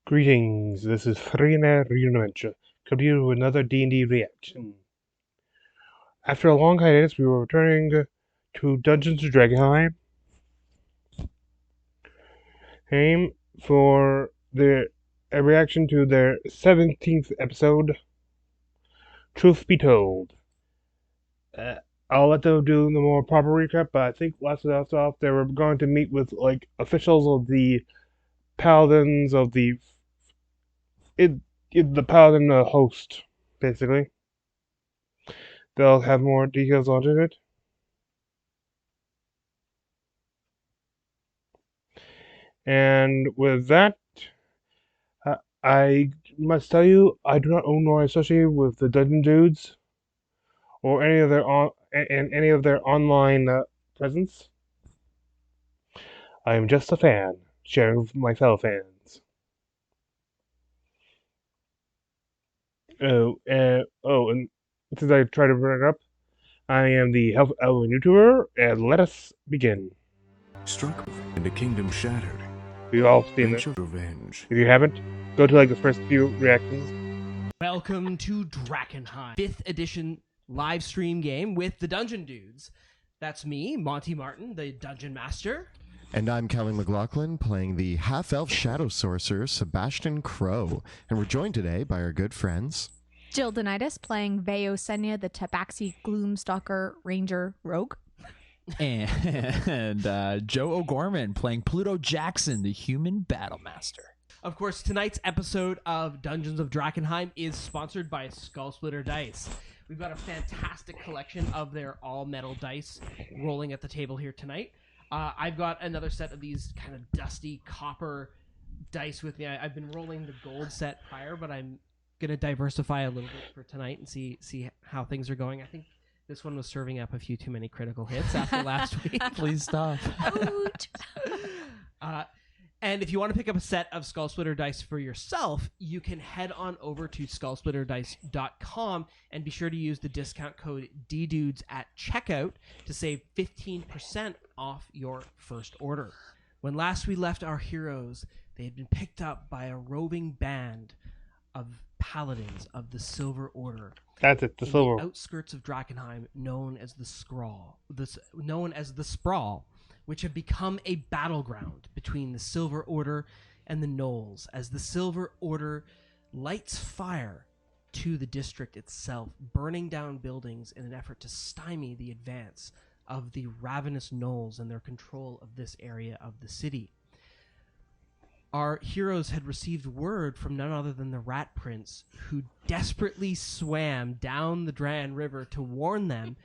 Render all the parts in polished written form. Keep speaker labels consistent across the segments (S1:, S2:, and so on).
S1: Greetings, this is Frina Reuniventure, coming to you with another D&D reaction. After a long hiatus, we were returning to Dungeons Dudes Drakkenheim for a reaction to their 17th episode, Truth Be Told. I'll let them do the more proper recap, but I think last off they were going to meet with officials of the paladins of the paladin host, basically. They'll have more details on it. And with that, I must tell you, I do not own nor associate with the Dungeon Dudes or any of their online presence. I am just a fan, sharing with my fellow fans. And since I try to bring it up, I am the Health Elven YouTuber, and let us begin.
S2: Struck and a kingdom shattered.
S1: We've all seen it.
S2: Revenge.
S1: If you haven't, go to the first few reactions.
S3: Welcome to Drakkenheim, 5th edition live stream game with the Dungeon Dudes. That's me, Monty Martin, the Dungeon Master.
S4: And I'm Kelly McLaughlin, playing the half-elf shadow sorcerer, Sebastian Crow. And we're joined today by our good friends...
S5: Jill Denitis, playing Veosenia, the Tabaxi Gloomstalker Ranger Rogue.
S6: And Joe O'Gorman, playing Pluto Jackson, the Human Battlemaster.
S3: Of course, tonight's episode of Dungeons of Drakkenheim is sponsored by Skull Splitter Dice. We've got a fantastic collection of their all-metal dice rolling at the table here tonight. I've got another set of these kind of dusty copper dice with me. I've been rolling the gold set prior, but I'm going to diversify a little bit for tonight and see how things are going. I think this one was serving up a few too many critical hits after last week.
S6: Please stop.
S3: And if you want to pick up a set of Skull Splitter dice for yourself, you can head on over to skullsplitterdice.com and be sure to use the discount code DDudes at checkout to save 15% off your first order. When last we left our heroes, they had been picked up by a roving band of paladins of the Silver Order.
S1: That's it, the Silver.
S3: The outskirts of Drakkenheim, known as the Sprawl, which have become a battleground between the Silver Order and the Gnolls, as the Silver Order lights fire to the district itself, burning down buildings in an effort to stymie the advance of the ravenous Gnolls and their control of this area of the city. Our heroes had received word from none other than the Rat Prince, who desperately swam down the Dran River to warn them,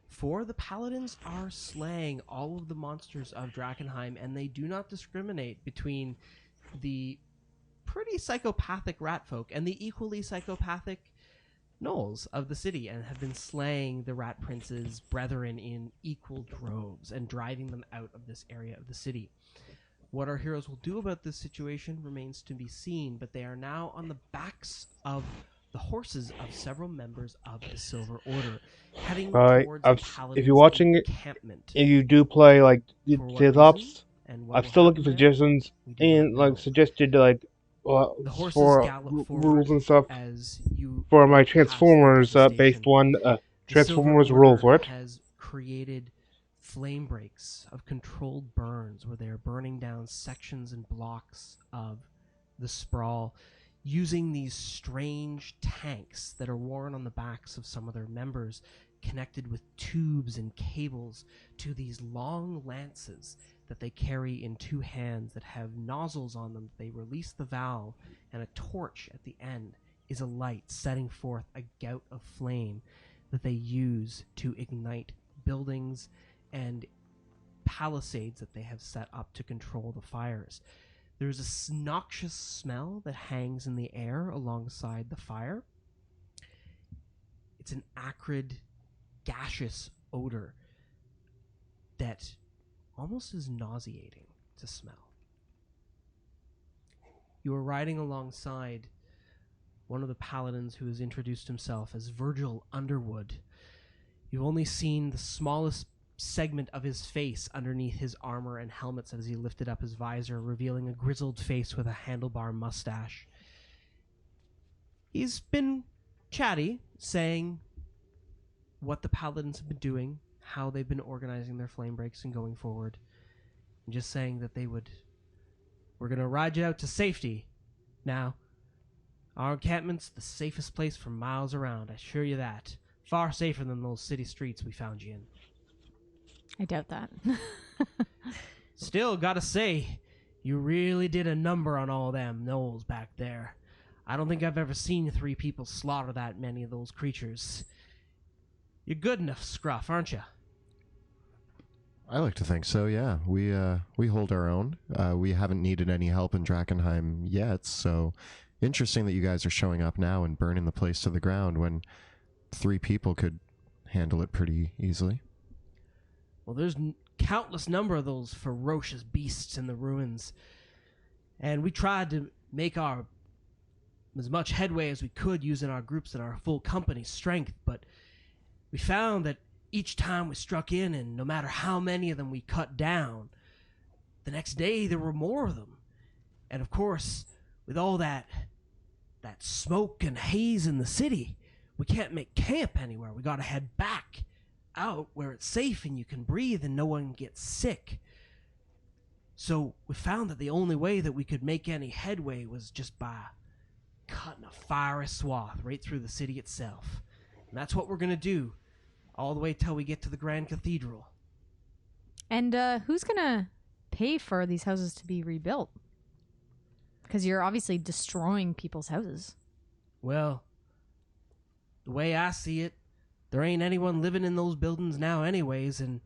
S3: for the paladins are slaying all of the monsters of Drakkenheim, and they do not discriminate between the pretty psychopathic rat folk and the equally psychopathic gnolls of the city, and have been slaying the Rat Prince's brethren in equal droves and driving them out of this area of the city. What our heroes will do about this situation remains to be seen, but they are now on the backs of the horses of several members of the Silver Order, heading towards the paladins'
S1: if you're watching
S3: encampment.
S1: If you do play Tizops, I'm still looking for
S3: there,
S1: suggestions and suggested
S3: the horses
S1: for
S3: gallop forward
S1: rules and stuff
S3: as you
S1: for my
S3: pass
S1: Transformers
S3: the
S1: based
S3: station.
S1: one.
S3: The
S1: Transformers
S3: Silver
S1: rule
S3: Order
S1: for it.
S3: has created flame breaks of controlled burns where they are burning down sections and blocks of the Sprawl, using these strange tanks that are worn on the backs of some of their members, connected with tubes and cables to these long lances that they carry in two hands that have nozzles on them. They release the valve, and a torch at the end is a light setting forth a gout of flame that they use to ignite buildings and palisades that they have set up to control the fires. There's a noxious smell that hangs in the air alongside the fire. It's an acrid, gaseous odor that almost is nauseating to smell. You are riding alongside one of the paladins who has introduced himself as Virgil Underwood. You've only seen the smallest segment of his face underneath his armor and helmets as he lifted up his visor, revealing a grizzled face with a handlebar mustache. He's been chatty, saying what the paladins have been doing, how they've been organizing their flame breaks and going forward, and just saying that we're going to ride you out to safety. Now, our encampment's the safest place for miles around, I assure you that. Far safer than those city streets we found you in.
S5: I doubt that.
S3: Still, gotta say, you really did a number on all them gnolls back there. I don't think I've ever seen 3 people slaughter that many of those creatures. You're good enough, Scruff, aren't you?
S4: I like to think so, yeah. We hold our own. We haven't needed any help in Drakkenheim yet, so interesting that you guys are showing up now and burning the place to the ground when 3 people could handle it pretty easily.
S3: Well, there's countless number of those ferocious beasts in the ruins, and we tried to make as much headway as we could using our groups and our full company's strength, but we found that each time we struck in, and no matter how many of them we cut down, the next day there were more of them. And of course, with all that smoke and haze in the city, we can't make camp anywhere. We gotta head back out where it's safe and you can breathe and no one gets sick. So we found that the only way that we could make any headway was just by cutting a fiery swath right through the city itself. And that's what we're gonna do all the way till we get to the Grand Cathedral.
S5: And who's going to pay for these houses to be rebuilt? Because you're obviously destroying people's houses.
S3: Well, the way I see it, there ain't anyone living in those buildings now anyways, and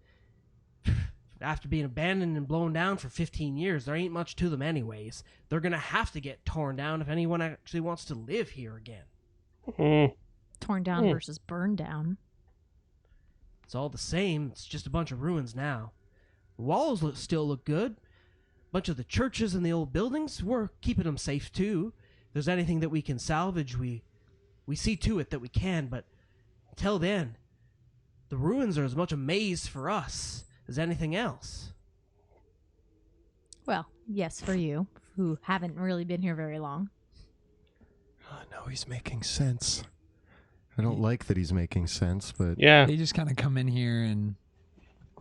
S3: after being abandoned and blown down for 15 years, there ain't much to them anyways. They're gonna have to get torn down if anyone actually wants to live here again.
S5: Torn down versus burned down.
S3: It's all the same, it's just a bunch of ruins now. The walls still look good. A bunch of the churches and the old buildings, we're keeping them safe too. If there's anything that we can salvage, we see to it that we can, but until then, the ruins are as much a maze for us as anything else.
S5: Well, yes, for you, who haven't really been here very long.
S4: No, he's making sense. I don't like that he's making sense, but...
S1: Yeah.
S6: They just kind of come in here and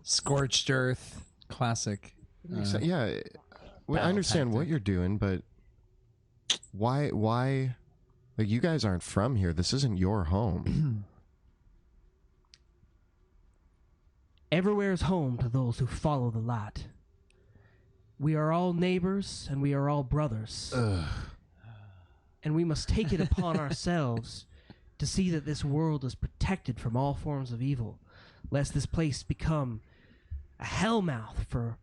S6: scorched earth, classic.
S4: Yeah, I understand what you're doing, but why? Like, you guys aren't from here. This isn't your home.
S3: Everywhere is home to those who follow the light. We are all neighbors, and we are all brothers. And we must take it upon ourselves to see that this world is protected from all forms of evil, lest this place become a hellmouth for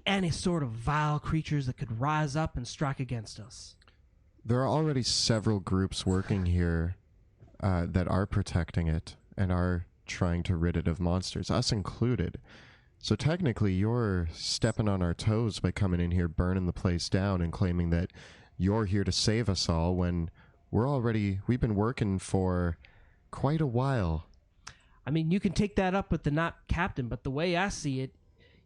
S3: any sort of vile creatures that could rise up and strike against us.
S4: There are already several groups working here that are protecting it and are trying to rid it of monsters, us included. So technically, you're stepping on our toes by coming in here, burning the place down, and claiming that you're here to save us all when we've been working for quite a while.
S3: I mean, you can take that up with the not captain, but the way I see it,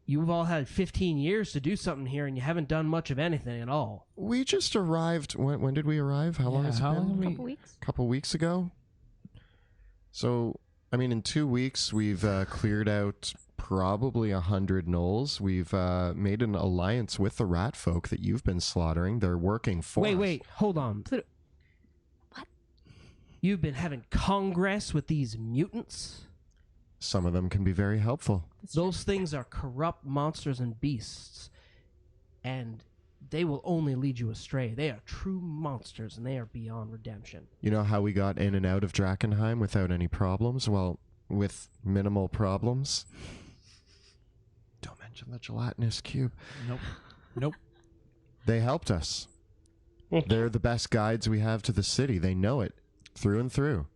S3: you've all had 15 years to do something here, and you haven't done much of anything at all.
S4: We just arrived. When did we arrive? How long has it been?
S5: A couple weeks.
S4: A couple weeks ago. So, I mean, in 2 weeks, we've cleared out probably 100 gnolls. We've made an alliance with the rat folk that you've been slaughtering. They're working for us.
S3: Wait, hold on.
S5: What?
S3: You've been having congress with these mutants?
S4: Some of them can be very helpful.
S3: Those things are corrupt monsters and beasts, and they will only lead you astray. They are true monsters, and they are beyond redemption.
S4: You know how we got in and out of Drakkenheim without any problems? Well, with minimal problems. Don't mention the gelatinous cube.
S6: Nope.
S4: They helped us. They're the best guides we have to the city. They know it through and through.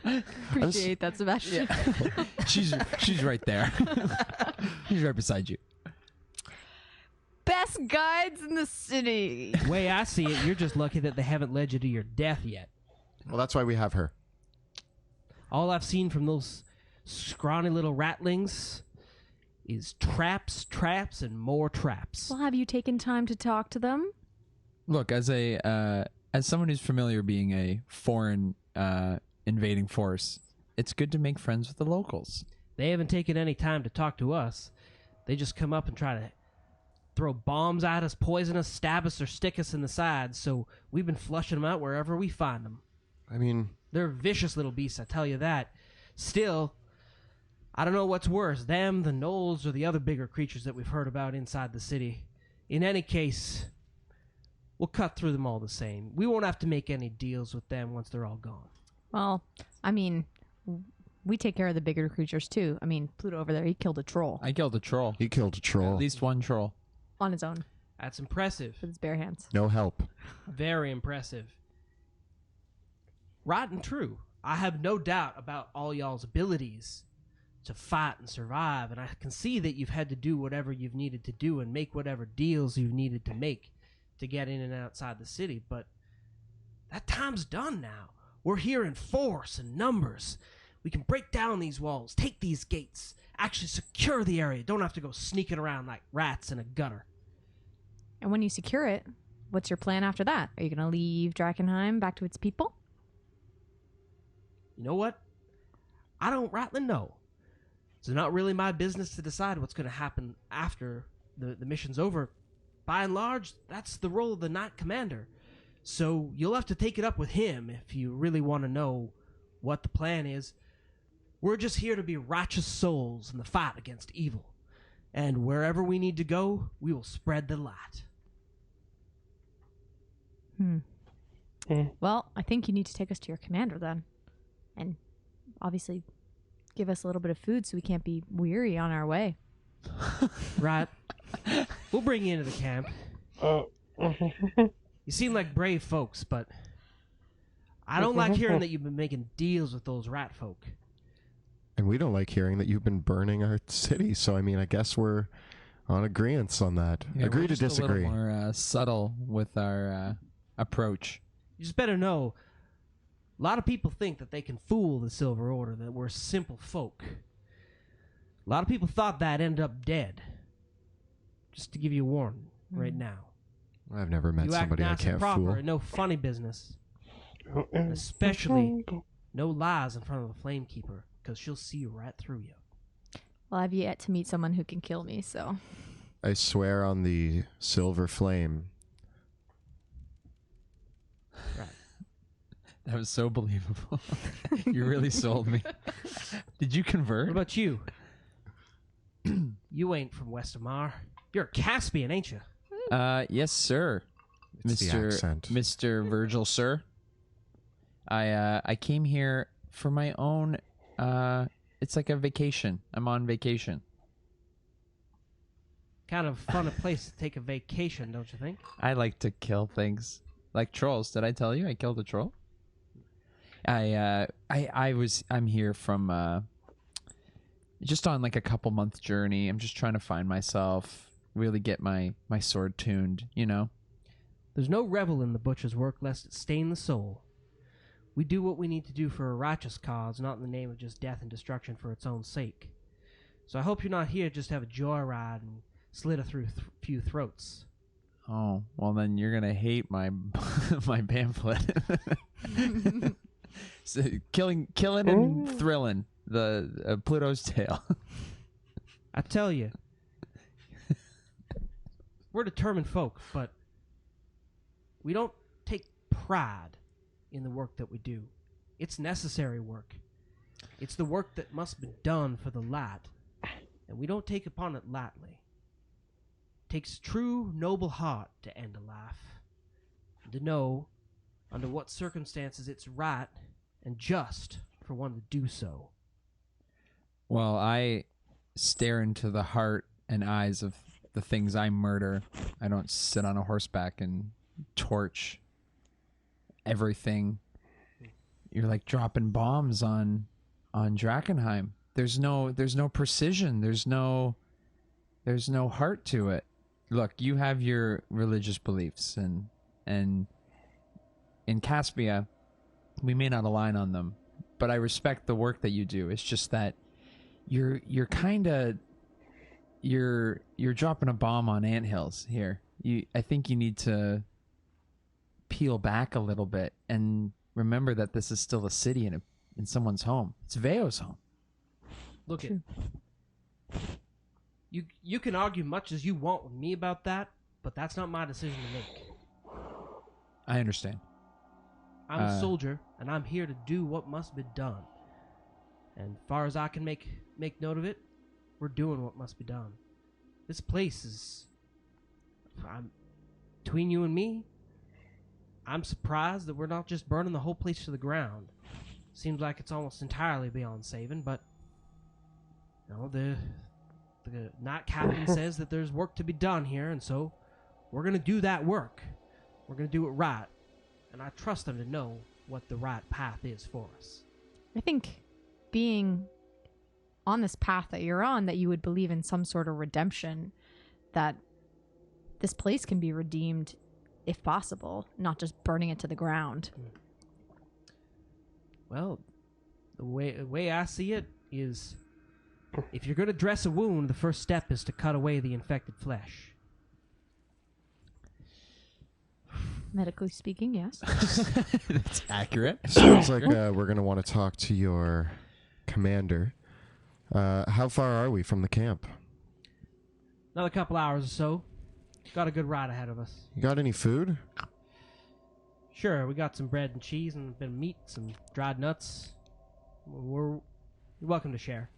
S5: Appreciate that, Sebastian.
S6: She's right there. She's right beside you.
S5: Best guides in the city.
S3: The way I see it, you're just lucky that they haven't led you to your death yet.
S4: Well, that's why we have her.
S3: All I've seen from those scrawny little ratlings is traps, traps, and more traps.
S5: Well, have you taken time to talk to them?
S6: Look, as someone who's familiar being a foreign invading force, it's good to make friends with the locals.
S3: They haven't taken any time to talk to us. They just come up and try to throw bombs at us, poison us, stab us, or stick us in the sides, so we've been flushing them out wherever we find them.
S4: I mean,
S3: They're vicious little beasts, I tell you that. Still, I don't know what's worse, them, the gnolls, or the other bigger creatures that we've heard about inside the city. In any case, we'll cut through them all the same. We won't have to make any deals with them once they're all gone.
S5: Well, I mean, we take care of the bigger creatures too. I mean, Pluto over there, he killed a troll
S6: I killed a troll.
S4: he killed a troll.
S6: At least one troll.
S5: on his own
S3: That's impressive.
S5: with his bare hands.
S4: No help.
S3: Very impressive. Right and true. I have no doubt about all y'all's abilities to fight and survive, and I can see that you've had to do whatever you've needed to do and make whatever deals you've needed to make to get in and outside the city, but that time's done now. We're here in force and numbers. We can break down these walls, take these gates, actually secure the area. Don't have to go sneaking around like rats in a gutter.
S5: And when you secure it, what's your plan after that? Are you going to leave Drakkenheim back to its people?
S3: You know what? I don't rightly know. It's not really my business to decide what's going to happen after the mission's over. By and large, that's the role of the Knight Commander. So you'll have to take it up with him if you really want to know what the plan is. We're just here to be righteous souls in the fight against evil. And wherever we need to go, we will spread the light.
S5: Well, I think you need to take us to your commander then. And obviously give us a little bit of food so we can't be weary on our way.
S3: Right. We'll bring you into the camp. You seem like brave folks, but I don't like hearing that you've been making deals with those rat folk.
S4: And we don't like hearing that you've been burning our city. So, I mean, I guess we're on agreeance on that.
S6: Yeah,
S4: Agree
S6: we're
S4: to
S6: just
S4: disagree.
S6: A little more subtle with our approach.
S3: You just better know, a lot of people think that they can fool the Silver Order, that we're simple folk. A lot of people thought that ended up dead. Just to give you a warning right now.
S4: I've never met
S3: You act
S4: somebody I
S3: nice and
S4: can't
S3: proper
S4: fool.
S3: and no funny business. And especially no lies in front of the Flamekeeper, because she'll see right through you.
S5: Well, I've yet to meet someone who can kill me, so.
S4: I swear on the silver flame.
S3: Right.
S6: That was so believable. You really sold me. Did you convert?
S3: What about you? You ain't from Westamar. You're a Caspian, ain't you?
S6: Yes, sir.
S4: It's the accent.
S6: Mr. Virgil, sir. I came here for my own. It's like a vacation. I'm on vacation.
S3: Kind of fun a place to take a vacation, don't you think?
S6: I like to kill things like trolls. Did I tell you I killed a troll? I'm here from just on like a couple month journey. I'm just trying to find myself, really get my sword tuned, you know.
S3: There's no revel in the butcher's work lest it stain the soul. We do what we need to do for a righteous cause, not in the name of just death and destruction for its own sake. So I hope you're not here just to have a joyride and slit a few throats.
S6: Oh, well then you're gonna hate my my pamphlet. So, killing and thrilling the Pluto's tale.
S3: I tell you, we're determined folk, but we don't take pride in the work that we do. It's necessary work. It's the work that must be done for the light, and we don't take upon it lightly. It takes true noble heart to end a life, and to know under what circumstances it's right and just for one to do so.
S6: Well, I stare into the heart and eyes of the things I murder. I don't sit on a horseback and torch everything. You're like dropping bombs on Drakkenheim. There's no precision. There's no heart to it. Look, you have your religious beliefs, and in Caspia, we may not align on them, but I respect the work that you do. It's just that you're kind of you're dropping a bomb on anthills here. I think you need to peel back a little bit and remember that this is still a city in someone's home. It's Veo's home.
S3: Look at you can argue much as you want with me about that, but that's not my decision to make.
S6: I understand.
S3: I'm a soldier, and I'm here to do what must be done. And as far as I can make note of it, we're doing what must be done. This place is... between you and me, I'm surprised that we're not just burning the whole place to the ground. Seems like it's almost entirely beyond saving, but... You know, the night captain says that there's work to be done here, and so we're going to do that work. We're going to do it right. And I trust them to know what the right path is for us.
S5: I think being on this path that you're on, that you would believe in some sort of redemption, that this place can be redeemed if possible, not just burning it to the ground.
S3: Well, the way I see it is, if you're going to dress a wound, the first step is to cut away the infected flesh.
S5: Medically speaking, yes.
S6: That's accurate.
S4: Sounds like we're going to want to talk to your commander. How far are we from the camp?
S3: Another couple hours or so. Got a good ride ahead of us.
S4: You got any food?
S3: Sure, we got some bread and cheese and a bit of meat, some dried nuts. You're welcome to share.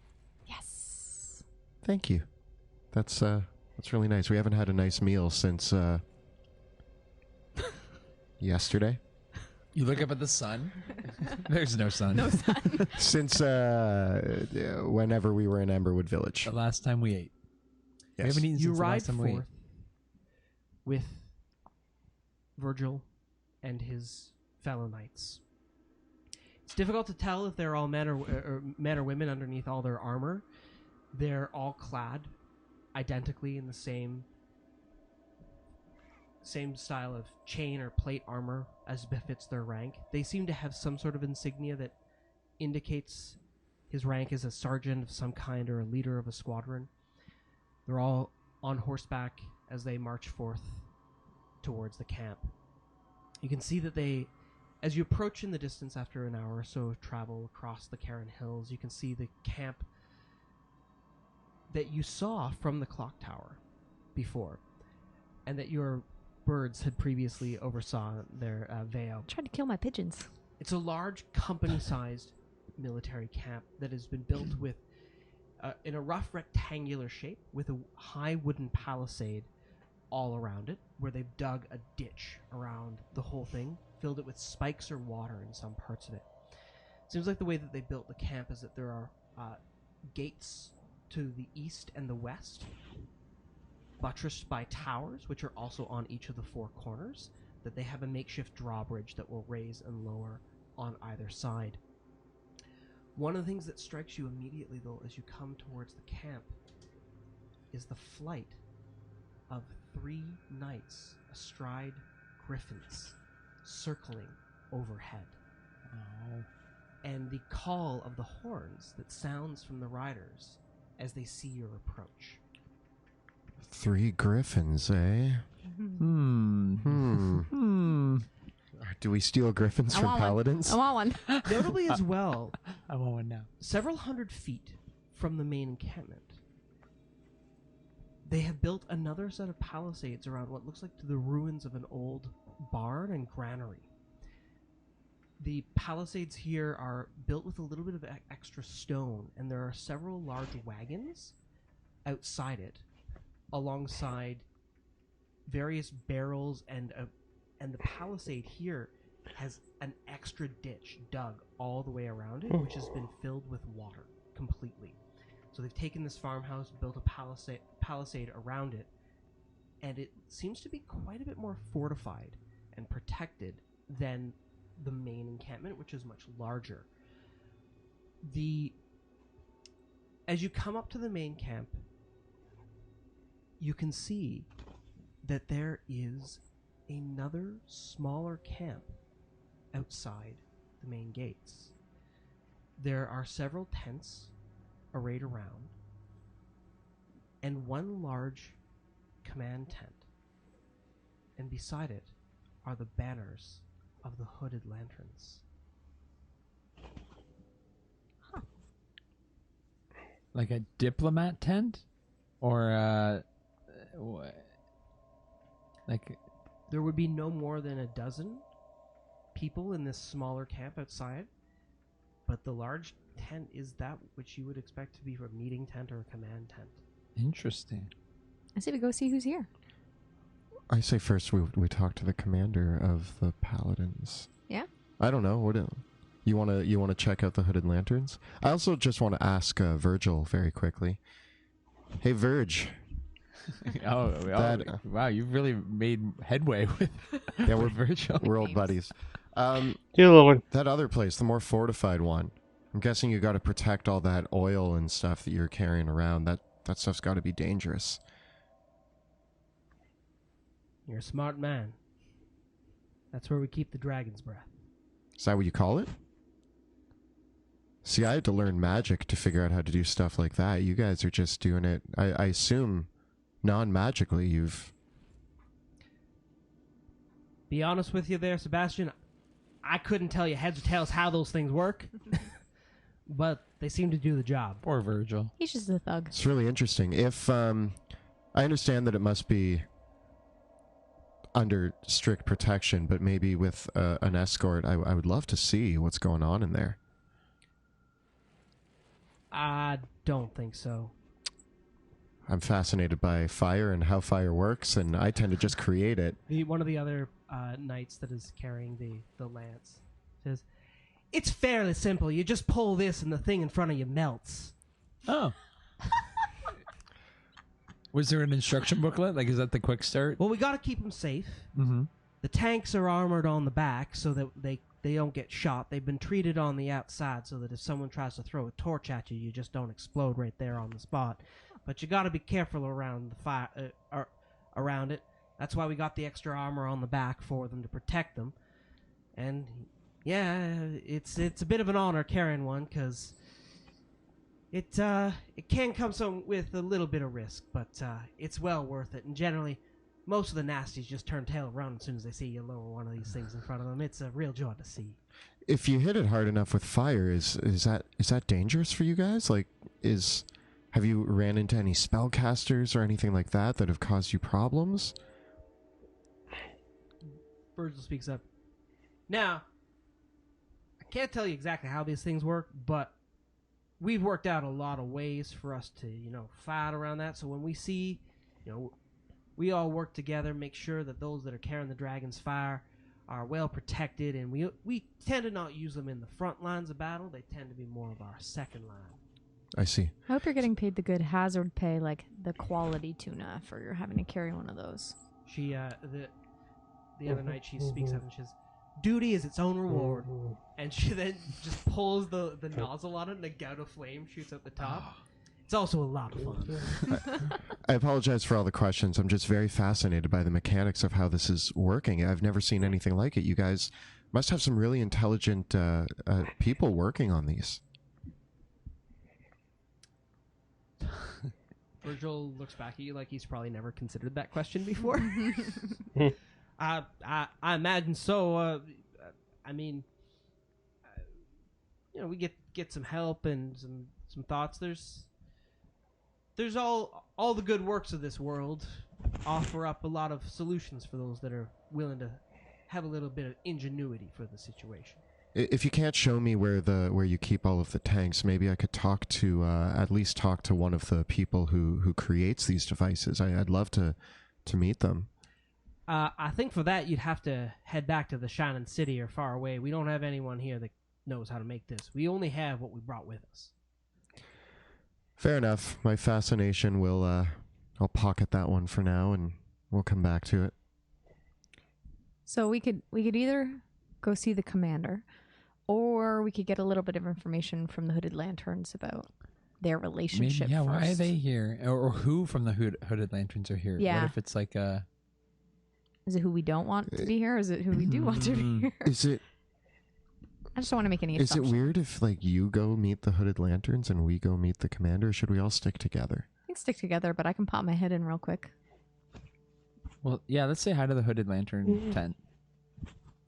S5: Yes.
S4: Thank you. That's really nice. We haven't had a nice meal since yesterday.
S6: You look up at the sun. There's no sun.
S5: No sun.
S4: Since whenever we were in Amberwood Village.
S6: The last time we ate. We
S4: Yes.
S6: haven't eaten
S3: You
S6: since the
S3: ride
S6: last time we ate.
S3: forth with Virgil and his fellow knights. It's difficult to tell if they're all men or women underneath all their armor. They're all clad identically in the same style of chain or plate armor as befits their rank. They seem to have some sort of insignia that indicates his rank as a sergeant of some kind or a leader of a squadron. They're all on horseback as they march forth towards the camp. You can see that as you approach in the distance after an hour or so of travel across the Karen Hills, you can see the camp that you saw from the clock tower before, and that your birds had previously oversaw their Veo.
S5: Tried to kill my pigeons.
S3: It's a large company-sized military camp that has been built with in a rough rectangular shape with a high wooden palisade all around it, where they've dug a ditch around the whole thing, filled it with spikes or water in some parts of it. Seems like the way that they built the camp is that there are gates to the east and the west, buttressed by towers, which are also on each of the four corners, that they have a makeshift drawbridge that will raise and lower on either side. One of the things that strikes you immediately, though, as you come towards the camp, is the flight of 3 knights astride griffins, circling overhead.
S6: Oh.
S3: And the call of the horns that sounds from the riders as they see your approach.
S4: 3 griffins, eh? Do we steal griffins
S5: I
S4: from
S5: want one.
S4: paladins?
S5: I want one.
S3: Notably as well,
S6: I want one now.
S3: several hundred feet from the main encampment, they have built another set of palisades around what looks like the ruins of an old barn and granary. The palisades here are built with a little bit of extra stone, and there are several large wagons outside it, alongside various barrels, and the palisade here has an extra ditch dug all the way around it, which has been filled with water completely. So they've taken this farmhouse, built a palisade around it, and it seems to be quite a bit more fortified and protected than the main encampment, which is much larger. As you come up to the main camp, you can see that there is another smaller camp outside the main gates. There are several tents arrayed around, and one large command tent. And beside it are the banners of the hooded lanterns.
S6: Like a diplomat tent? Or like
S3: There would be no more than a dozen people in this smaller camp outside, but the large tent is that which you would expect to be a meeting tent or a command tent.
S6: interesting.
S5: I say we go see who's here.
S4: I say first we talk to the commander of the paladins.
S5: Yeah?
S4: I don't know. What you want to check out the hooded lanterns? I also just want to ask Virgil very quickly. Hey, Virg.
S6: Wow, you've really made headway with
S4: Yeah, we're
S6: Virgil.
S4: We're old buddies.
S1: Yeah, little one.
S4: That other place, the more fortified one. I'm guessing you got to protect all that oil and stuff that you're carrying around. That stuff's got to be dangerous.
S3: You're a smart man. That's where we keep the dragon's breath.
S4: Is that what you call it? See, I had to learn magic to figure out how to do stuff like that. You guys are just doing it, I assume, non-magically.
S3: Be honest with you there, Sebastian. I couldn't tell you heads or tails how those things work, but they seem to do the job.
S6: Poor Virgil.
S5: He's just a thug.
S4: It's really interesting. If I understand that it must be under strict protection, but maybe with an escort, I would love to see what's going on in there.
S3: I don't think so.
S4: I'm fascinated by fire and how fire works, and I tend to just create it.
S3: One of the other knights that is carrying the lance says, "It's fairly simple. You just pull this and the thing in front of you melts."
S6: Oh. Was there an instruction booklet? Like, is that the quick start?
S3: Well, we got to keep them safe.
S6: Mm-hmm.
S3: The tanks are armored on the back so that they don't get shot. They've been treated on the outside so that if someone tries to throw a torch at you, you just don't explode right there on the spot. But you got to be careful around the fire, around it. That's why we got the extra armor on the back for them to protect them. And yeah, it's a bit of an honor carrying one because it can come with a little bit of risk, but it's well worth it. And generally, most of the nasties just turn tail around as soon as they see you lower one of these things in front of them. It's a real joy to see.
S4: If you hit it hard enough with fire, is that dangerous for you guys? Like, have you ran into any spellcasters or anything like that have caused you problems?
S3: Virgil speaks up. Now, I can't tell you exactly how these things work, but we've worked out a lot of ways for us to, fight around that. So when we see, we all work together, make sure that those that are carrying the dragon's fire are well protected, and we tend to not use them in the front lines of battle. They tend to be more of our second line.
S4: I see.
S5: I hope you're getting paid the good hazard pay, like the quality tuna, for having to carry one of those.
S3: She, the other night, she speaks up and she says, "Duty is its own reward." And she then just pulls the nozzle on it, and a gout of flame shoots out the top. It's also a lot of fun.
S4: I apologize for all the questions. I'm just very fascinated by the mechanics of how this is working. I've never seen anything like it. You guys must have some really intelligent people working on these.
S3: Virgil looks back at you like he's probably never considered that question before. I imagine so. I mean, we get some help and some thoughts. There's all the good works of this world offer up a lot of solutions for those that are willing to have a little bit of ingenuity for the situation.
S4: If you can't show me where you keep all of the tanks, maybe I could at least talk to one of the people who creates these devices. I'd love to meet them.
S3: I think for that you'd have to head back to the Shining City or far away. We don't have anyone here that knows how to make this. We only have what we brought with us.
S4: Fair enough. My fascination I'll pocket that one for now, and we'll come back to it.
S5: So we could either go see the commander, or we could get a little bit of information from the Hooded Lanterns about their relationship.
S6: Maybe,
S5: first.
S6: why are they here? Or who from the Hooded Lanterns are here?
S5: Yeah.
S6: What if it's like a...
S5: Is it who we don't want to be here, or is it who we do want to be here?
S4: Is it...
S5: I just don't want to make any
S4: Is it
S5: assumptions.
S4: weird if like you go meet the Hooded Lanterns and we go meet the commander? Or should we all stick together?
S5: We can stick together, but I can pop my head in real quick.
S6: Well, yeah, let's say hi to the Hooded Lantern tent.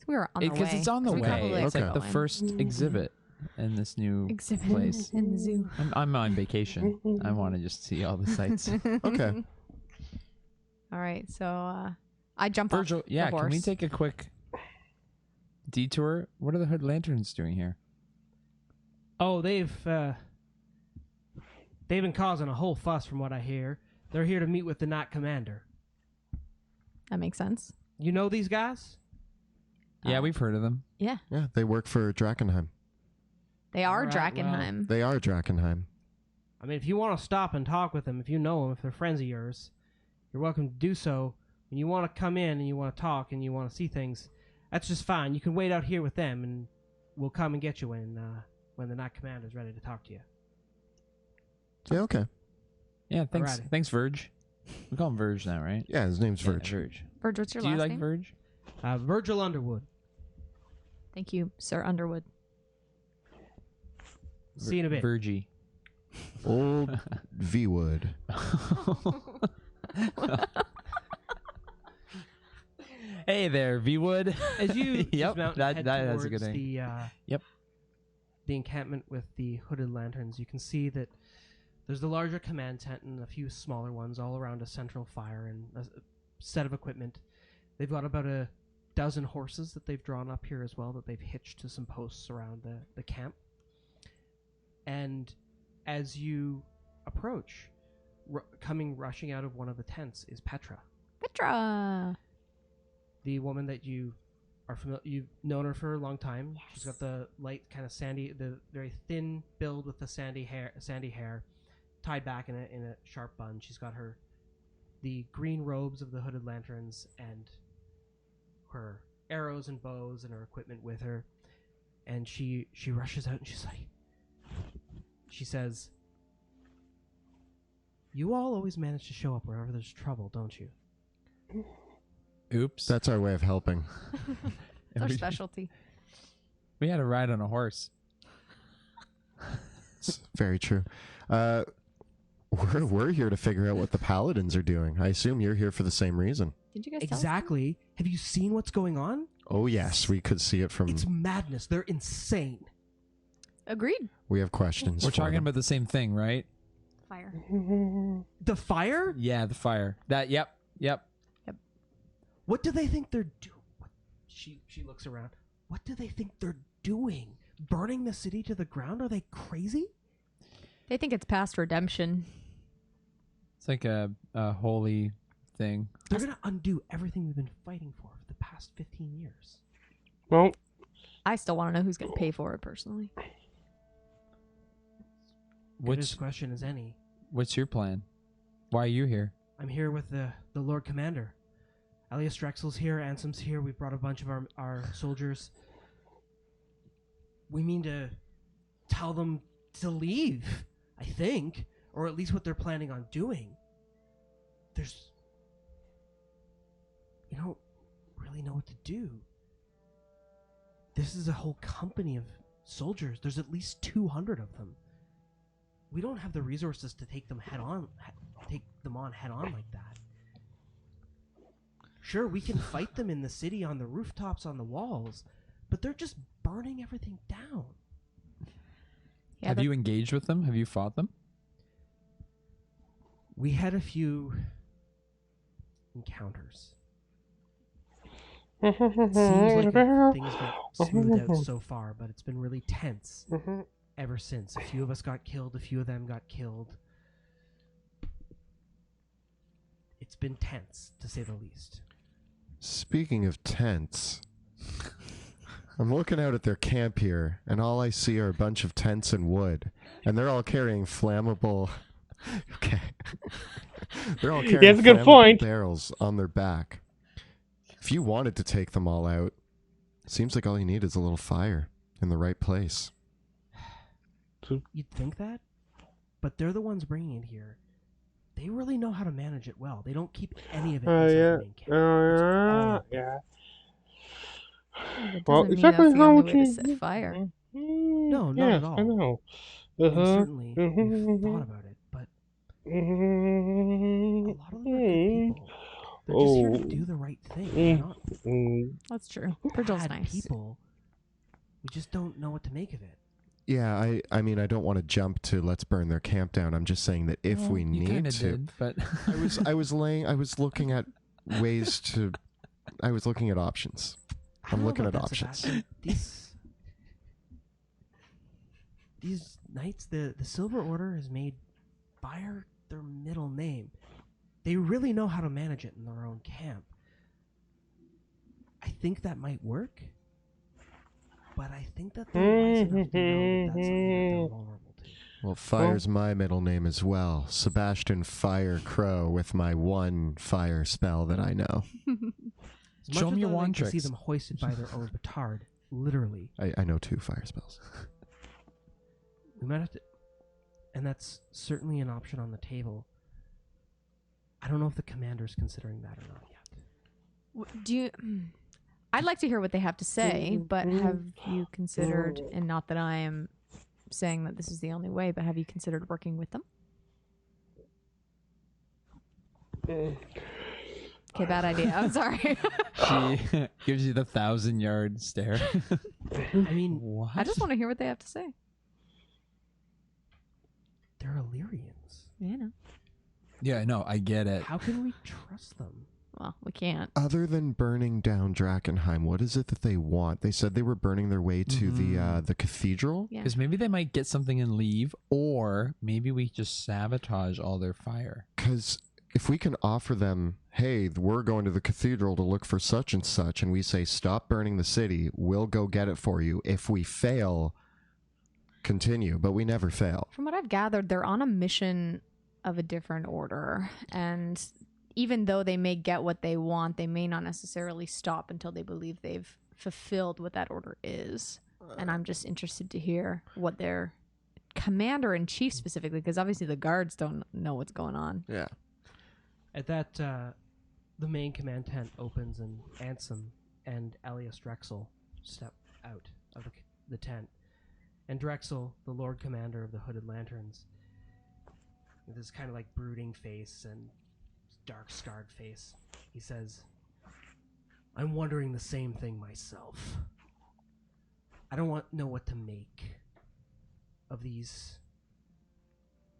S5: We were on the way.
S6: Because it's on the
S5: 'cause we
S6: way.
S5: probably
S6: It's
S5: could
S6: like
S5: go
S6: the
S5: in.
S6: first exhibit in this new
S5: Exhibit
S6: place.
S5: in the zoo.
S6: I'm on vacation. I want to just see all the sights.
S4: Okay.
S5: All right, so I jump
S6: Virgil,
S5: off
S6: yeah,
S5: the horse.
S6: can we take a quick detour? What are the Hood Lanterns doing here?
S3: Oh, they've been causing a whole fuss from what I hear. They're here to meet with the Night Commander.
S5: That makes sense.
S3: You know these guys?
S6: Yeah, we've heard of them.
S5: Yeah,
S4: Yeah, they work for Drakkenheim.
S5: they are
S3: All right,
S5: Drakkenheim.
S4: They are Drakkenheim.
S3: I mean, if you want to stop and talk with them, if you know them, if they're friends of yours, you're welcome to do so. When you want to come in and you want to talk and you want to see things, that's just fine. You can wait out here with them, and we'll come and get you when the Night Commander's ready to talk to you.
S4: Yeah, okay.
S6: Yeah, thanks.
S3: Alrighty.
S6: Thanks, Verge. We call him Verge now, right?
S4: Yeah, his name's
S6: Yeah,
S4: Verge.
S6: Verge.
S5: Verge, what's your
S6: Do you
S5: last
S6: like
S5: name?
S6: Verge?
S3: Virgil Underwood.
S5: Thank you, Sir Underwood.
S3: See you in a bit.
S6: Vergie.
S4: Old V Wood.
S6: Hey there, V Wood.
S3: As you
S6: Yep,
S3: dismount and
S6: that-
S3: head
S6: that's
S3: towards
S6: a good thing.
S3: the the encampment with the hooded lanterns, you can see that there's the larger command tent and a few smaller ones all around a central fire and a set of equipment. They've got about a dozen horses that they've drawn up here as well that they've hitched to some posts around the camp. And as you approach, coming rushing out of one of the tents is Petra,
S5: Petra.
S3: the woman that you are familiar. You've known her for a long time. She's got the light, kind of sandy, the very thin build with the sandy hair, tied back in a sharp bun. She's got the green robes of the hooded lanterns and her arrows and bows and her equipment with her. And she rushes out and she says, "You all always manage to show up wherever there's trouble, don't you?"
S6: Oops.
S4: That's our way of helping.
S5: It's our specialty.
S6: We had a ride on a horse.
S4: It's very true. We're here to figure out what the paladins are doing. I assume you're here for the same reason.
S5: Did you guys tell us
S3: Exactly. Have you seen what's going on?
S4: Oh yes, we could see it from.
S3: It's madness. They're insane.
S5: that? Agreed.
S4: We have questions.
S6: We're
S4: for
S6: talking
S4: them.
S6: about the same thing, right?
S5: Fire.
S3: The fire?
S6: Yeah, the fire. Yep.
S3: What do they think they're doing? She looks around. What do they think they're doing? Burning the city to the ground? Are they crazy?
S5: They think it's past redemption.
S6: It's like a holy thing.
S3: They're going to undo everything we've been fighting for the past 15 years.
S1: Well,
S5: I still want to know who's going to pay for it personally.
S3: Good as question as any.
S6: What's your plan? Why are you here?
S3: I'm here with the Lord Commander. Elias Drexel's here, Ansem's here. We've brought a bunch of our soldiers. We mean to tell them to leave, I think, or at least what they're planning on doing. You don't really know what to do. This is a whole company of soldiers. There's at least 200 of them. We don't have the resources to take them on head on like that. Sure, we can fight them in the city on the rooftops, on the walls, but they're just burning everything down.
S5: Yeah,
S6: Have you engaged with them? Have you fought them?
S3: We had a few encounters. Seems like things got smoothed out so far, but it's been really tense ever since. A few of us got killed, a few of them got killed. It's been tense, to say the least.
S4: Speaking of tents, I'm looking out at their camp here, and all I see are a bunch of tents and wood, and they're all carrying flammable. Okay, they're all carrying
S1: That's a good
S4: flammable
S1: point.
S4: barrels on their back. If you wanted to take them all out, it seems like all you need is a little fire in the right place.
S3: You'd think that, but they're the ones bringing it here. They really know how to manage it well. They don't keep any of it inside the main camp. It's all
S1: yeah.
S5: It
S1: Well,
S5: doesn't mean
S1: exactly
S5: that's the
S1: how
S5: only
S1: would
S5: way to
S1: you?
S5: set fire.
S3: No, not
S1: yes,
S3: at all.
S1: I know.
S3: And
S1: Uh-huh.
S3: certainly we've thought about it, but a lot of them are good people. They're just here to do the right thing. They're not
S5: That's true. Virgil's
S3: bad
S5: nice.
S3: people. We just don't know what to make of it.
S4: Yeah, I mean, I don't want to jump to let's burn their camp down. I'm just saying that if we
S6: You
S4: need
S6: kinda
S4: to,
S6: did, but
S4: I was looking at ways to, I was looking at options.
S3: I don't
S4: I'm
S3: know
S4: looking
S3: about
S4: at
S3: that,
S4: options.
S3: Sebastian. These knights, the Silver Order has made fire their middle name. They really know how to manage it in their own camp. I think that might work, but I think that they're wise enough to know that that's something that they're vulnerable to.
S4: Well, fire's my middle name as well. Sebastian Fire Crow with my one fire spell that I know.
S3: As
S6: Show
S3: much
S6: 'em
S3: as
S6: your
S3: I'd like
S6: wand
S3: to see
S6: tricks.
S3: them hoisted by their own petard, literally,
S4: I know 2 fire spells.
S3: we might have to, and that's certainly an option on the table. I don't know if the commander's considering that or not yet.
S5: Do you? I'd like to hear what they have to say, but have you considered? And not that I am saying that this is the only way, but have you considered working with them? Okay, bad idea. I'm sorry.
S6: she gives you the 1,000-yard stare.
S3: I mean,
S6: What?
S5: I just want to hear what they have to say.
S3: they're Illyrians.
S5: You know.
S6: Yeah, no, I get it.
S3: How can we trust them?
S5: Well, we can't.
S4: Other than burning down Drakkenheim, what is it that they want? They said they were burning their way to the cathedral.
S5: Yeah.
S6: Because maybe they might get something and leave, or maybe we just sabotage all their fire.
S4: Because if we can offer them, hey, we're going to the cathedral to look for such and such, and we say, stop burning the city, we'll go get it for you. If we fail, continue, but we never fail.
S5: From what I've gathered, they're on a mission of a different order, and even though they may get what they want, they may not necessarily stop until they believe they've fulfilled what that order is. And I'm just interested to hear what their commander-in-chief specifically, because obviously the guards don't know what's going on.
S4: Yeah.
S3: At that, the main command tent opens and Ansem and Elias Drexel step out of the tent. And Drexel, the Lord Commander of the Hooded Lanterns, with his kind of like brooding face and dark scarred face, he says, I'm wondering the same thing myself. I don't know what to make of these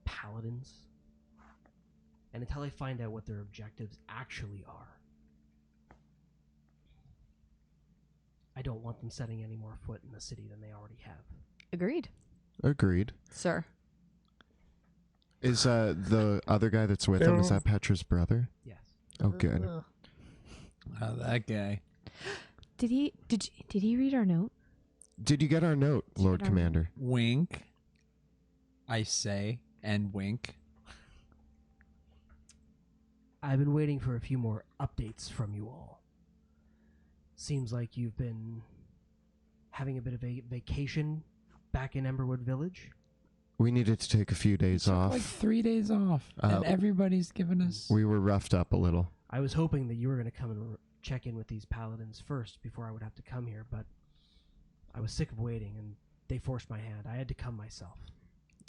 S3: paladins. And until I find out what their objectives actually are, I don't want them setting any more foot in the city than they already have.
S5: Agreed,
S4: Agreed.
S5: sir.
S4: Is the other guy that's with him, is that Petra's brother?
S3: Yes.
S4: Oh, good.
S6: Oh, that guy.
S5: Did he read our note?
S4: Did you get our note, Lord
S5: our note?
S4: Commander?
S6: Wink. I say, and wink.
S3: I've been waiting for a few more updates from you all. Seems like you've been having a bit of a vacation back in Emberwood Village.
S4: We needed to take a few days
S6: Took
S4: off.
S6: like 3 days off, and everybody's given us.
S4: We were roughed up a little.
S3: I was hoping that you were going to come and check in with these paladins first before I would have to come here, but I was sick of waiting, and they forced my hand. I had to come myself.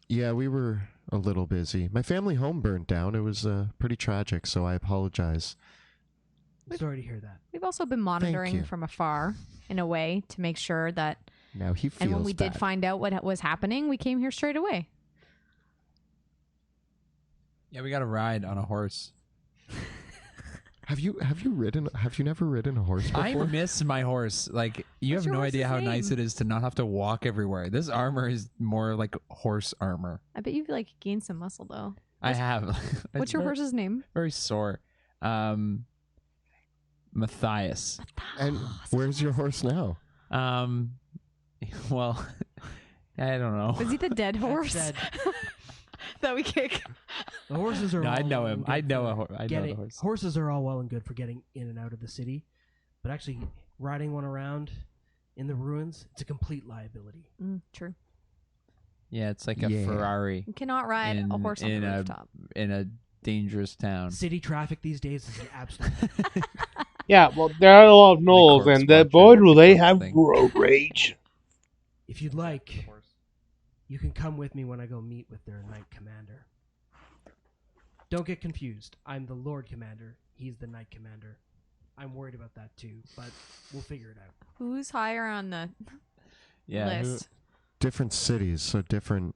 S4: Yeah, we were a little busy. My family home burnt down. It was pretty tragic, so I apologize.
S3: I'm sorry to hear that.
S5: We've also been
S4: you.
S5: monitoring from afar in a way to make sure that.
S4: Now he feels
S5: And when we
S4: bad.
S5: did find out what was happening, we came here straight away.
S6: Yeah, we got a ride on a horse.
S4: Have you never ridden a horse before?
S6: I miss my horse. Like, you
S5: What's
S6: have
S5: your
S6: no idea how
S5: horse's
S6: nice
S5: name?
S6: it is to not have to walk everywhere. This armor is more like horse armor.
S5: I bet you've like gained some muscle though.
S6: I have.
S5: What's
S6: It's
S5: your
S6: very-
S5: horse's name?
S6: Very sore. Matthias.
S4: And where's your horse now?
S6: Well, I don't know.
S5: Was he the dead horse
S3: That said,
S5: that we kick?
S3: the horses are
S6: No,
S3: all
S6: I know
S3: well
S6: him.
S3: and
S6: I
S3: good
S6: know
S3: for
S6: I know
S3: getting-
S6: the horse.
S3: Horses are all well and good for getting in and out of the city, but actually riding one around in the ruins, it's a complete liability.
S5: True.
S6: Yeah, it's like a
S4: Yeah.
S6: Ferrari
S5: You cannot ride a horse on
S6: in
S5: the
S6: a
S5: rooftop.
S6: in a dangerous town.
S3: City traffic these days is an absolute.
S1: Yeah, well, there are a lot of gnolls,
S6: corpse
S1: and boy,
S6: watcher,
S1: do
S6: the
S1: they
S6: corpse
S1: have
S6: thing.
S1: road rage.
S3: If you'd like, you can come with me when I go meet with their knight commander. Don't get confused. I'm the Lord Commander. He's the Knight Commander. I'm worried about that too, but we'll figure it out.
S5: Who's higher on the
S6: Yeah.
S5: list?
S4: Different cities, so different.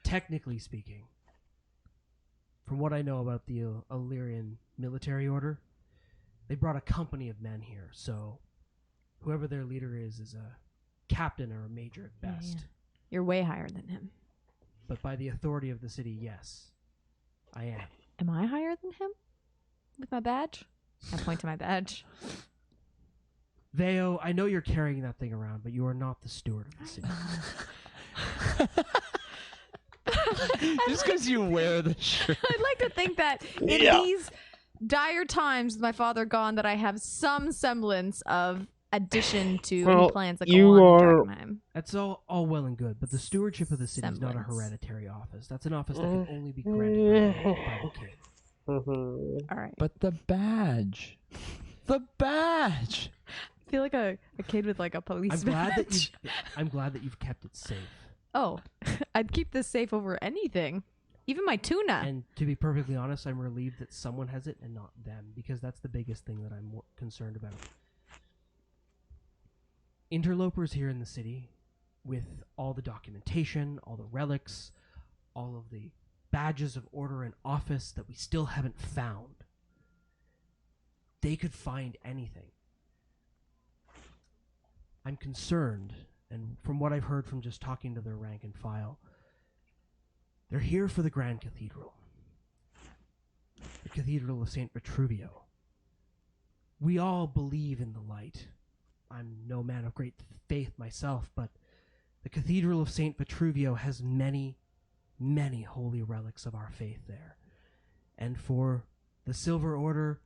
S3: Technically speaking, from what I know about the Illyrian military order, they brought a company of men here, so whoever their leader is a captain or a major at
S5: Yeah,
S3: best.
S5: yeah. You're way higher than him.
S3: But by the authority of the city, yes, I am.
S5: Am I higher than him? With my badge? I point to my badge.
S3: Veo, I know you're carrying that thing around, but you are not the steward of the city.
S6: Just because you wear the shirt.
S5: I'd like to think that in
S1: Yeah.
S5: these dire times with my father gone, that I have some semblance of addition to
S1: Well,
S5: any plans that
S1: you
S5: go on
S1: are-
S5: in Drakkenheim.
S3: That's all well and good, but the stewardship of the city is not a
S5: Semblance.
S3: hereditary office. That's an office that can only be granted by the king.
S5: All right.
S6: But the badge. The badge.
S5: I feel like a kid with like a police badge.
S3: I'm glad that you've kept it safe.
S5: Oh, I'd keep this safe over anything. Even my tuna.
S3: And to be perfectly honest, I'm relieved that someone has it and not them, because that's the biggest thing that I'm more concerned about. Interlopers here in the city, with all the documentation, all the relics, all of the badges of order and office that we still haven't found, they could find anything. I'm concerned, and from what I've heard from just talking to their rank and file, they're here for the Grand Cathedral. The Cathedral of St. Vitruvio. We all believe in the light. I'm no man of great faith myself, but the Cathedral of St. Vitruvio has many, many holy relics of our faith there. And for the Silver Order,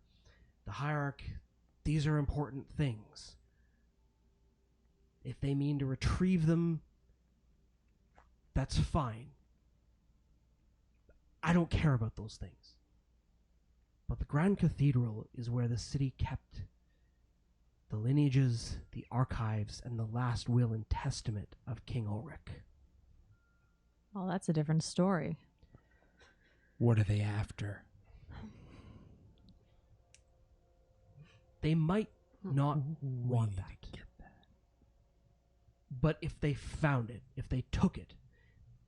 S3: the Hierarch, these are important things. If they mean to retrieve them, that's fine. I don't care about those things. But the Grand Cathedral is where the city kept the lineages, the archives, and the last will and testament of King Ulrich.
S5: Well, that's a different story.
S6: What are they after?
S3: They might not want that. But if they found it, if they took it,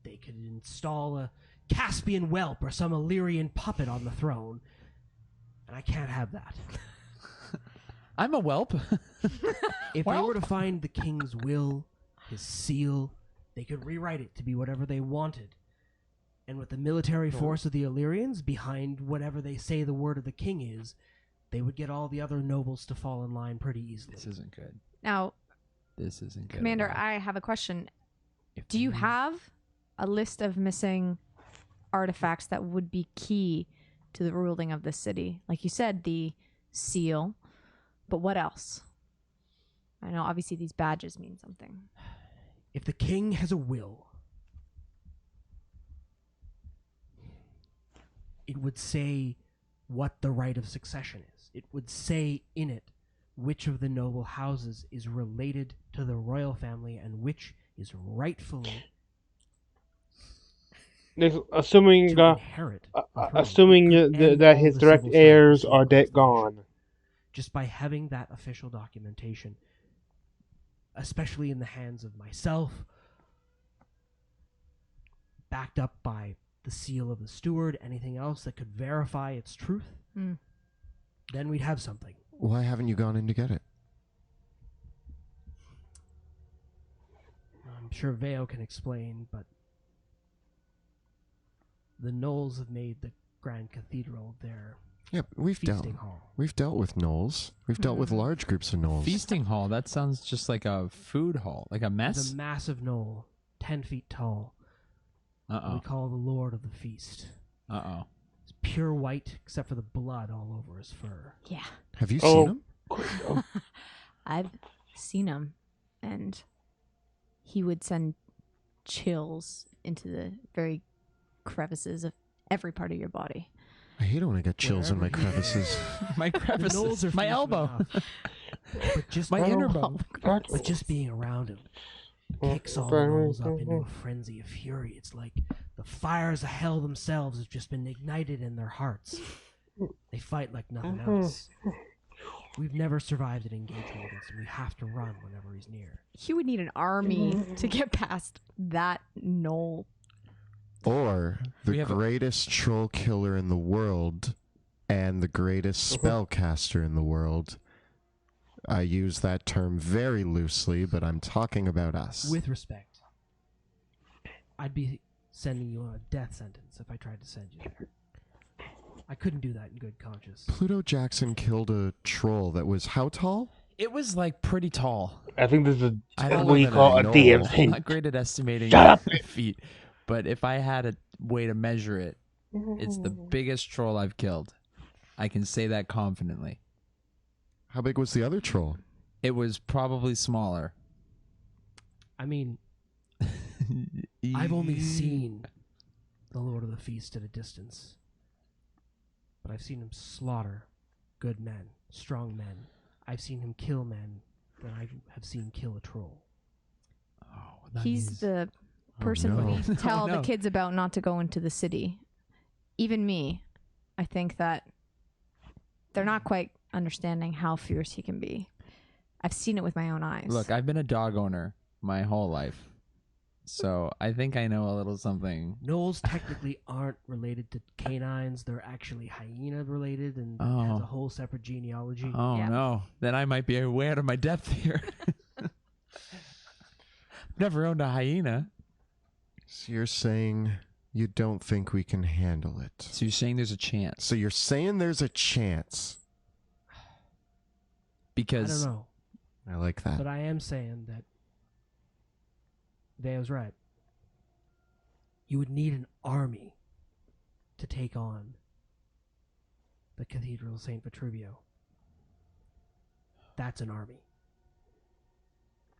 S3: they could install a Caspian whelp or some Illyrian puppet on the throne. And I can't have that.
S6: I'm a whelp.
S3: If they were to find the king's will, his seal, they could rewrite it to be whatever they wanted. And with the military force of the Illyrians behind whatever they say the word of the king is, they would get all the other nobles to fall in line pretty easily.
S6: This isn't good.
S5: Now,
S6: This isn't good.
S5: Commander,
S6: at all.
S5: I have a question.
S6: If
S5: Do you have a list of missing artifacts that would be key to the ruling of the city? Like you said, the seal, but what else? I know obviously these badges mean something.
S3: If the king has a will, it would say what the right of succession is. It would say in it which of the noble houses is related to the royal family and which is rightfully
S1: Assuming
S3: to inherit the throne.
S1: assuming
S3: It could end
S1: that
S3: all
S1: his
S3: the
S1: direct
S3: civil strife
S1: heirs
S3: we see
S1: are
S3: across the nation.
S1: gone.
S3: Just by having that official documentation, especially in the hands of myself, backed up by the seal of the steward, anything else that could verify its truth, then we'd have something.
S4: Why haven't you gone in to get it?
S3: I'm sure Veo can explain, but the Knolls have made the Grand Cathedral their
S4: Yeah, we've dealt.
S3: feasting hall.
S4: We've dealt with gnolls. We've dealt with large groups of gnolls.
S6: Feasting hall. That sounds just like a food hall, like a
S3: It's
S6: mess.
S3: a massive knoll, 10 feet tall.
S6: Uh
S3: We call the Lord of the Feast.
S6: oh. Uh oh.
S3: It's pure white, except for the blood all over his fur.
S5: Yeah.
S4: Have you
S1: Oh.
S4: seen him?
S5: I've seen him, and he would send chills into the very crevices of every part of your body.
S4: I hate it when I get chills in my
S3: Wherever he
S4: crevices.
S6: My
S3: The gnolls
S6: crevices.
S3: are
S6: My
S3: fierce
S6: elbow.
S3: enough. But just
S6: My inner bone.
S3: But just being around him kicks all the gnolls up into a frenzy of fury. It's like the fires of hell themselves have just been ignited in their hearts. They fight like nothing else. We've never survived an engagement against him. We have to run whenever he's near.
S5: You would need an army to get past that gnoll.
S4: Or
S6: We
S4: the
S6: have a-
S4: greatest troll killer in the world and the greatest spellcaster in the world. I use that term very loosely, but I'm talking about us.
S3: With respect, I'd be sending you on a death sentence if I tried to send you there. I couldn't do that in good conscience.
S4: Pluto Jackson killed a troll that was how tall?
S6: It was like pretty tall.
S1: I think this is
S6: I don't
S1: what
S6: know
S1: you
S6: that
S1: call
S4: I
S1: a
S4: know.
S1: DM
S6: I'm
S1: hint.
S6: not great at estimating
S1: Shut up!
S6: feet, but if I had a way to measure it, it's the biggest troll I've killed. I can say that confidently.
S4: How big was the other troll?
S6: It was probably smaller.
S3: I mean, I've only seen the Lord of the Feast at a distance. But I've seen him slaughter good men, strong men. I've seen him kill men that I have seen kill a troll.
S6: Oh, that
S5: He's
S6: means-
S5: the person
S4: no.
S5: we need to tell
S6: Oh, no.
S5: the kids about not to go into the city. Even me, I think that they're not quite understanding how fierce he can be. I've seen it with my own eyes.
S6: Look, I've been a dog owner my whole life, so I think I know a little something.
S3: Gnolls technically aren't related to canines. They're actually hyena related and
S6: Oh.
S3: has a whole separate genealogy.
S6: Oh
S5: Yeah.
S6: no, then I might be way out of my depth here. Never owned a hyena.
S4: So you're saying you don't think we can handle it.
S6: So you're saying there's a chance
S4: So you're saying there's a chance.
S3: I
S6: because
S3: don't know.
S4: I like that.
S3: But I am saying that Veo was right. You would need an army to take on the Cathedral of St. Vitruvio. That's an army.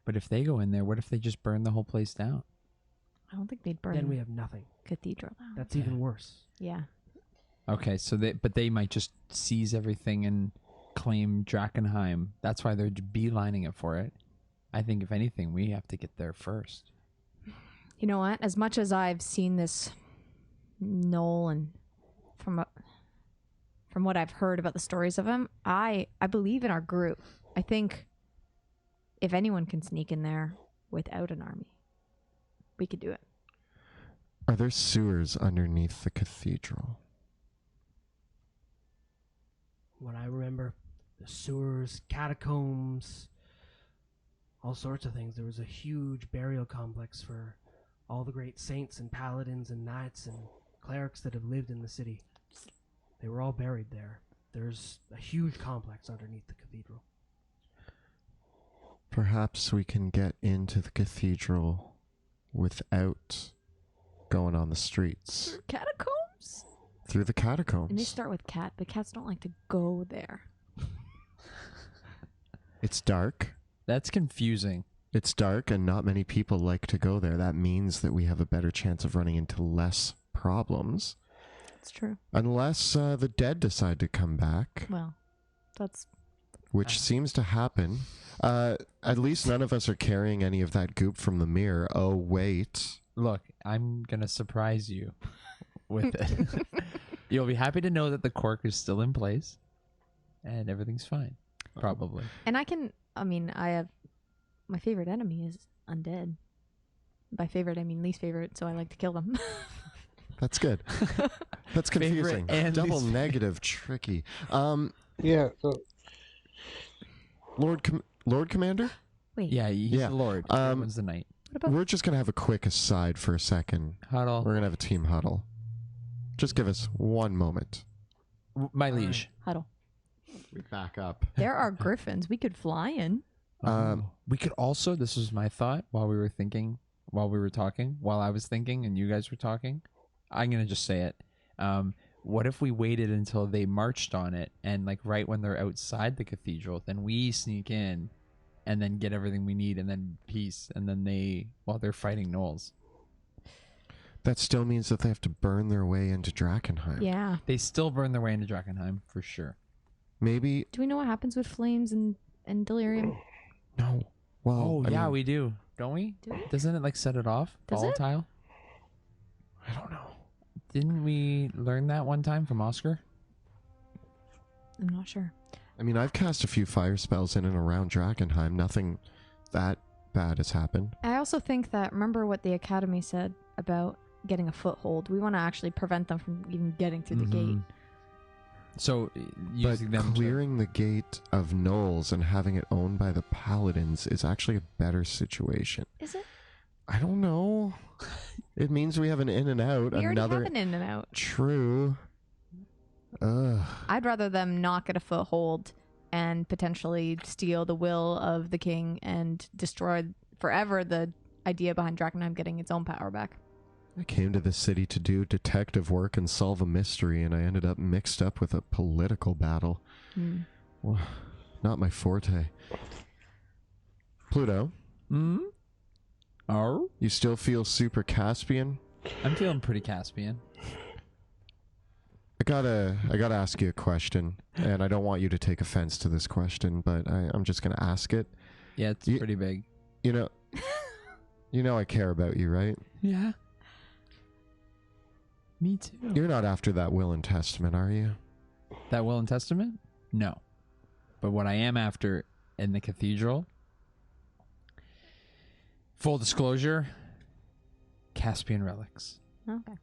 S6: But if they go in there, what if they just burn the whole place down?
S5: I don't think they'd burn
S3: Then we
S5: the
S3: have nothing.
S5: cathedral down.
S3: That's even worse.
S5: Yeah.
S6: Okay, so they might just seize everything and claim Drakkenheim. That's why they're beelining it for it. I think if anything, we have to get there first.
S5: You know what? As much as I've seen this Noel and from what I've heard about the stories of him, I believe in our group. I think if anyone can sneak in there without an army, we could do it.
S4: Are there sewers underneath the cathedral?
S3: What I remember, the sewers, catacombs, all sorts of things. There was a huge burial complex for all the great saints and paladins and knights and clerics that have lived in the city. They were all buried there. There's a huge complex underneath the cathedral.
S4: Perhaps we can get into the cathedral without going on the streets.
S5: Catacombs?
S4: Through the
S5: And they
S4: catacombs.
S5: start with cat, but cats don't like to go there.
S4: It's dark.
S6: That's confusing.
S4: It's dark and not many people like to go there. That means that we have a better chance of running into less problems.
S5: That's true.
S4: Unless the dead decide to come back,
S5: Well, that's
S4: which seems to happen. At least none of us are carrying any of that goop from the mirror. Oh, wait.
S6: Look, I'm going to surprise you with it. You'll be happy to know that the cork is still in place and everything's fine. Probably.
S5: and I have my favorite enemy is undead. By favorite I mean least favorite, so I like to kill them.
S4: That's good. That's confusing.
S6: and
S4: Double
S6: least-
S4: negative, tricky.
S1: Yeah, so
S4: Lord Commander?
S5: Wait,
S6: Yeah, he's
S4: Yeah.
S6: the Lord.
S4: Um,
S6: Everyone's the knight.
S5: what about
S4: We're just going to have a quick aside for a second.
S6: Huddle.
S4: We're going to have a team huddle. Just give us one moment.
S6: My liege.
S5: huddle?
S4: We back up.
S5: There are griffins. We could fly in.
S6: We could also, this was my thought while we were thinking, while we were talking, while I was thinking and you guys were talking. I'm going to just say it. What if we waited until they marched on it and like right when they're outside the cathedral, then we sneak in and then get everything we need and then peace. And then while they're fighting gnolls.
S4: That still means that they have to burn their way into Drakkenheim.
S5: Yeah.
S6: They still burn their way into Drakkenheim for sure.
S4: Maybe.
S5: Do we know what happens with flames and delirium?
S4: No. Well, I mean,
S6: we do, don't we?
S5: Do we?
S6: Doesn't it like set it off?
S5: Does it?
S6: Volatile?
S4: I don't know.
S6: Didn't we learn that one time from Oscar?
S5: I'm not sure.
S4: I mean, I've cast a few fire spells in and around Drakkenheim. Nothing that bad has happened.
S5: I also think that, remember what the Academy said about getting a foothold? We want to actually prevent them from even getting through the gate.
S6: So
S4: But
S6: using them
S4: clearing the gate of Knowles and having it owned by the Paladins is actually a better situation.
S5: Is it?
S4: I don't know. It means we have an in and out.
S5: We already
S4: Another
S5: have an in and out.
S4: True. Ugh.
S5: I'd rather them not get a foothold and potentially steal the will of the king and destroy forever the idea behind Drakkenheim getting its own power back.
S4: I came to this city to do detective work and solve a mystery, and I ended up mixed up with a political battle. Well, not my forte. Pluto,
S6: Oh?
S4: you still feel super Caspian?
S6: I'm feeling pretty Caspian.
S4: I gotta ask you a question, and I don't want you to take offense to this question, but I'm just gonna ask it.
S6: Yeah, it's
S4: You-
S6: pretty big.
S4: You know I care about you, right?
S6: Yeah. Me too.
S4: You're not after that will and testament, are you?
S6: That will and testament? No. But what I am after in the cathedral, full disclosure, Caspian relics.
S5: Okay.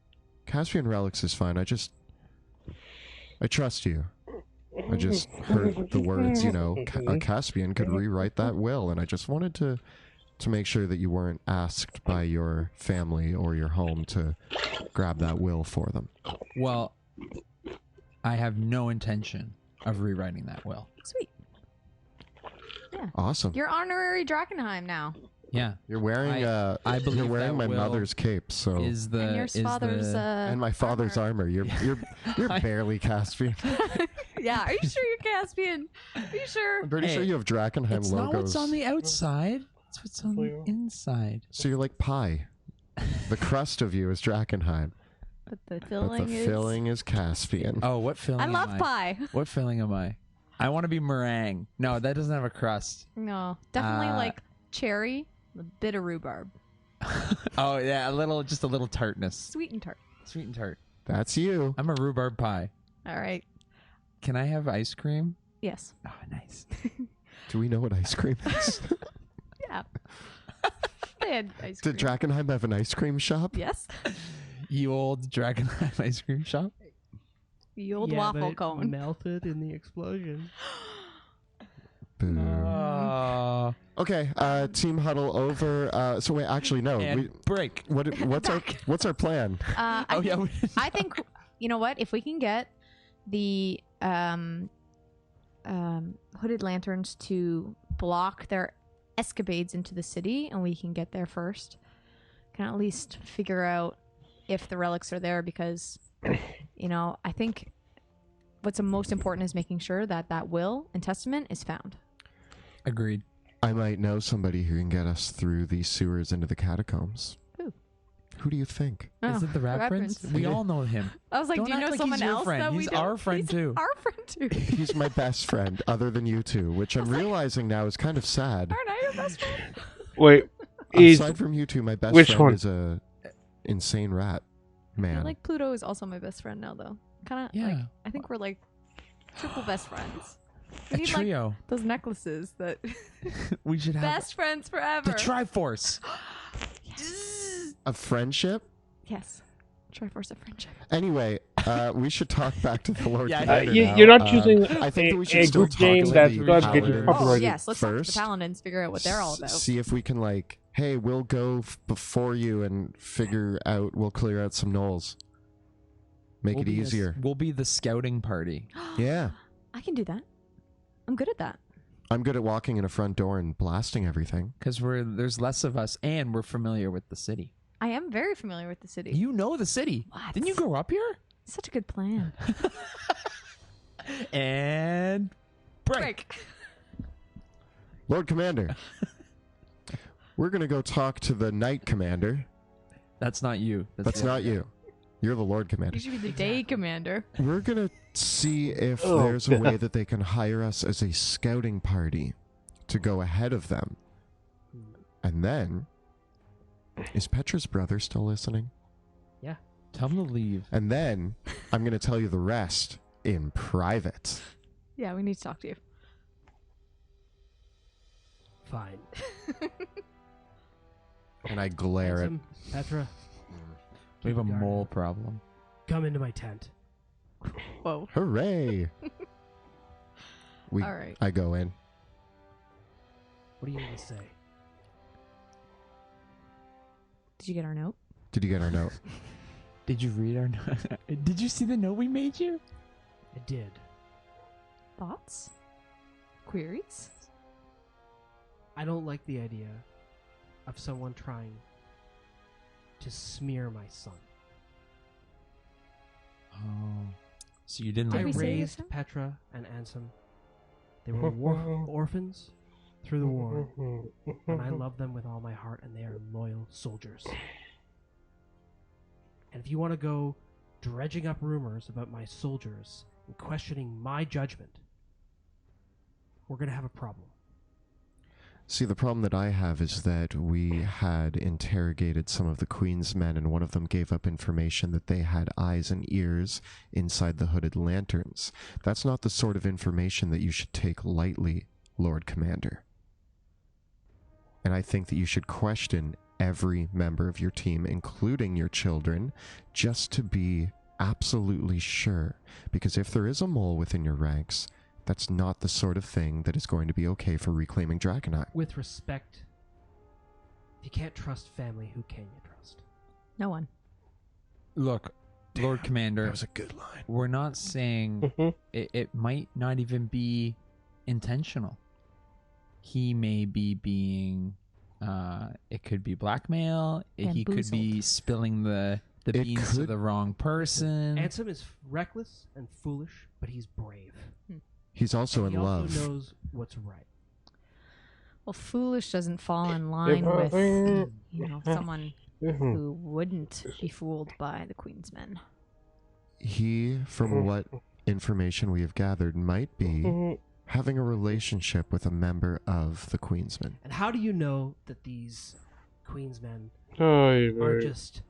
S4: Caspian relics is fine. I trust you. I just heard the words, a Caspian could rewrite that will, and I just wanted to make sure that you weren't asked by your family or your home to grab that will for them.
S6: Well, I have no intention of rewriting that will.
S5: Sweet. Yeah.
S4: Awesome.
S5: You're honorary Drakkenheim now.
S6: Yeah.
S4: You're wearing
S6: I believe
S4: you're wearing
S6: that
S4: my
S6: will
S4: mother's cape, so
S6: Is the
S5: And your
S6: is
S5: father's
S6: the,
S4: and my father's armor. You're barely Caspian.
S5: Yeah, are you sure you're Caspian? Are you sure?
S4: I'm pretty
S6: Hey,
S4: sure you have Drakkenheim
S6: it's
S4: logos.
S6: not what's on the outside. It's what's on the inside.
S4: So you're like pie. The crust of you is Drakkenheim,
S5: But the
S4: but
S5: filling
S4: the
S5: is...
S4: filling is Caspian.
S6: Oh, what filling
S5: I
S6: am
S5: love pie.
S6: What filling am I? I want to be meringue. No, that doesn't have a crust.
S5: No, definitely like cherry, a bit of rhubarb.
S6: Oh, yeah, just a little tartness.
S5: Sweet and tart.
S6: Sweet and tart.
S4: That's you.
S6: I'm a rhubarb pie.
S5: All right.
S6: Can I have ice cream?
S5: Yes.
S6: Oh, nice.
S4: Do we know what ice cream is?
S5: Yeah. They had ice cream.
S4: Did Drakkenheim have an ice cream shop?
S5: Yes.
S6: You old Drakkenheim ice cream shop?
S5: The old
S3: Yeah,
S5: waffle
S3: but it
S5: cone.
S3: melted in the explosion.
S4: Boo.
S6: Oh.
S4: Okay, team huddle over. So wait, actually no.
S6: And break.
S4: What's our plan?
S5: I think, you know what? If we can get the hooded lanterns to block their escapades into the city, and we can get there first, can at least figure out if the relics are there, because I think what's the most important is making sure that that will and testament is found.
S6: Agreed.
S4: I might know somebody who can get us through these sewers into the catacombs.
S5: Who?
S4: Who do you think?
S6: Is it the Rat Prince? We all know him.
S5: I was like,
S6: Don't
S5: do you
S6: act
S5: know
S6: like
S5: someone
S6: he's your
S5: else
S6: friend.
S5: that we
S6: He's
S5: don't?
S6: our friend
S5: He's
S6: too.
S5: Our friend too.
S4: He's my best friend, other than you two, which I'm realizing now is kind of sad.
S5: Aren't I your best friend?
S1: Wait, is
S4: Aside from you two, my best
S1: which
S4: friend
S1: one?
S4: is a insane rat
S5: I
S4: man.
S5: feel like Pluto is also my best friend now, though. Kind of
S6: Yeah.
S5: like, I think we're like triple best friends.
S6: A
S5: We need like
S6: trio.
S5: those necklaces that
S6: We should have
S5: best friends forever.
S6: the Triforce.
S4: A friendship?
S5: Yes. Triforce of friendship.
S4: Anyway, we should talk back to the Lord
S6: Yeah,
S4: Commander now.
S1: you're not choosing
S4: I think that we should
S1: a
S4: still
S1: group
S4: talk
S1: game
S4: about
S1: that's
S4: the
S1: not getting
S4: Paladins
S5: Oh,
S1: copyrighted.
S5: yes. Let's talk to
S4: first.
S5: the Paladins, figure out what they're all about.
S4: See if we can hey, we'll go before you and we'll clear out some knolls. Make it easier.
S6: We'll be the scouting party.
S4: Yeah.
S5: I can do that. I'm good at that.
S4: I'm good at walking in a front door and blasting everything.
S6: Because there's less of us, and we're familiar with the city.
S5: I am very familiar with the city.
S6: You know the city.
S5: What?
S6: Didn't you grow up here?
S5: Such a good plan.
S6: And break.
S4: Lord Commander, we're going to go talk to the Knight Commander
S6: That's not you.
S4: That's
S6: the
S4: not
S6: other guy.
S4: you. You're the Lord Commander.
S5: You should be the day commander.
S4: We're gonna see if
S1: Oh,
S4: there's a way that they can hire us as a scouting party to go ahead of them. And then, is Petra's brother still listening?
S3: Yeah.
S6: Tell him to leave.
S4: And then, I'm gonna tell you the rest in private.
S5: Yeah, we need to talk to you.
S3: Fine.
S4: And I glare at.
S3: Handsome, Petra,
S6: We have a
S3: keep your guard
S6: mole
S3: up.
S6: problem.
S3: Come into my tent.
S5: Whoa.
S4: Hooray!
S5: All right.
S4: I go in.
S3: What do you need to say?
S5: Did you get our note?
S4: Did you get our note?
S6: Did you read our note? Did you see the note we made you?
S3: I did.
S5: Thoughts? Queries?
S3: I don't like the idea of someone trying to smear my son.
S6: Oh. So you didn't
S5: Did
S3: I
S5: we
S6: like
S5: say this
S3: raised
S5: now?
S3: Petra and Ansem. They were orphans through the war, and I love them with all my heart, and they are loyal soldiers. And if you want to go dredging up rumors about my soldiers and questioning my judgment, we're going to have a problem.
S4: See, the problem that I have is that we had interrogated some of the Queen's men, and one of them gave up information that they had eyes and ears inside the hooded lanterns. That's not the sort of information that you should take lightly, Lord Commander. And I think that you should question every member of your team, including your children, just to be absolutely sure. Because if there is a mole within your ranks, that's not the sort of thing that is going to be okay for reclaiming Drakkenheim.
S3: With respect, if you can't trust family, who can you trust?
S5: No one.
S6: Look, Lord Commander,
S4: That was a good line.
S6: we're not saying it might not even be intentional. He may be being, it could be blackmail. He could be
S5: Bamboozled.
S6: spilling the
S4: It
S6: beans to
S4: could-
S6: the wrong person.
S3: Ansem is reckless and foolish, but he's brave.
S4: He's also
S3: And
S4: in
S3: he
S4: love.
S3: also knows what's right.
S5: Well, foolish doesn't fall in line with, someone who wouldn't be fooled by the Queen's men.
S4: He, from what information we have gathered, might be having a relationship with a member of the Queensmen.
S3: And how do you know that these Queensmen
S1: Oy
S3: are
S1: vey.
S3: just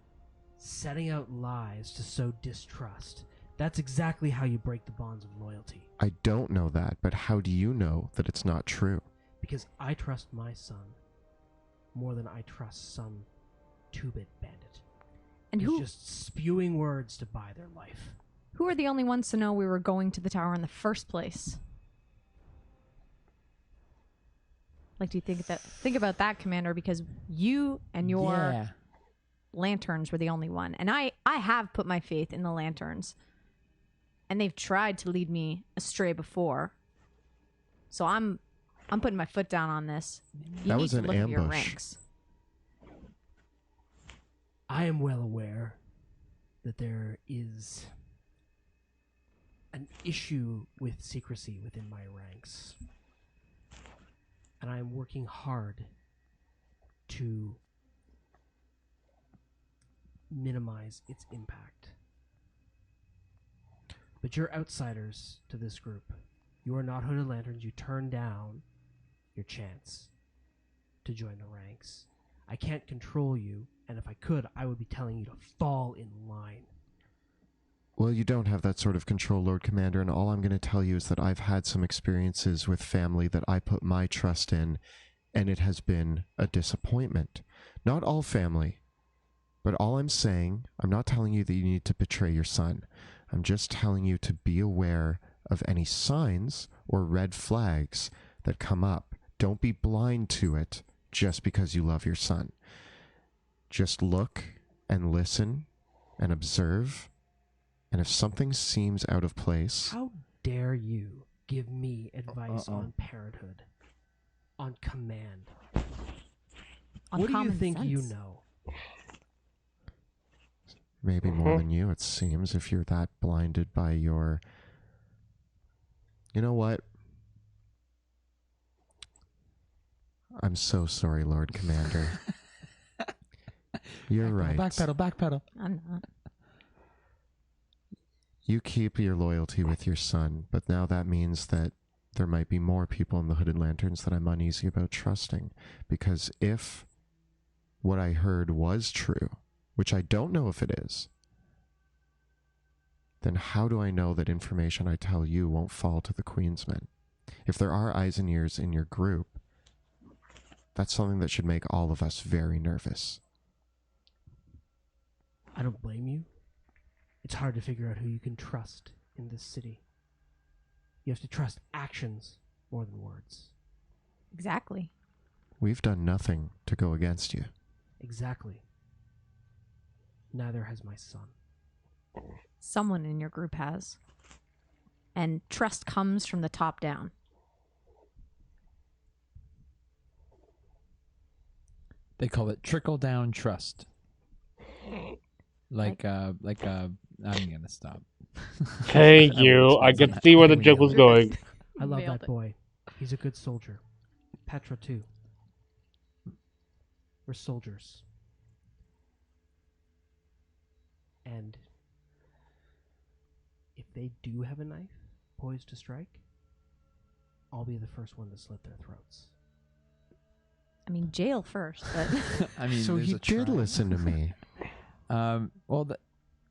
S3: setting out lies to sow distrust? That's exactly how you break the bonds of loyalty.
S4: I don't know that, but how do you know that it's not true?
S3: Because I trust my son more than I trust some two-bit bandit.
S5: And
S3: who's
S5: who
S3: just spewing words to buy their life.
S5: who are the only ones to know we were going to the tower in the first place? Like, do you think about that, Commander? Because you and your
S6: Yeah.
S5: lanterns were the only one, and I have put my faith in the lanterns, and they've tried to lead me astray before. So I'm putting my foot down on this. You
S4: That
S5: need
S4: was
S5: to
S4: an
S5: look at your
S4: ambush.
S5: ranks.
S3: I am well aware that there is an issue with secrecy within my ranks. And I am working hard to minimize its impact. But you're outsiders to this group. You are not Hooded Lanterns. You turn down your chance to join the ranks. I can't control you, and if I could, I would be telling you to fall in line.
S4: Well, you don't have that sort of control, Lord Commander, and all I'm going to tell you is that I've had some experiences with family that I put my trust in, and it has been a disappointment. Not all family, but all I'm saying, I'm not telling you that you need to betray your son. I'm just telling you to be aware of any signs or red flags that come up. Don't be blind to it just because you love your son. Just look and listen and observe. And if something seems out of place,
S3: How dare you give me advice on parenthood, on command?
S5: On
S3: What do you
S5: common
S3: think you
S5: sense.
S3: know?
S4: maybe more than you, it seems, if you're that blinded by your... You know what? I'm so sorry, Lord Commander. You're right.
S6: Backpedal.
S5: I'm not.
S4: You keep your loyalty with your son, but now that means that there might be more people in the Hooded Lanterns that I'm uneasy about trusting. Because if what I heard was true, which I don't know if it is, then how do I know that information I tell you won't fall to the Queensmen? If there are eyes and ears in your group, that's something that should make all of us very nervous.
S3: I don't blame you. It's hard to figure out who you can trust in this city. You have to trust actions more than words.
S5: Exactly.
S4: We've done nothing to go against you.
S3: Exactly. Neither has my son.
S5: Someone in your group has. And trust comes from the top down.
S6: They call it trickle-down trust. I'm gonna stop.
S1: Thank
S6: I
S1: you.
S6: wish
S1: I
S6: that's
S1: could
S6: not-
S1: see where the
S6: I'm
S1: joke
S6: gonna
S1: was
S6: yell
S1: going.
S3: I love
S5: Nailed
S3: that
S5: it.
S3: boy. He's a good soldier. Petra too. We're soldiers. And if they do have a knife poised to strike, I'll be the first one to slit their throats.
S5: I mean, jail first, but
S6: I mean,
S4: So
S6: there's
S4: he
S6: a
S4: did
S6: trial.
S4: listen to me.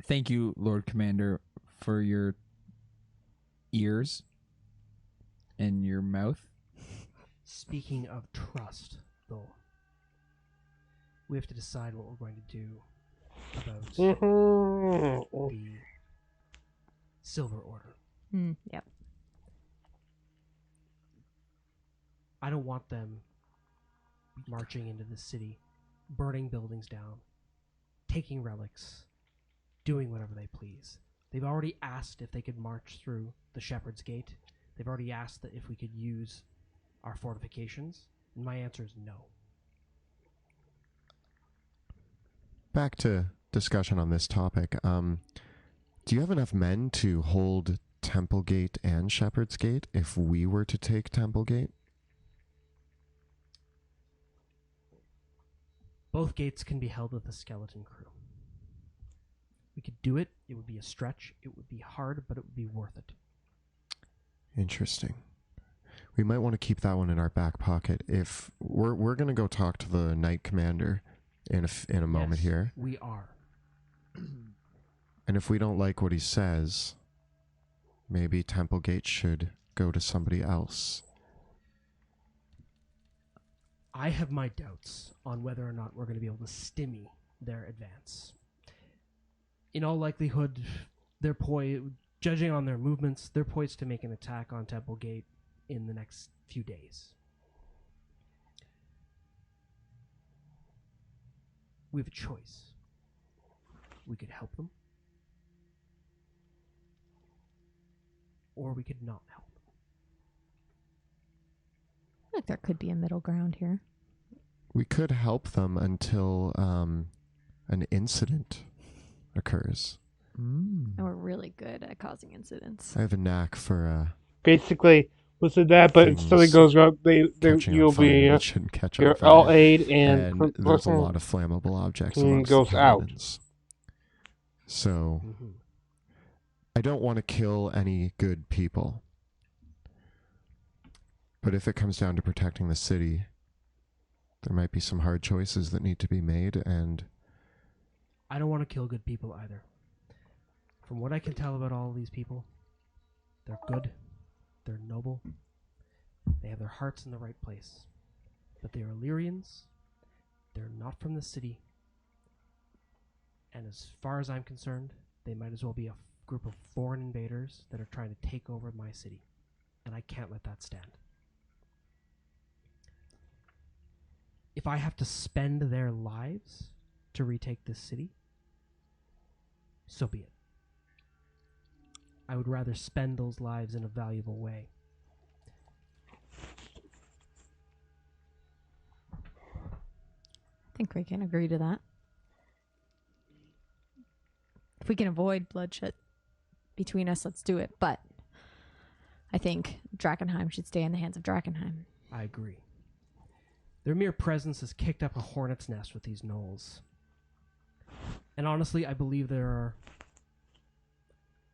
S6: Thank you, Lord Commander, for your ears and your mouth.
S3: Speaking of trust, though, we have to decide what we're going to do about the Silver Order.
S5: yep.
S3: I don't want them marching into the city, burning buildings down, taking relics, doing whatever they please. They've already asked if they could march through the Shepherd's Gate. They've already asked that if we could use our fortifications, and my answer is no.
S4: Back to discussion on this topic. Do you have enough men to hold Temple Gate and Shepherd's Gate if we were to take Temple Gate?
S3: Both gates can be held with a skeleton crew. We could do it. It would be a stretch. It would be hard, but it would be worth it.
S4: Interesting. We might want to keep that one in our back pocket. If we're going to go talk to the Knight Commander in a moment
S3: Yes,
S4: here,
S3: we are.
S4: and if we don't like what he says, maybe Temple Gate should go to somebody else.
S3: I have my doubts on whether or not we're going to be able to stymie their advance. In all likelihood, they're judging on their movements, they're poised to make an attack on Temple Gate in the next few days. We have a choice. We could help them, or we could not help them.
S5: I feel like there could be a middle ground here.
S4: We could help them until an incident occurs.
S5: And we're really good at causing incidents.
S4: I have a knack for
S1: Basically, listen to that, but if something
S4: Things
S1: goes wrong,
S4: catching
S1: you'll
S4: on fire
S1: be
S4: that shouldn't catch on
S1: your
S4: fire.
S1: all aid and
S4: There's a lot of flammable objects
S1: Mm,
S4: amongst
S1: goes
S4: the
S1: out.
S4: paladins. So
S3: Mm-hmm.
S4: I don't want to kill any good people. But if it comes down to protecting the city, there might be some hard choices that need to be made, and
S3: I don't want to kill good people either. From what I can tell about all of these people, they're good, they're noble, they have their hearts in the right place. But they are Illyrians, they're not from the city, and as far as I'm concerned, they might as well be a group of foreign invaders that are trying to take over my city. And I can't let that stand. If I have to spend their lives to retake this city, so be it. I would rather spend those lives in a valuable way.
S5: I think we can agree to that. If we can avoid bloodshed between us, let's do it. But I think Drakkenheim should stay in the hands of Drakkenheim.
S3: I agree. Their mere presence has kicked up a hornet's nest with these gnolls. And honestly, I believe there are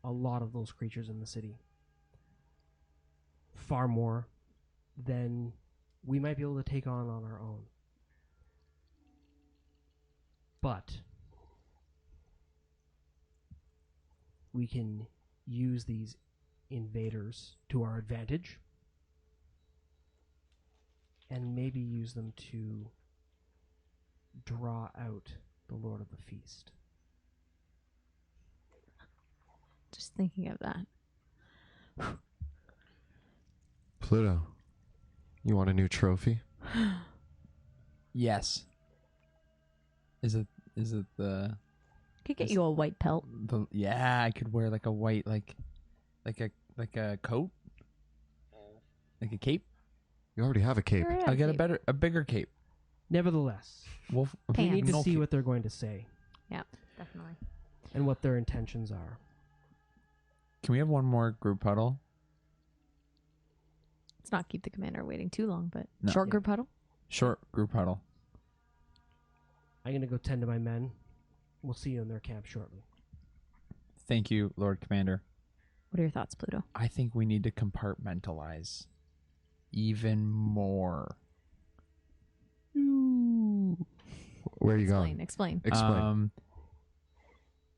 S3: a lot of those creatures in the city. Far more than we might be able to take on our own. But we can use these invaders to our advantage and maybe use them to draw out the Lord of the Feast.
S5: Just thinking of that.
S4: Pluto, you want a new trophy?
S6: Yes. Is it the
S5: Could get you a white pelt.
S6: yeah, I could wear like a white like a coat? Like a cape?
S4: You already have a cape.
S5: Sure,
S6: I'll get
S5: cape.
S6: a bigger cape.
S3: Nevertheless,
S6: We'll
S3: we
S5: Pants.
S3: need to
S6: no
S3: see
S6: cape.
S3: what they're going to say
S5: Yeah, definitely.
S3: and what their intentions are.
S6: Can we have one more group huddle?
S5: Let's not keep the commander waiting too long, but
S6: No.
S5: short
S3: Yeah.
S5: group huddle.
S6: Short group huddle.
S3: I'm going to go tend to my men. We'll see you in their camp shortly.
S6: Thank you, Lord Commander.
S5: What are your thoughts, Pluto?
S6: I think we need to compartmentalize even more.
S4: Where are you
S5: Explain.
S4: going?
S5: Explain.
S4: Explain.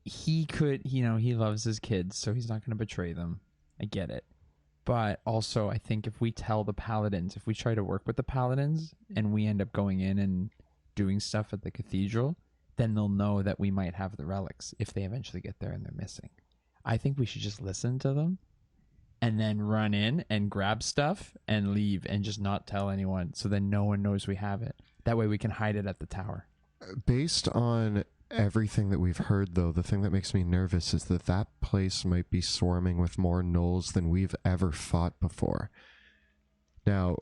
S6: He could, he loves his kids, so he's not going to betray them. I get it. But also, I think if we tell the paladins, if we try to work with the paladins and we end up going in and doing stuff at the cathedral, then they'll know that we might have the relics if they eventually get there and they're missing. I think we should just listen to them and then run in and grab stuff and leave and just not tell anyone, so then no one knows we have it. That way we can hide it at the tower.
S4: Based on everything that we've heard, though, the thing that makes me nervous is that that place might be swarming with more gnolls than we've ever fought before. Now,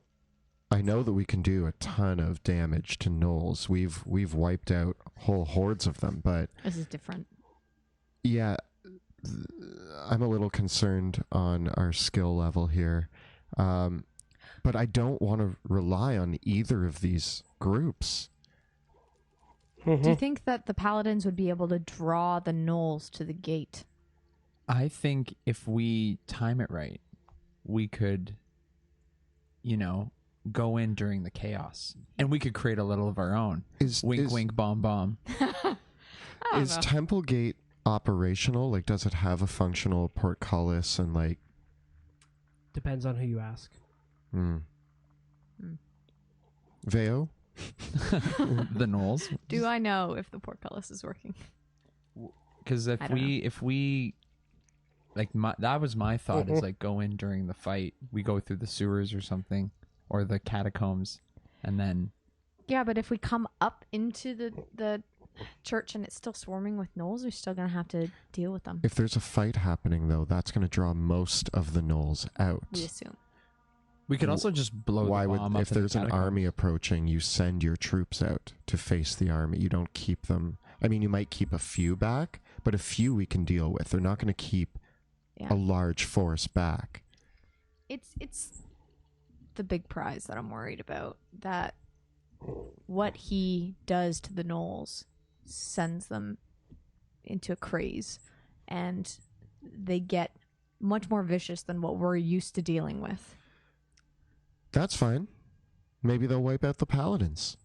S4: I know that we can do a ton of damage to gnolls. We've wiped out whole hordes of them, but
S5: This is different.
S4: yeah, I'm a little concerned on our skill level here. But I don't want to rely on either of these groups.
S5: Do you think that the paladins would be able to draw the gnolls to the gate?
S6: I think if we time it right, we could, go in during the chaos. And we could create a little of our own. Wink, wink, bomb, bomb.
S4: Is Temple Gate operational? Like, does it have a functional portcullis and, like...
S3: Depends on who you ask.
S4: Veo?
S6: The gnolls.
S5: Do I know if the portcullis is working?
S6: Because
S5: I don't
S6: if we that was my thought, is like go in during the fight. We go through the sewers or something, or the catacombs, and then
S5: Yeah, but if we come up into the church and it's still swarming with gnolls, we're still going to have to deal with them,
S4: If there's a fight happening, though, that's going to draw most of the gnolls out.
S5: we assume.
S6: we could also just blow
S4: Why
S6: the
S4: would,
S6: bomb up
S4: if
S6: in the
S4: there's an
S6: catacombs.
S4: army approaching, you send your troops out to face the army. You don't keep them. I mean, you might keep a few back, but a few we can deal with. They're not going to keep
S5: Yeah.
S4: a large force back.
S5: It's the big prize that I'm worried about. That what he does to the gnolls sends them into a craze, and they get much more vicious than what we're used to dealing with.
S4: That's fine. Maybe they'll wipe out the paladins.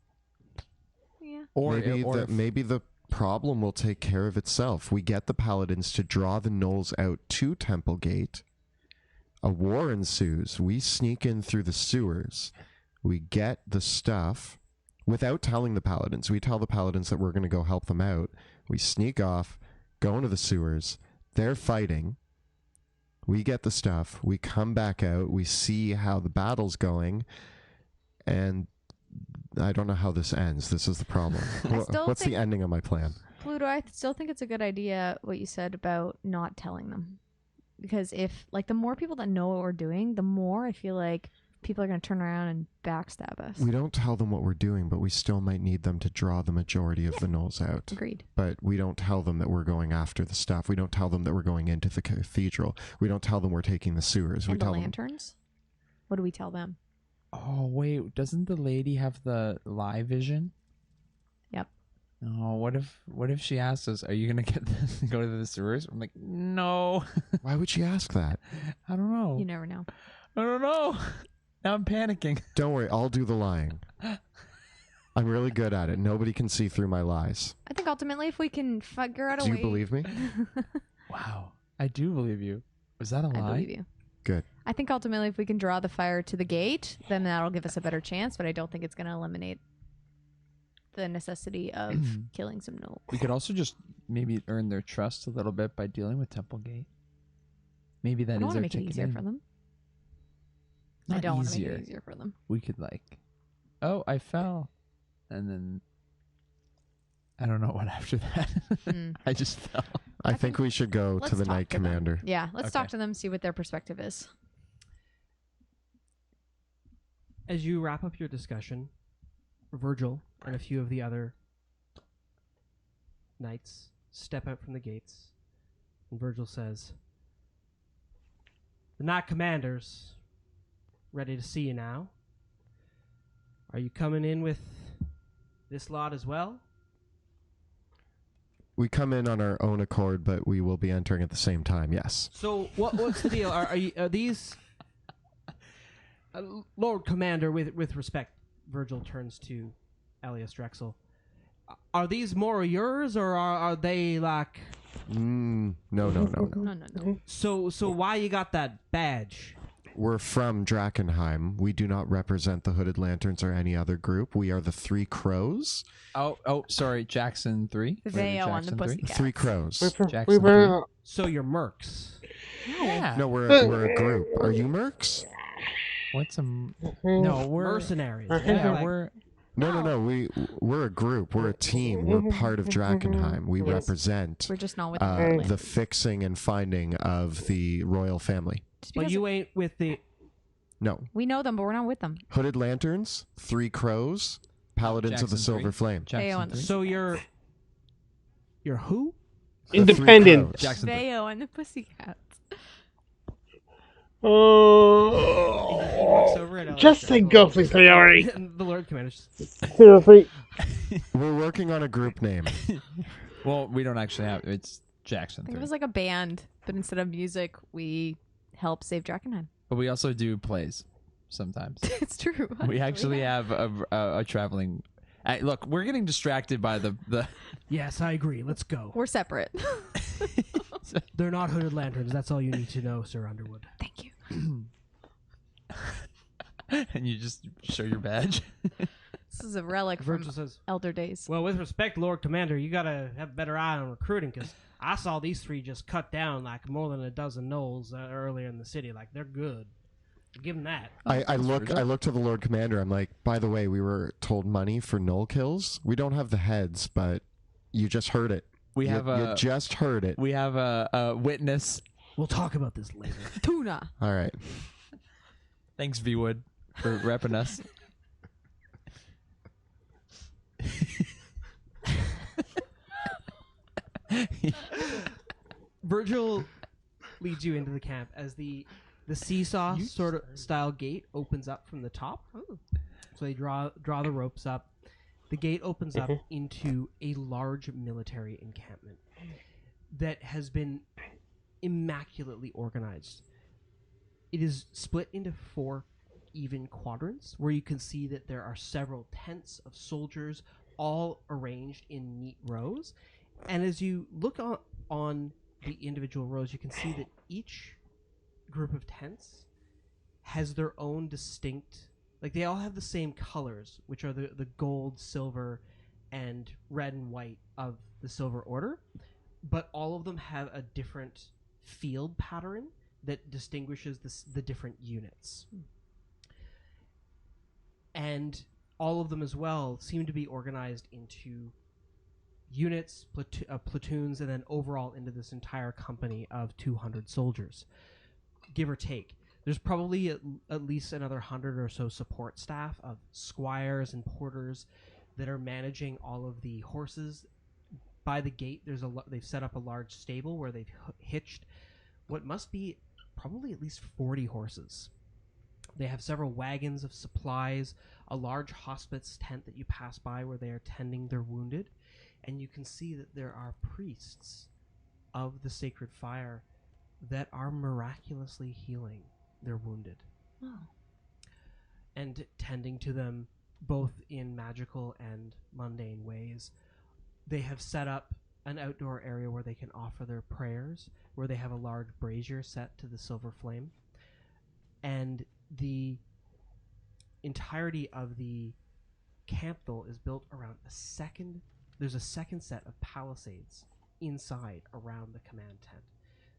S5: Yeah.
S6: Or
S4: Maybe the problem will take care of itself. We get the paladins to draw the gnolls out to Temple Gate. A war ensues. We sneak in through the sewers. We get the stuff without telling the paladins. We tell the paladins that we're going to go help them out. We sneak off, go into the sewers. They're fighting. We get the stuff. We come back out. We see how the battle's going. And I don't know how this ends. This is the problem.
S5: still
S4: What's
S5: think-
S4: the ending of my plan?
S5: Pluto, I still think it's a good idea what you said about not telling them. Because if, like, the more people that know what we're doing, the more I feel like people are going to turn around and backstab us.
S4: We don't tell them what we're doing, but we still might need them to draw the majority of the gnolls out.
S5: Agreed.
S4: But we don't tell them that we're going after the stuff. We don't tell them that we're going into the cathedral. We don't tell them we're taking the sewers. We
S5: And the
S4: tell them
S5: lanterns? What do we tell them?
S6: Oh wait, doesn't the lady have the live vision?
S5: Yep.
S6: Oh, what if she asks us, "Are you gonna get this, go to the sewers?" I'm like, "No,
S4: Why would she ask that?
S6: I don't know.
S5: You never know.
S6: I don't know." Now I'm panicking.
S4: Don't worry, I'll do the lying. I'm really good at it. Nobody can see through my lies.
S5: I think ultimately, if we can figure out a
S4: Do
S5: way,
S4: you believe me?
S6: Wow, I do believe you. Was that a lie?
S5: I believe you.
S4: Good.
S5: I think ultimately, if we can draw the fire to the gate, then that'll give us a better chance. But I don't think it's going to eliminate the necessity of killing some gnolls.
S6: We could also just maybe earn their trust a little bit by dealing with Templegate. Maybe
S5: I
S6: that
S5: don't
S6: is
S5: want to
S6: our
S5: make it
S6: ticket
S5: easier
S6: in.
S5: for them. I
S6: Not
S5: don't want to make
S6: easier.
S5: it easier for them.
S6: We could like, oh, I fell, and then I don't know what after that.
S5: Mm.
S6: I just fell.
S4: I think we should go
S5: Let's
S4: to the
S5: talk
S4: Knight
S5: to them.
S4: Commander.
S5: Yeah, let's
S6: Okay.
S5: talk to them, see what their perspective is.
S3: As you wrap up your discussion, Virgil and a few of the other knights step out from the gates, and Virgil says, "The Knight Commander's ready to see you now. Are you coming in with this lot as well?"
S4: We come in on our own accord, but we will be entering at the same time, yes.
S3: So what's the deal? Are these Lord Commander? With respect, Virgil turns to Elias Drexel. Are these more yours, or are they like?
S4: No.
S5: No.
S3: So why you got that badge?
S4: We're from Drakkenheim. We do not represent the Hooded Lanterns or any other group. We are the Three Crows.
S6: Oh, sorry, Jackson 3.
S5: Veo on the
S6: Jackson 3?
S5: Pussycats.
S4: Three Crows.
S6: Jackson 3.
S3: So you're mercs.
S6: Yeah.
S4: No, we're a group. Are you mercs?
S6: What's a no? We're
S3: Mercenaries.
S6: yeah.
S3: Like-
S6: We're
S4: No. We're a group. We're a team. We're part of Drakkenheim. We
S5: Yes.
S4: represent
S5: We're just not with them.
S4: the fixing and finding of the royal family.
S5: Just
S3: But
S5: because
S3: you ain't with the.
S4: No.
S5: we know them, but we're not with them.
S4: Hooded Lanterns, Three Crows, Paladins of the
S6: Jackson 3.
S4: Silver Flame.
S5: Veo on
S6: Jackson
S5: the
S6: 3.
S3: So you're who?
S4: The Three
S1: Independent.
S4: Crows.
S6: Jackson 3.
S5: Veo and the Pussycats.
S3: He looks over at Elias
S1: Just say
S3: Drexel.
S1: go, please, already.
S3: And the Lord Commander just,
S1: Seriously.
S4: We're working on a group name.
S6: Well, we don't actually have. It's Jackson
S5: I think
S6: 3.
S5: it was like a band, but instead of music, we help save Drakkenheim.
S6: But we also do plays sometimes.
S5: It's true.
S6: We actually have a traveling. Look, we're getting distracted by the.
S3: yes, I agree. Let's go.
S5: We're separate.
S3: They're not hooded lanterns. That's all you need to know, Sir Underwood.
S5: Thank you.
S6: And you just show your badge.
S5: This is a relic from
S3: Virgil says,
S5: elder days.
S3: "Well, with respect, Lord Commander, you gotta have a better eye on recruiting, because I saw these three just cut down like more than a dozen gnolls earlier in the city. Like they're good. Give them that."
S4: I look to the Lord Commander. I'm like, by the way, we were told money for null kills. We don't have the heads, but you just heard it.
S6: We
S4: You just heard it.
S6: We have a witness.
S3: We'll talk about this later.
S5: Tuna.
S4: All right.
S6: Thanks, V Wood, for repping us.
S3: Virgil leads you into the camp as the seesaw sort of style gate opens up from the top.
S5: Ooh.
S3: So they draw the ropes up. The gate opens up into a large military encampment that has been immaculately organized. It is split into 4 even quadrants where you can see that there are several tents of soldiers all arranged in neat rows. And as you look on the individual rows, you can see that each group of tents has their own distinct, like they all have the same colors, which are the gold, silver, and red and white of the Silver Order, but all of them have a different field pattern that distinguishes the different units. And all of them as well seem to be organized into units, platoons, and then overall into this entire company of 200 soldiers, give or take. There's probably at least another 100 or so support staff of squires and porters that are managing all of the horses. By the gate, they've set up a large stable where they've hitched what must be probably at least 40 horses. They have several wagons of supplies, a large hospice tent that you pass by where they are tending their wounded, and you can see that there are priests of the sacred fire that are miraculously healing their wounded
S5: Oh.
S3: and tending to them both in magical and mundane ways. They have set up an outdoor area where they can offer their prayers, where they have a large brazier set to the silver flame, and the entirety of the camp though is built around there's a second set of palisades inside around the command tent.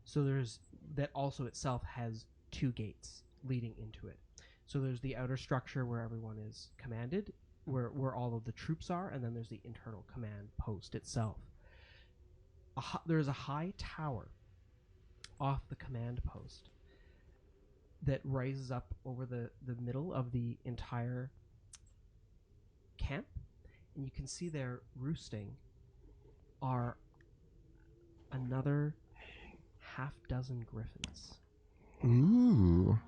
S3: So there's that also itself has 2 gates leading into it. So there's the outer structure where everyone is commanded, where all of the troops are, and then there's the internal command post itself. There's a high tower off the command post that rises up over the middle of the entire camp, and you can see there roosting are another half dozen griffins.
S4: Ooh.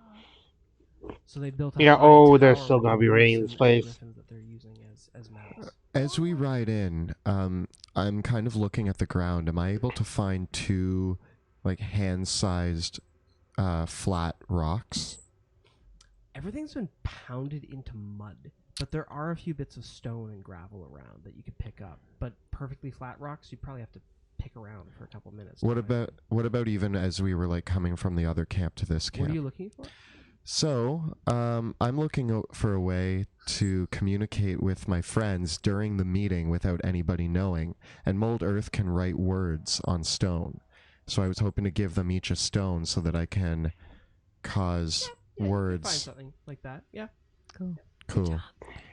S3: So they built a
S1: Yeah,
S3: high
S1: oh, there's
S3: tower
S1: still
S3: with
S1: gonna be
S3: roofs
S1: rain in
S3: and
S1: this place.
S3: griffins that they're using as mounts.
S4: As we ride in, I'm kind of looking at the ground. Am I able to find 2, like, hand-sized flat rocks?
S3: Everything's been pounded into mud, but there are a few bits of stone and gravel around that you could pick up. But perfectly flat rocks, you'd probably have to pick around for a couple minutes.
S4: What about even as we were, like, coming from the other camp to this camp?
S3: What are you looking for?
S4: So, I'm looking for a way to communicate with my friends during the meeting without anybody knowing, and Mold Earth can write words on stone. So I was hoping to give them each a stone so that I can cause
S3: Yeah, you could
S4: words.
S3: find something like that. Yeah.
S5: Cool.
S4: Cool.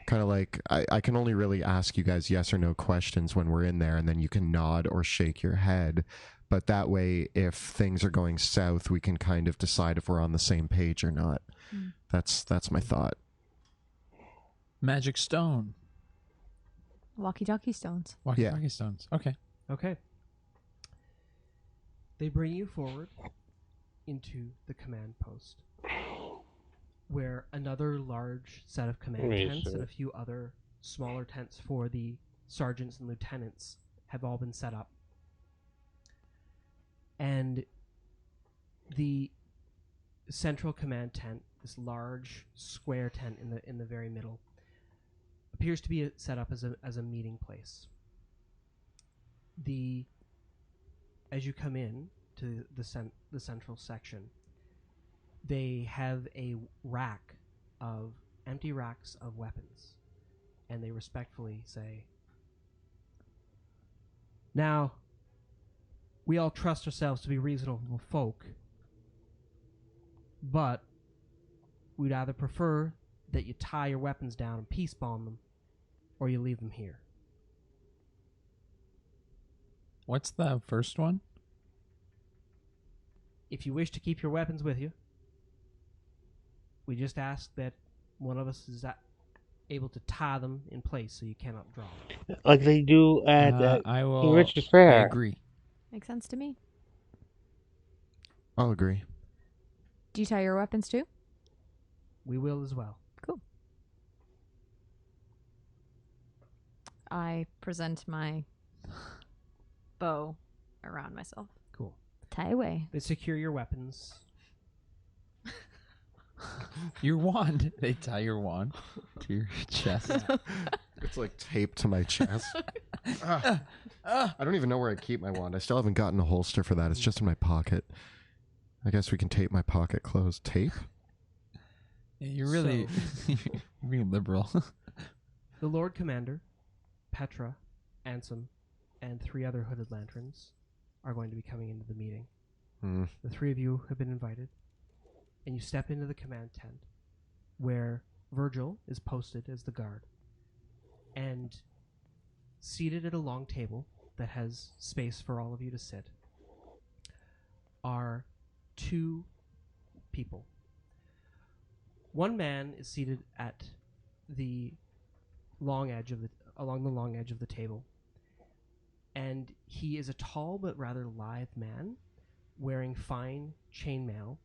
S4: Kind of like, I can only really ask you guys yes or no questions when we're in there, and then you can nod or shake your head. But that way, if things are going south, we can kind of decide if we're on the same page or not.
S5: Mm.
S4: That's my thought.
S6: Magic stone.
S5: Walkie-talkie stones.
S6: Walkie-talkie stones. Okay.
S3: Okay. They bring you forward into the command post, where another large set of command tents and a few other smaller tents for the sergeants and lieutenants have all been set up. And the central command tent, this large square tent in the very middle, appears to be set up as a meeting place. As you come in to the central section, they have a rack of empty racks of weapons, and they respectfully say, "Now, we all trust ourselves to be reasonable folk, but we'd either prefer that you tie your weapons down and peace bomb them, or you leave them here."
S6: What's the first one?
S3: If you wish to keep your weapons with you, we just ask that one of us is able to tie them in place so you cannot draw them.
S1: Like they do at
S6: I
S1: King
S6: will.
S1: Richard's
S6: I
S1: Fair.
S6: agree.
S5: Makes sense to me.
S4: I'll agree.
S5: Do you tie your weapons too?
S3: We will as well.
S5: Cool. I present my bow around myself.
S3: Cool.
S5: Tie away.
S3: They secure your weapons.
S6: Your wand. They tie your wand to your chest.
S4: It's like taped to my chest. I don't even know where I keep my wand. I still haven't gotten a holster for that. It's just in my pocket. I guess we can tape my pocket closed. Tape?
S6: Yeah, you're really, you're being liberal.
S3: The Lord Commander, Petra, Ansem, and 3 other hooded lanterns are going to be coming into the meeting. The 3 of you have been invited, and you step into the command tent, where Virgil is posted as the guard, and seated at a long table that has space for all of you to sit are 2 people. One man is seated at the along the long edge of the table, and he is a tall but rather lithe man wearing fine chainmail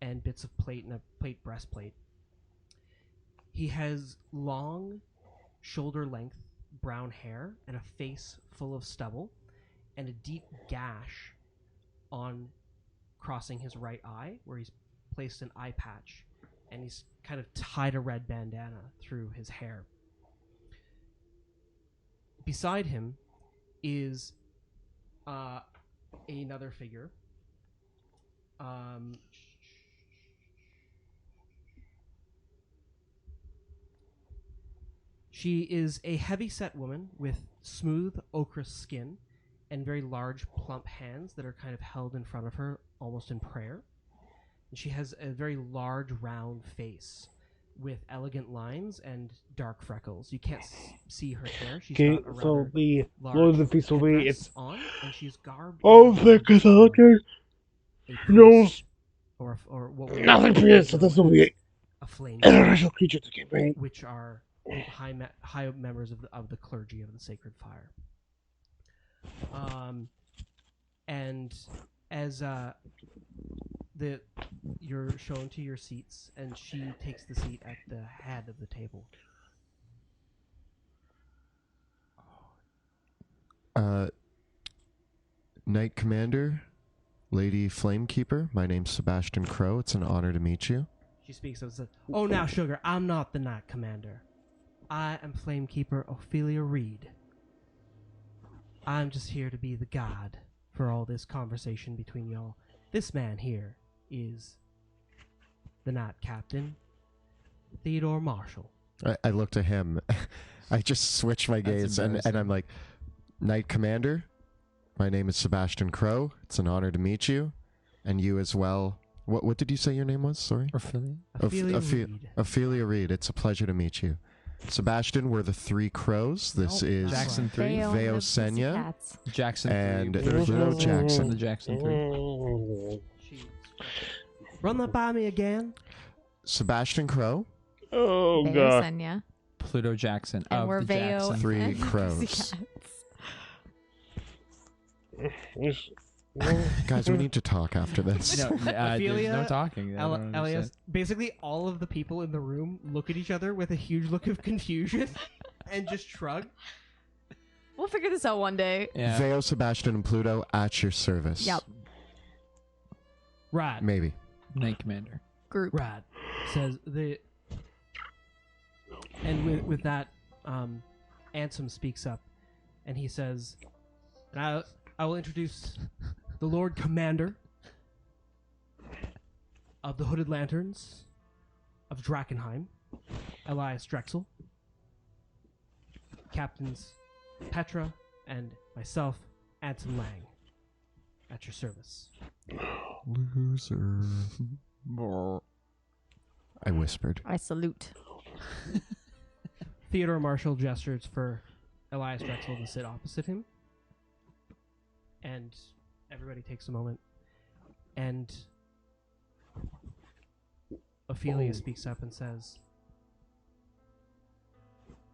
S3: and bits of plate and a plate breastplate. He has long, shoulder-length brown hair and a face full of stubble and a deep gash on crossing his right eye where he's placed an eye patch, and he's kind of tied a red bandana through his hair. Beside him is another figure. She is a heavy-set woman with smooth ochre skin and very large, plump hands that are kind of held in front of her, almost in prayer. And she has a very large, round face with elegant lines and dark freckles. You can't see her hair. She's
S1: Okay,
S3: got a
S1: so
S3: rather
S1: the
S3: large
S1: Lord of the Feast will be
S3: headdress
S1: it's
S3: on, and she's garbed.
S1: oh
S3: in
S1: the
S3: robes of
S1: Catholic
S3: a
S1: knows
S3: priest, or what we
S1: nothing for you, so this will be
S3: a flame,
S1: interracial creature to campaign.
S3: which are high members of the clergy of the Sacred Fire. And as you're shown to your seats, and she takes the seat at the head of the table.
S4: Knight Commander, Lady Flamekeeper, my name's Sebastian Crow. It's an honor to meet you.
S3: She speaks and says, "Oh, now, sugar, I'm not the Knight Commander. I am Flamekeeper Ophelia Reed. I'm just here to be the guide for all this conversation between y'all. This man here is the Knight Captain, Theodore Marshall."
S4: I look to him. I just switch my gaze and I'm like, Knight Commander, my name is Sebastian Crow. It's an honor to meet you. And you as well. What did you say your name was? Sorry?
S6: Ophelia?
S3: Ophelia Reed.
S4: Ophelia Reed. It's a pleasure to meet you. Sebastian, we're the Three Crows. This is
S6: Jackson 3.
S4: Veo Senya
S6: Jackson
S4: and
S6: 3.
S4: Pluto Jackson.
S6: The Jackson 3.
S3: She run that by me again.
S4: Sebastian Crow.
S1: Oh
S5: Veo
S1: god.
S5: Senya.
S6: Pluto Jackson.
S5: And
S6: of
S5: we're
S6: the
S5: Veo
S6: Jackson.
S4: Three
S5: and
S4: Crows.
S5: Pussycats.
S4: Guys, we need to talk after this.
S6: No, there's
S3: Ophelia,
S6: no talking. I don't understand.
S3: Elias, basically all of the people in the room look at each other with a huge look of confusion and just shrug.
S5: We'll figure this out one day.
S6: Yeah.
S4: Veo, Sebastian, and Pluto at your service.
S5: Yep.
S3: Rad.
S4: Maybe.
S6: Knight Commander.
S5: Group.
S3: Rad says the, and with that, Ansem speaks up, and he says, "I will introduce the Lord Commander of the Hooded Lanterns of Drakkenheim, Elias Drexel, Captains Petra, and myself, Ansem Lang, at your service."
S4: Loser. I whispered.
S5: I salute.
S3: Theodore Marshall gestures for Elias Drexel to sit opposite him. And everybody takes a moment. And Ophelia speaks up and says,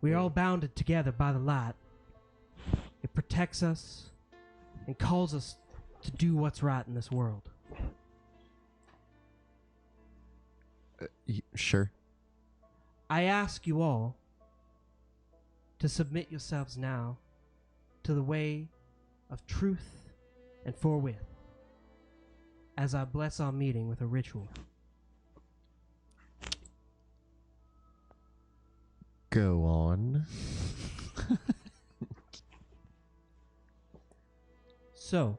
S3: "We are all bounded together by the light. It protects us and calls us to do what's right in this world.
S4: Sure.
S3: I ask you all to submit yourselves now to the way of truth and forthwith, as I bless our meeting with a ritual."
S4: Go on.
S3: So,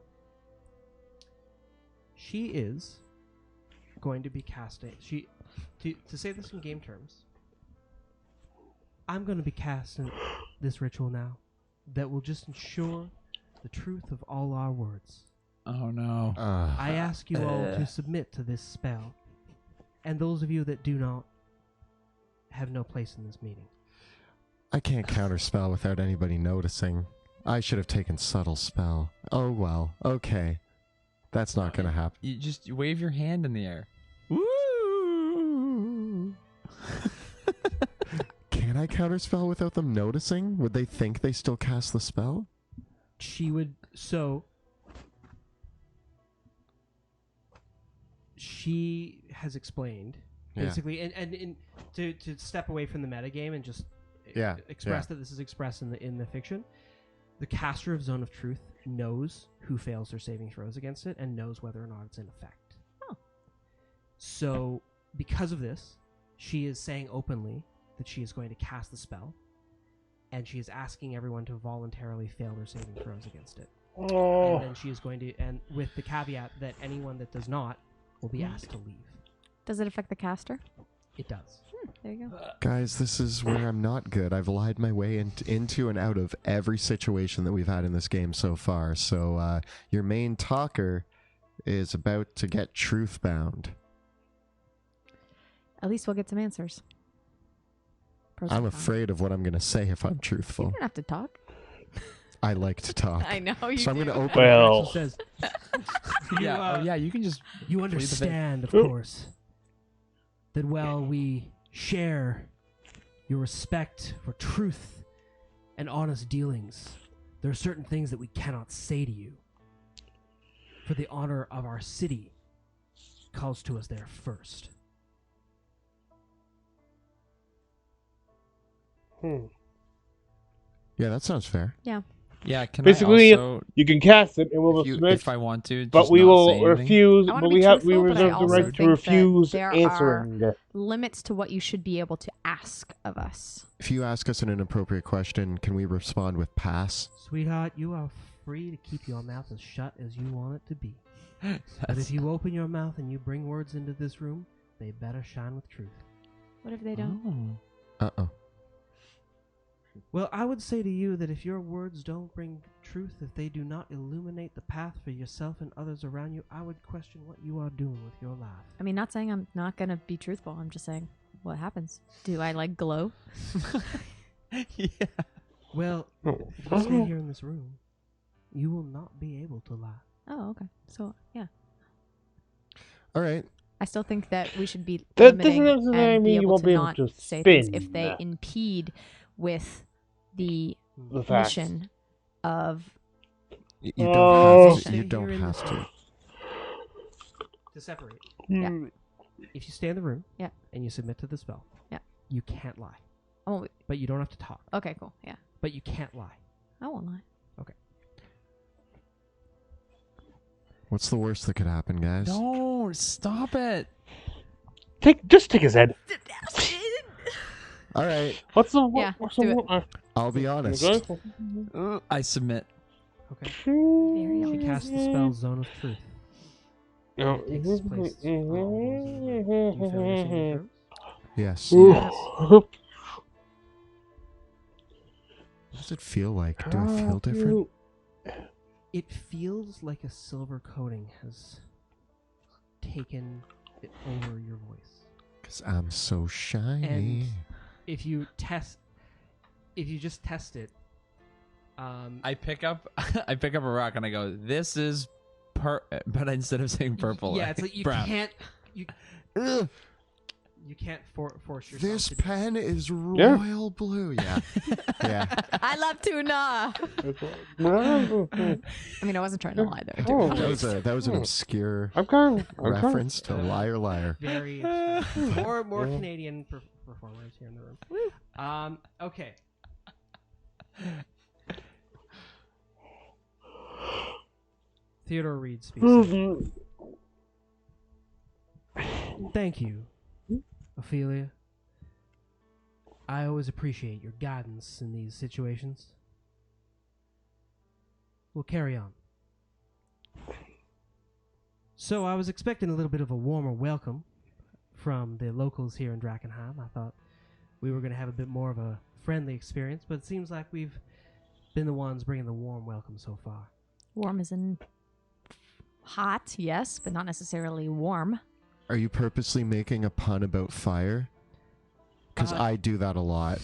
S3: she is going to be casting. To say this in game terms, I'm going to be casting this ritual now that will just ensure the truth of all our words.
S6: Oh no.
S3: I ask you all to submit to this spell, and those of you that do not have no place in this meeting.
S4: I can't counterspell without anybody noticing. I should have taken subtle spell. Oh well. Okay. That's not gonna happen.
S6: You just wave your hand in the air. Woo!
S4: Can I counterspell without them noticing? Would they think they still cast the spell?
S3: She would. So, she has explained,
S4: Yeah.
S3: basically, and to step away from the metagame and just expressed that this is expressed in the fiction. The caster of Zone of Truth knows who fails their saving throws against it and knows whether or not it's in effect.
S5: Oh.
S3: So, because of this, she is saying openly that she is going to cast the spell, and she is asking everyone to voluntarily fail their saving throws against it.
S1: Oh.
S3: And then she is going to, and with the caveat that anyone that does not will be asked to leave.
S5: Does it affect the caster?
S3: It does.
S5: There you go.
S4: Guys, this is where I'm not good. I've lied my way into and out of every situation that we've had in this game so far. So your main talker is about to get truth bound.
S5: At least we'll get some answers. Pros
S4: I'm
S5: and cons.
S4: afraid of what I'm going to say if I'm
S5: You
S4: truthful.
S5: don't have to talk.
S4: I like to talk.
S5: I know you
S4: So I'm
S5: do.
S4: going to open.
S1: Well,
S3: It says,
S6: Yeah, you can just.
S3: you
S6: Leave the bit.
S3: understand, of course, that while we share your respect for truth and honest dealings, there are certain things that we cannot say to you. For the honor of our city calls to us there first.
S4: Yeah, that sounds fair.
S6: Yeah, can
S1: Basically,
S6: I also,
S1: you can cast it, and we'll
S6: if I want to,
S1: but
S6: just
S1: we
S6: not
S1: will
S6: say anything?
S1: refuse.
S5: I wanna
S1: But
S5: be
S1: we
S5: truthful, but I
S1: reserve the
S5: also
S1: right
S5: think
S1: to
S5: that
S1: refuse
S5: there
S1: answering.
S5: Limits to what you should be able to ask of us.
S4: If you ask us an inappropriate question, can we respond with pass?
S3: Sweetheart, you are free to keep your mouth as shut as you want it to be. But
S6: That's-
S3: if you open your mouth and you bring words into this room, they better shine with truth.
S5: What if they don't?
S6: Oh.
S4: Uh-oh.
S3: Well, I would say to you that if your words don't bring truth, if they do not illuminate the path for yourself and others around you, I would question what you are doing with your life.
S5: I mean, not saying I'm not going to be truthful. I'm just saying what happens. Do I like glow?
S6: Yeah.
S3: Well, if you stay here in this room, you will not be able to lie.
S5: Oh, okay. So, yeah.
S4: All right.
S5: I still think that we should be
S1: That doesn't
S5: limiting
S1: necessarily
S5: and be
S1: mean you
S5: able
S1: won't
S5: to
S1: be able
S5: not
S1: to
S5: say things
S1: spin
S5: if they impede with the
S1: the facts.
S5: mission of
S4: You
S1: Oh.
S4: don't have to.
S3: Stay
S4: You
S3: here
S4: don't
S3: in
S4: have
S3: this
S4: to.
S3: room. To separate.
S1: Hmm.
S3: If you stay in the room
S5: Yeah.
S3: and you submit to the spell,
S5: Yeah.
S3: you can't lie.
S5: Oh,
S3: But you don't have to talk.
S5: okay, cool. Yeah.
S3: But you can't lie.
S5: I won't lie.
S4: What's the worst that could happen, guys?
S6: Don't stop it.
S1: Just take his head.
S4: All right.
S1: What's the
S5: Yeah,
S1: what's
S5: do
S1: the
S4: I'll be honest.
S1: okay?
S6: I submit.
S3: Okay.
S5: Very
S3: She casts the spell Zone of Truth.
S1: No.
S3: It takes place on all those in the room. Do you fail your saving throws?
S4: Yes.
S1: Ooh.
S4: What does it feel like? Do I feel different?
S3: It feels like a silver coating has taken it over your voice.
S4: Because I'm so shiny.
S3: And if you just test it,
S6: I pick up a rock and I go, "This is but instead of saying purple,
S3: yeah, it's like you
S6: brown.
S3: can't
S4: Ugh,
S3: you can't force yourself.
S4: this
S3: to do it.
S4: pen is royal blue. Yeah. Yeah.
S5: I love tuna. I mean, I wasn't trying to lie there.
S1: Oh.
S4: That was an obscure
S1: I'm kind of
S4: reference to Liar Liar.
S3: Very more Canadian performers here in the room. Okay. Theodore Reed speaks. Thank you, Ophelia. I always appreciate your guidance in these situations. We'll carry on. So I was expecting a little bit of a warmer welcome from the locals here in Drakkenheim. I thought we were going to have a bit more of a friendly experience, but it seems like we've been the ones bringing the warm welcome so far.
S5: Warm as in hot, yes, but not necessarily warm.
S4: Are you purposely making a pun about fire? Because I do that a lot.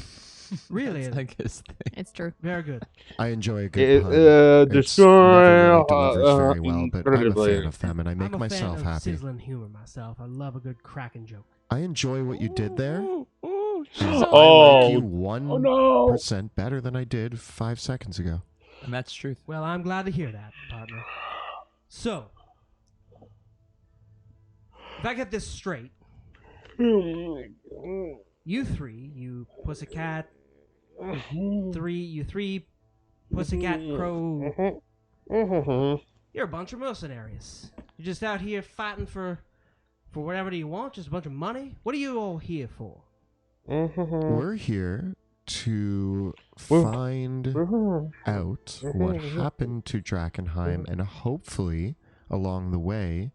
S3: Really?
S6: That's like his thing.
S5: It's true.
S3: Very good.
S4: I enjoy a good pun. It's
S1: Destroy.
S4: never really delivers very well, but I'm a
S1: incredibly.
S4: fan of them, and I make
S3: I'm a
S4: myself
S3: fan of
S4: happy.
S3: sizzling humor myself. I love a good cracking joke.
S4: I enjoy what you did there.
S1: Oh,
S4: I like you
S1: oh no!
S4: 1% better than I did 5 seconds ago.
S6: And that's truth.
S3: Well, I'm glad to hear that, partner. So, if I get this straight, you three, you Pussycat, You three pussycat crow.
S1: Mhm.
S3: You're a bunch of mercenaries. You're just out here fighting for whatever you want, just a bunch of money. What are you all here for?
S4: We're here to find out what happened to Drakkenheim and hopefully, along the way,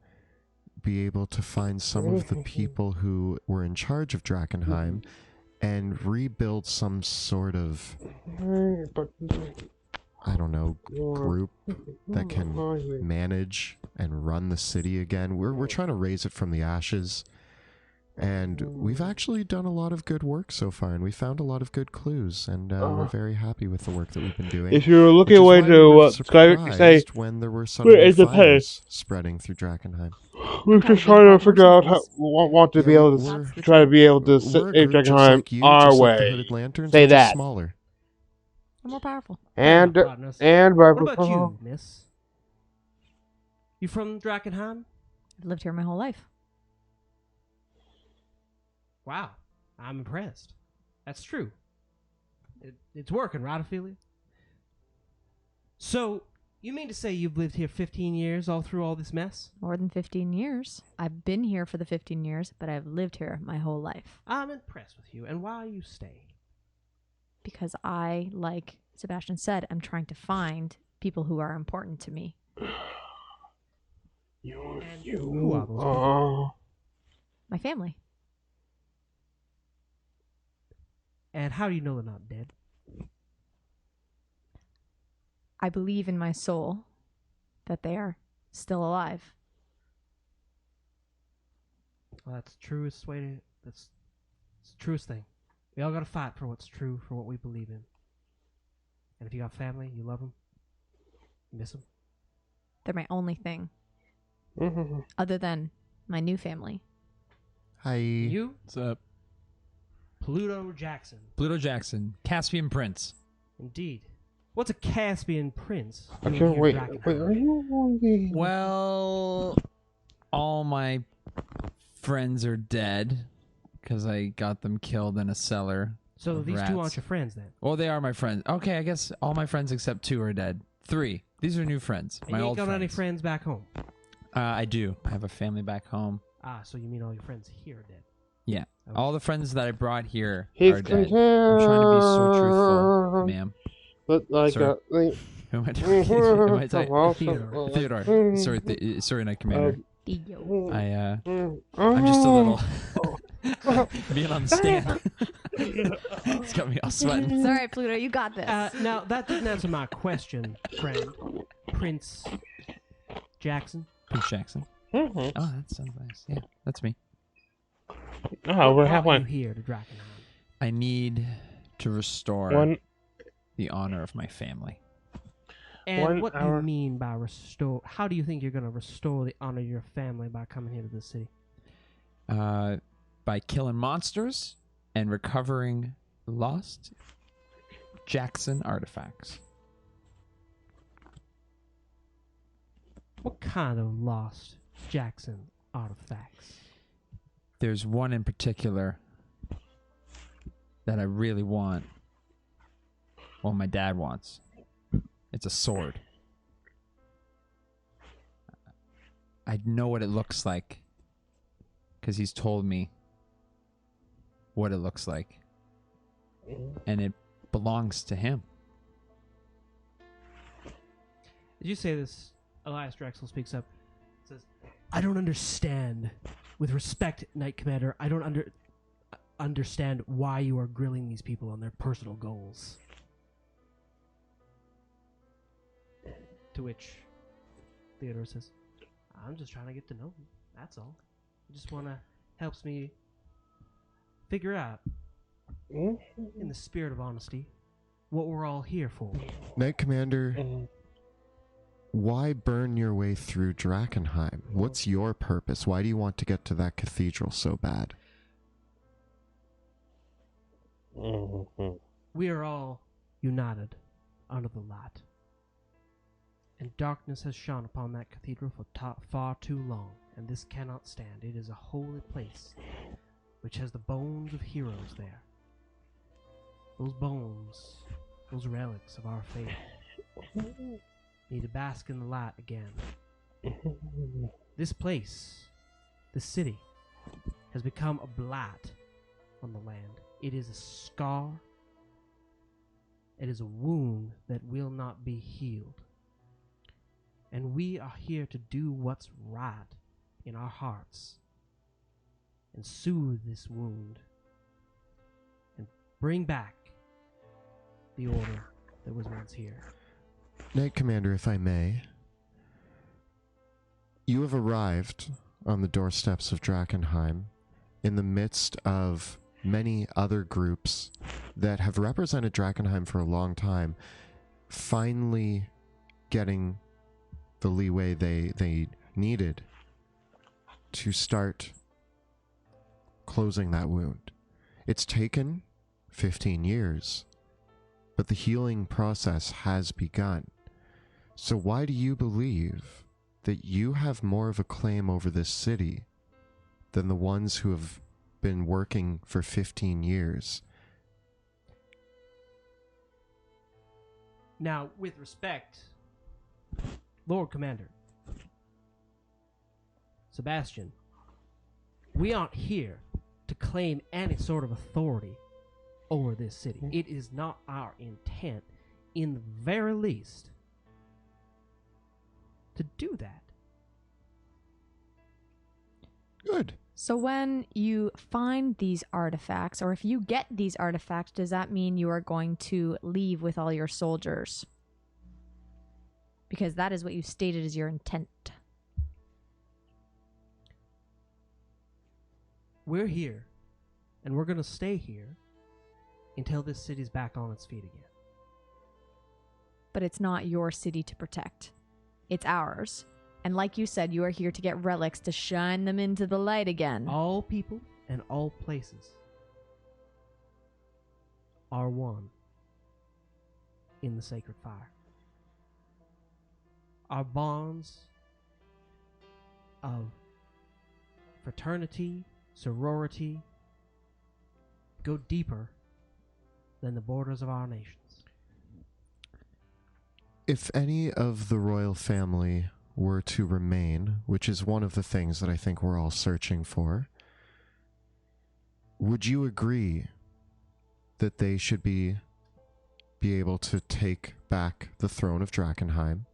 S4: be able to find some of the people who were in charge of Drakkenheim and rebuild some sort of, I don't know, group that can manage and run the city again. We're trying to raise it from the ashes. And we've actually done a lot of good work so far, and we found a lot of good clues, and we're very happy with the work that we've been doing.
S1: If you're
S4: which
S1: looking
S4: is
S1: away
S4: why
S1: to
S4: we were
S1: say
S4: surprised when there were
S1: where
S4: suddenly
S1: is the
S4: fires spreading through Drakkenheim.
S1: we're
S5: kind
S1: just
S5: of
S1: trying to
S5: involved
S1: figure out how
S5: mercenaries?
S1: want to
S4: Yeah,
S1: be able to
S4: we're-
S5: That's the
S1: try to
S5: truth.
S1: be able to
S4: We're a
S1: save
S4: group just
S1: Drakkenheim
S4: like you,
S1: our
S4: just like the
S1: way.
S4: Hooded Lanterns,
S1: Say
S4: we're just
S1: that.
S4: smaller.
S5: I'm more powerful.
S1: And
S3: Fair enough, partners.
S1: and
S3: What about you, miss? You from Drakkenheim?
S5: I've lived here my whole life.
S3: Wow, I'm impressed. That's true. It's working, right, Ophelia? So, you mean to say you've lived here 15 years all through all this mess?
S5: More than 15 years. I've been here for the 15 years, but I've lived here my whole life.
S3: I'm impressed with you, and why you stay?
S5: Because I, like Sebastian said, I'm trying to find people who are important to me.
S3: And who are those people?
S5: My family.
S3: And how do you know they're not dead?
S5: I believe in my soul that they are still alive.
S3: Well, that's the truest way to... That's it's the truest thing. We all gotta fight for what's true, for what we believe in. And if you got family, you love them, you miss them.
S5: They're my only thing, other than my new family.
S4: Hi.
S3: You,
S6: What's up?
S3: Pluto Jackson.
S6: Pluto Jackson, Caspian Prince.
S3: Indeed. What's a Caspian prince
S1: I
S3: doing
S1: can't
S3: here
S1: wait.
S3: in Drakkenheim?
S1: Wait, are you?
S6: Well, all my friends are dead because I got them killed in a cellar.
S3: So
S6: of
S3: these two aren't
S6: rats.
S3: your friends then?
S6: Well, they are my friends. Okay, I guess all my friends except 2 are dead. 3. These are new friends.
S3: And
S6: My
S3: you ain't
S6: old
S3: got
S6: friends.
S3: any friends back home?
S6: I do. I have a family back home.
S3: Ah, so you mean all your friends here are dead?
S6: Yeah.
S3: Okay.
S6: All the friends that I brought here
S1: He's
S6: are dead. I'm trying to be so truthful, ma'am.
S1: But like,
S6: Sorry. Who am I talking to? Am I talking?
S3: Theodore.
S6: Theodore. Sorry, Knight Commander.
S5: Yo.
S6: I'm just a little being on the stand. It's got me all sweating.
S5: It's all right, Pluto. You got this.
S3: Now, that didn't answer my question, friend. Prince Jackson.
S6: Prince Jackson. Oh, that sounds nice. Yeah, that's me.
S1: Oh, we're
S3: What brought
S1: halfway.
S3: you here to Drakkenheim?
S6: I need to restore
S1: One.
S6: the honor of my family.
S3: And
S1: 1
S3: what do
S1: hour.
S3: you mean by restore? How do you think you're going to restore the honor of your family by coming here to this city?
S6: By killing monsters and recovering lost Jackson artifacts.
S3: What kind of lost Jackson artifacts?
S6: There's one in particular that I really want. Well, my dad wants. It's a sword. I know what it looks like because he's told me what it looks like. And it belongs to him.
S3: Did you say this? Elias Drexel speaks up. Says, "I don't understand. With respect, Knight Commander, I don't understand why you are grilling these people on their personal goals." To which Theodore says, "I'm just trying to get to know him. That's all. I just want to helps me figure out, in the spirit of honesty, what we're all here for."
S4: Knight Commander, why burn your way through Drakkenheim? What's your purpose? Why do you want to get to that cathedral so bad?
S3: We are all united under the light. And darkness has shone upon that cathedral for far too long, and this cannot stand. It is a holy place, which has the bones of heroes there. those bones, those relics of our faith need to bask in the light again. This place, this city, has become a blight on the land. It is a scar. It is a wound that will not be healed. And we are here to do what's right in our hearts and soothe this wound and bring back the order that was once here.
S4: Knight Commander, if I may, you have arrived on the doorsteps of Drakkenheim in the midst of many other groups that have represented Drakkenheim for a long time, finally getting the leeway they needed to start closing that wound. It's taken 15 years, but the healing process has begun. So why do you believe that you have more of a claim over this city than the ones who have been working for 15 years?
S3: Now, with respect, Lord Commander, Sebastian, we aren't here to claim any sort of authority over this city. It is not our intent, in the very least, to do that.
S4: Good.
S5: So when you find these artifacts, or if you get these artifacts, does that mean you are going to leave with all your soldiers? Because that is what you stated as your intent.
S3: We're here, and we're going to stay here until this city's back on its feet again.
S5: But it's not your city to protect. It's ours. And like you said, you are here to get relics to shine them into the light again.
S3: All people and all places are one in the sacred fire. Our bonds of fraternity, sorority, go deeper than the borders of our nations.
S4: If any of the royal family were to remain, which is one of the things that I think we're all searching for, would you agree that they should be able to take back the throne of Drakkenheim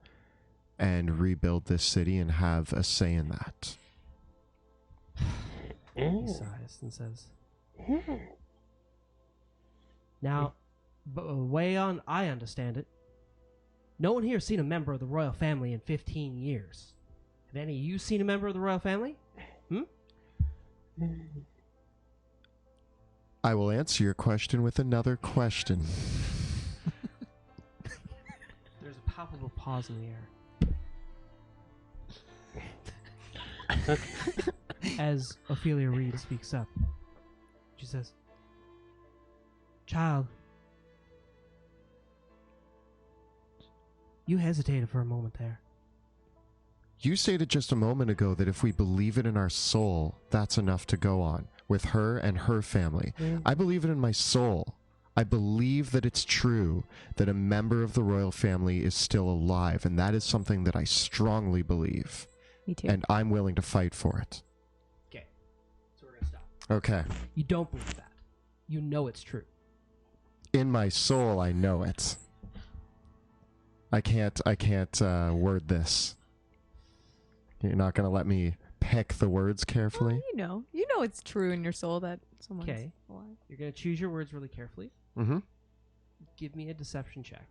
S4: and rebuild this city and have a say in that?
S3: He sighs and says, now, the way I understand it, no one here has seen a member of the royal family in 15 years. Have any of you seen a member of the royal family?
S4: I will answer your question with another question.
S3: There's a palpable pause in the air. As Ophelia Reed speaks up, she says, "Child, you hesitated for a moment there.
S4: You stated just a moment ago that if we believe it in our soul, that's enough to go on with her and her family. I believe it in my soul. I believe that it's true that a member of the royal family is still alive, and that is something that I strongly believe.
S5: Me too.
S4: And I'm willing to fight for it."
S3: Okay, so we're going to stop.
S4: Okay.
S3: You don't believe that. You know it's true.
S4: In my soul, I know it. I can't word this. You're not going to let me pick the words carefully?
S5: Well, you know it's true in your soul that someone's
S3: Okay.
S5: alive.
S3: You're going to choose your words really carefully.
S4: Mm-hmm.
S3: Give me a deception check.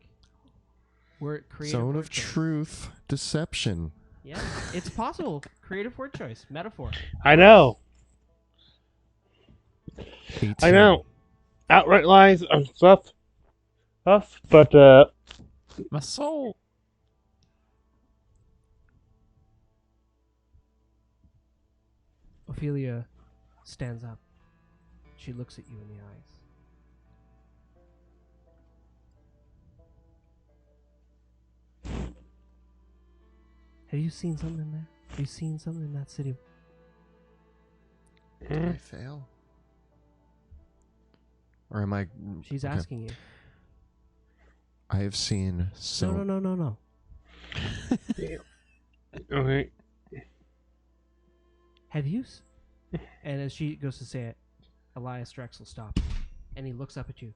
S3: Word creative
S4: Zone
S3: word
S4: of
S3: choice.
S4: truth, deception.
S3: Yeah, it's possible. Creative word choice, metaphor.
S1: I know.
S4: 18.
S1: I know. Outright lies are tough, but
S6: My soul.
S3: Ophelia stands up. She looks at you in the eyes. Have you seen something in there? Have you seen something in that city?
S4: Did I fail? Or am I?
S3: She's
S4: okay.
S3: asking you.
S4: I have seen so.
S3: No.
S1: Okay.
S3: Have you? And as she goes to say it, Elias Drexel stops, and he looks up at you.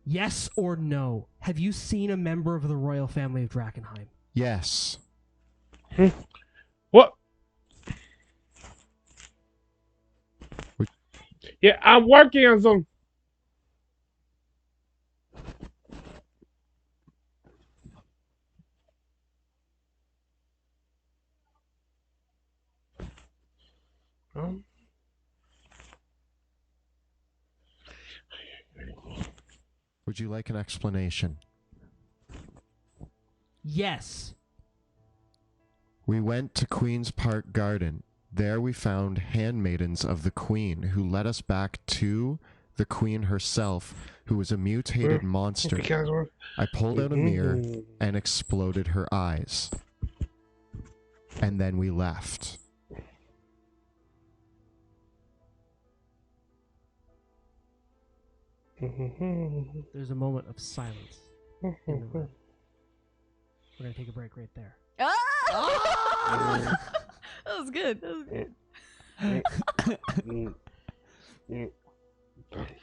S3: Yes or no? Have you seen a member of the royal family of Drakkenheim?
S4: Yes.
S1: What? Yeah, I'm working on some. Um,
S4: Would you like an explanation?
S3: Yes.
S4: We went to Queen's Park Garden. There we found handmaidens of the Queen who led us back to the Queen herself, who was a mutated monster. I pulled out a mirror and exploded her eyes. And then we left.
S3: There's a moment of silence in the room. We're going to take a break right there.
S5: Ah! That was good.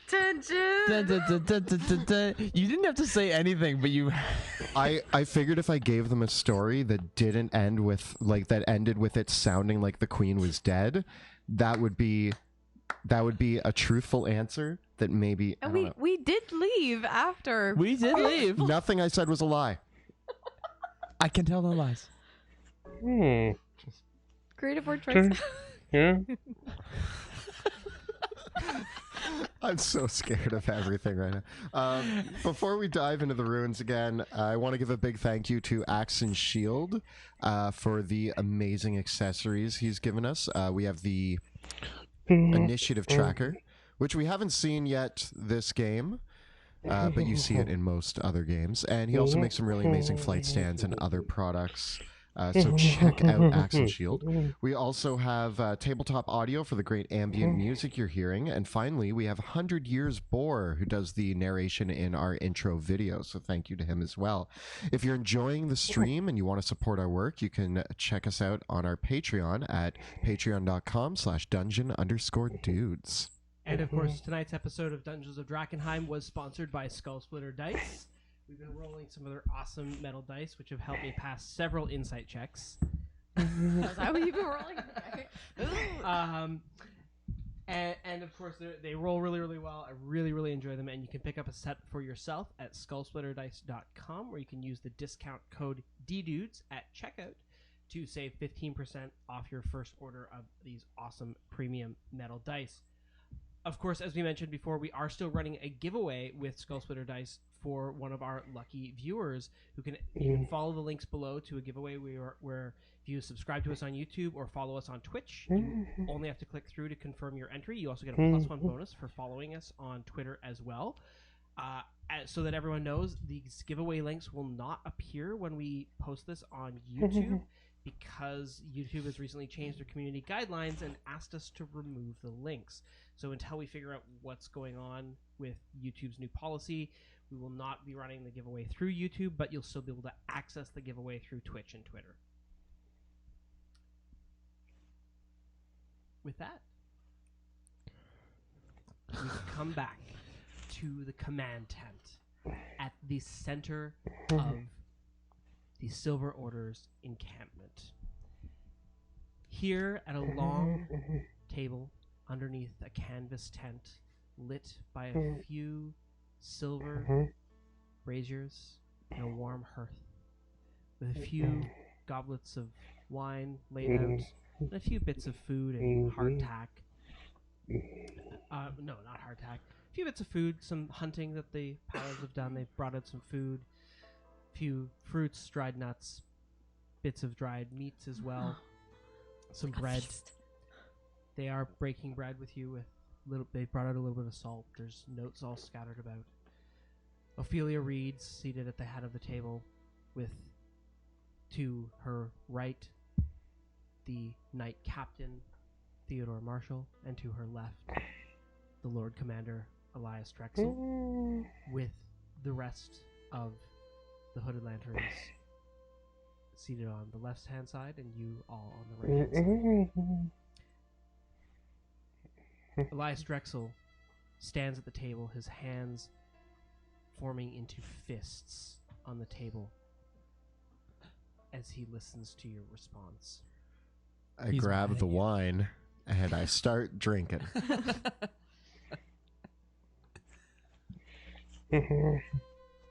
S5: Tension.
S6: You didn't have to say anything, but you.
S4: I figured if I gave them a story that didn't end with that ended with it sounding like the Queen was dead, that would be a truthful answer that maybe
S5: And we did leave after.
S6: We did leave.
S4: nothing I said was a lie.
S6: I can tell no lies.
S5: Creative word choice.
S1: Yeah.
S4: I'm so scared of everything right now. Before we dive into the ruins again, I want to give a big thank you to Axe and Shield for the amazing accessories he's given us. We have the initiative tracker, which we haven't seen yet this game, but you see it in most other games. And he also makes some really amazing flight stands and other products. So check out Axe and Shield. We also have tabletop audio for the great ambient music you're hearing. And finally, we have 100 Years Boar, who does the narration in our intro video. So thank you to him as well. If you're enjoying the stream and you want to support our work, you can check us out on our Patreon at patreon.com/dungeon_dudes.
S3: And of course, tonight's episode of Dungeons of Drakkenheim was sponsored by Skull Splitter Dice. We've been rolling some of their awesome metal dice, which have helped me pass several insight checks.
S5: Is that what you've been rolling?
S3: And of course, they roll really, really well. I really, really enjoy them. And you can pick up a set for yourself at skullsplitterdice.com, where you can use the discount code DDudes at checkout to save 15% off your first order of these awesome premium metal dice. Of course, as we mentioned before, we are still running a giveaway with Skull Splitter Dice for one of our lucky viewers you can follow the links below to a giveaway where if you subscribe to us on YouTube or follow us on Twitch, you only have to click through to confirm your entry. You also get a +1 bonus for following us on Twitter as well. So that everyone knows, these giveaway links will not appear when we post this on YouTube because YouTube has recently changed their community guidelines and asked us to remove the links. So until we figure out what's going on with YouTube's new policy, we will not be running the giveaway through YouTube, but you'll still be able to access the giveaway through Twitch and Twitter. With that, we come back to the command tent at the center of the Silver Order's encampment. Here at a long table underneath a canvas tent lit by a few silver braziers and a warm hearth, with a few goblets of wine laid out and a few bits of food and hardtack. No, not hardtack. A few bits of food, some hunting that the paladins have done. They've brought out some food, a few fruits, dried nuts, bits of dried meats as well, some bread. They are breaking bread with you with they brought out a little bit of salt. There's notes all scattered about. Ophelia reads, seated at the head of the table, with to her right the knight captain Theodore Marshall, and to her left the Lord Commander Elias Drexel with the rest of the Hooded Lanterns seated on the left-hand side and you all on the right-hand side. Elias Drexel stands at the table, his hands forming into fists on the table as he listens to your response.
S4: I
S6: He's
S4: grab
S6: mad
S4: the
S6: at you.
S4: wine and I start drinking.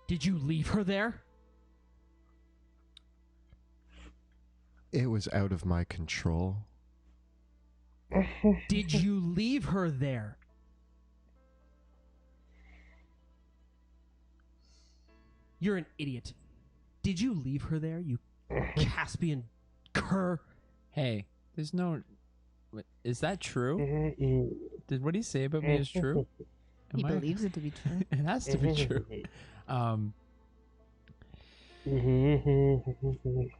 S3: Did you leave her there?
S4: It was out of my control.
S3: Did you leave her there? You're an idiot. Did you leave her there, you Caspian cur?
S6: Hey, there's no. Is that true? What did he say about me is true?
S5: He
S6: Am I-
S5: believes it to be true.
S6: It has to be true.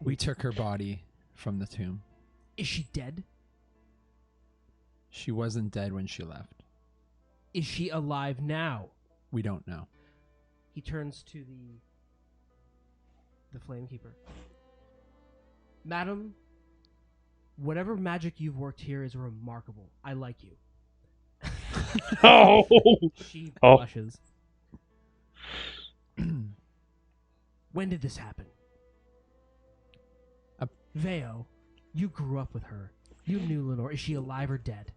S6: We took her body from the tomb.
S3: Is she dead?
S6: She wasn't dead when she left.
S3: Is she alive now?
S6: We don't know.
S3: He turns to the Flamekeeper. Madam, whatever magic you've worked here is remarkable. I like you.
S1: Oh!
S3: She
S1: Oh.
S3: blushes. When did this happen? Veo, you grew up with her. You knew Lenore. Is she alive or dead?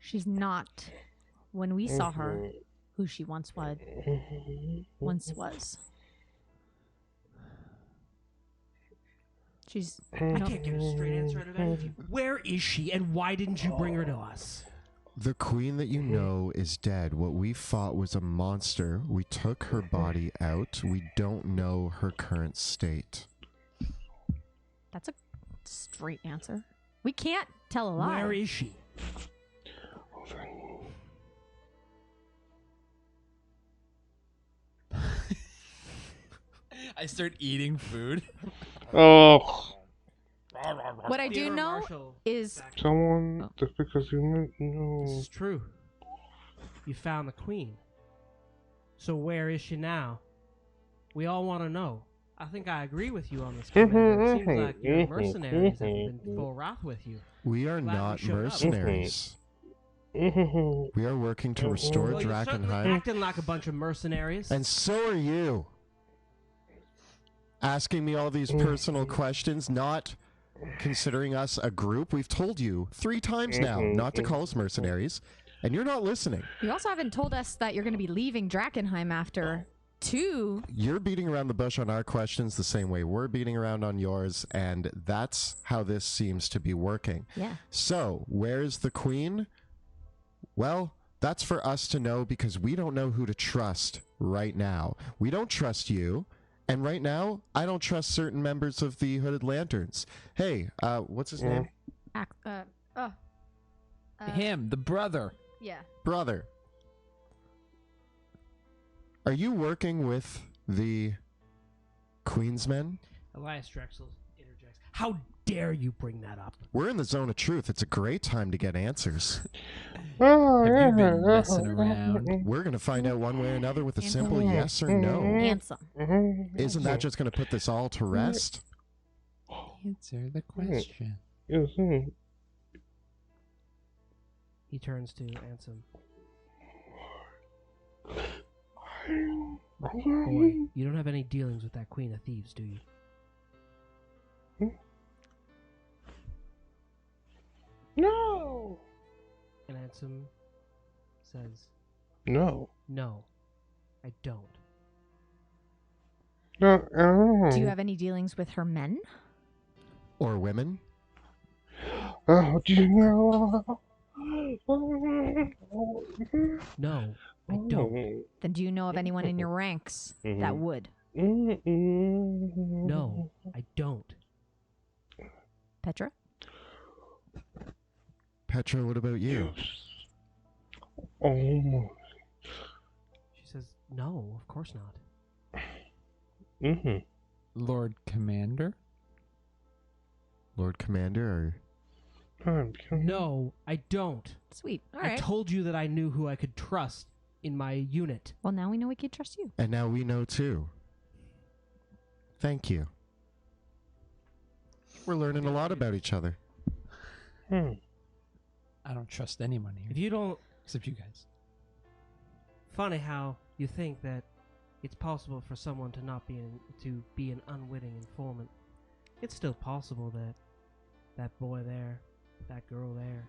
S5: She's not, when we saw her, who she once was. She's.
S3: I can't get a straight answer out of any of you. Where is she, and why didn't you bring her to us?
S4: The queen that you know is dead. What we fought was a monster. We took her body out. We don't know her current state.
S5: That's a straight answer. We can't tell a lie.
S3: Where is she?
S6: I start eating food.
S1: Oh,
S5: What I do
S3: Theodore
S5: know
S3: Marshall
S5: is
S3: back-
S1: someone, just because you
S3: This
S1: know.
S3: is true. You found the queen. So where is she now? We all want to know. I think I agree with you on this, Commander. It seems like your mercenaries have been full wrath with you.
S4: We are
S3: Glad we
S4: not
S3: showed up.
S4: mercenaries. We are working to restore
S3: Well, you're certainly
S4: Drakkenheim.
S3: acting like a bunch of mercenaries.
S4: And so are you. Asking me all these personal questions, not considering us a group. We've told you 3 times now not to call us mercenaries, and you're not listening.
S5: you also haven't told us that you're going to be leaving Drakkenheim after 2.
S4: You're beating around the bush on our questions the same way we're beating around on yours, and that's how this seems to be working.
S5: Yeah.
S4: So, where's the queen? Well, that's for us to know because we don't know who to trust right now. We don't trust you, and right now, I don't trust certain members of the Hooded Lanterns. Hey, what's his name?
S6: Him, the brother.
S5: Yeah.
S4: Brother. Are you working with the Queensmen?
S3: Elias Drexel interjects. How dare you bring that up?
S4: We're in the zone of truth. It's a great time to get answers.
S1: Oh,
S6: Have you been messing around?
S4: We're going to find out one way or another with a simple
S5: Answer.
S4: yes or no.
S5: Handsome.
S4: Isn't that just going to put this all to rest?
S6: Answer the question.
S3: He turns to Ansem. Boy, you don't have any dealings with that Queen of Thieves, do you?
S1: No.
S3: And Ansem says,
S1: No.
S3: no, I don't.
S1: No.
S5: Do you have any dealings with her men?
S4: Or women?
S1: Oh, do you know?
S3: No, I don't.
S5: Then do you know of anyone in your ranks that would?
S3: No, I don't.
S5: Petra?
S4: Petra, what about you?
S1: Almost.
S3: She says, no, of course not.
S6: Lord Commander?
S4: Lord Commander,
S3: No, I don't.
S5: Sweet. All
S3: I
S5: right.
S3: told you that I knew who I could trust in my unit.
S5: Well, now we know we can trust you.
S4: And now we know too. Thank you. We're learning a lot about each other.
S6: I don't trust anyone
S3: If
S6: here
S3: you don't...
S6: except you guys.
S3: Funny how you think that it's possible for someone to not be an unwitting informant. It's still possible that that boy there, that girl there,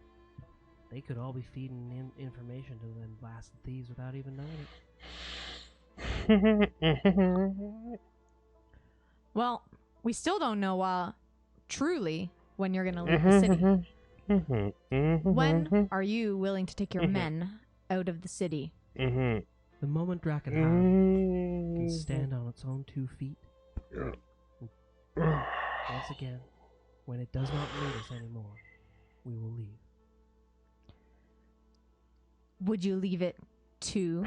S3: they could all be feeding information to them blasted thieves without even knowing it.
S5: Well, we still don't know truly when you're going to leave the city. When are you willing to take your men out of the city?
S3: The moment Drakkenheim can stand on its own 2 feet, once again, when it does not need us anymore, we will leave.
S5: Would you leave it to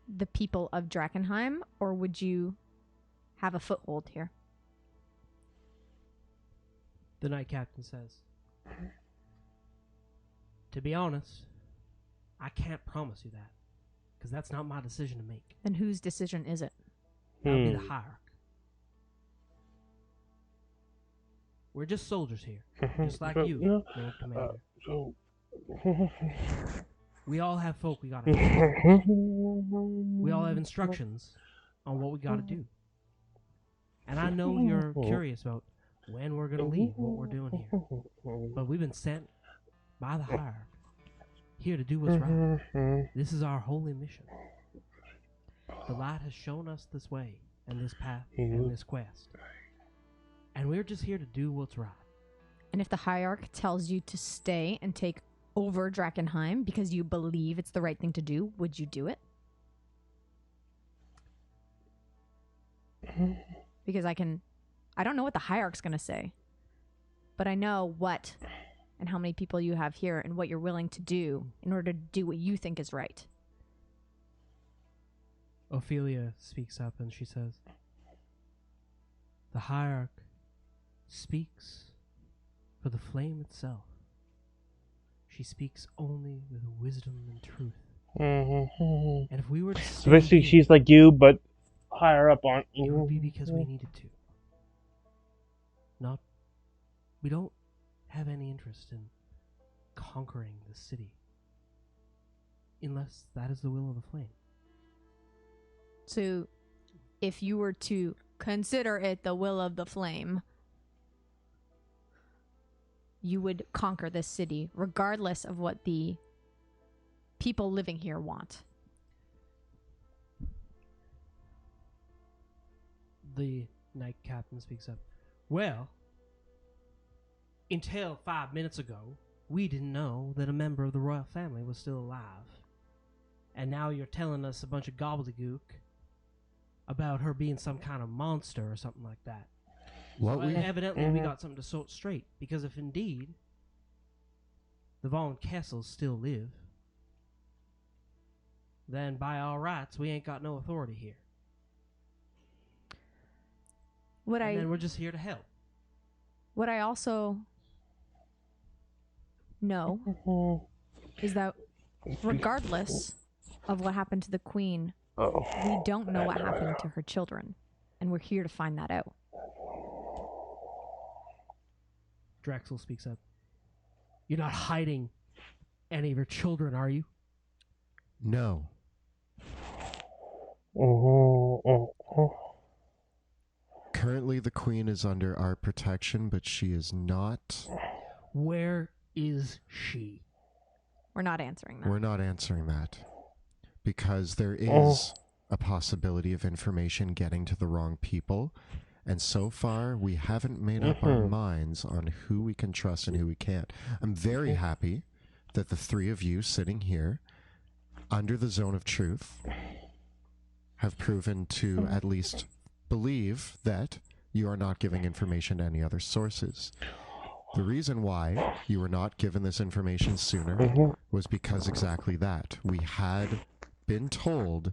S5: the people of Drakkenheim, or would you have a foothold here?
S3: The Knight Captain says, to be honest, I can't promise you that, because that's not my decision to make.
S5: Then whose decision is it?
S3: That would be the hierarch. We're just soldiers here, just like you, Lord Commander. We all have folk we gotta help. We all have instructions on what we gotta do. And I know you're curious about when we're gonna leave, what we're doing here. But we've been sent by the hierarch here to do what's right. This is our holy mission. The light has shown us this way and this path and this quest. And we're just here to do what's right.
S5: And if the hierarch tells you to stay and take over Drakkenheim because you believe it's the right thing to do, would you do it? Because I don't know what the hierarch's going to say, but I know what and how many people you have here and what you're willing to do in order to do what you think is right.
S3: Ophelia speaks up and she says, the hierarch speaks for the flame itself. She speaks only with wisdom and truth. And if we were to
S1: So basically,
S3: here,
S1: she's like you, but higher up on.
S3: it would be because we needed to. We don't have any interest in conquering the city. Unless that is the will of the flame.
S5: So if you were to consider it the will of the flame, you would conquer this city regardless of what the people living here want.
S3: The Knight Captain speaks up. Well, until 5 minutes ago, we didn't know that a member of the royal family was still alive. And now you're telling us a bunch of gobbledygook about her being some kind of monster or something like that.
S4: What
S3: Well,
S4: we
S3: evidently we got something to sort straight, because if indeed the Von Kessels still live, then by all rights we ain't got no authority here. And then we're just here to help.
S5: What I also know is that regardless of what happened to the queen, we don't know what happened to her children, and we're here to find that out.
S3: Drexel speaks up. You're not hiding any of your children, are you?
S4: No. Currently, the queen is under our protection, but she is not.
S3: Where is she?
S5: We're not answering that.
S4: We're not answering that. Because there is a possibility of information getting to the wrong people. And so far, we haven't made up our minds on who we can trust and who we can't. I'm very happy that the three of you sitting here, under the zone of truth, have proven to at least believe that you are not giving information to any other sources. The reason why you were not given this information sooner was because exactly that. We had been told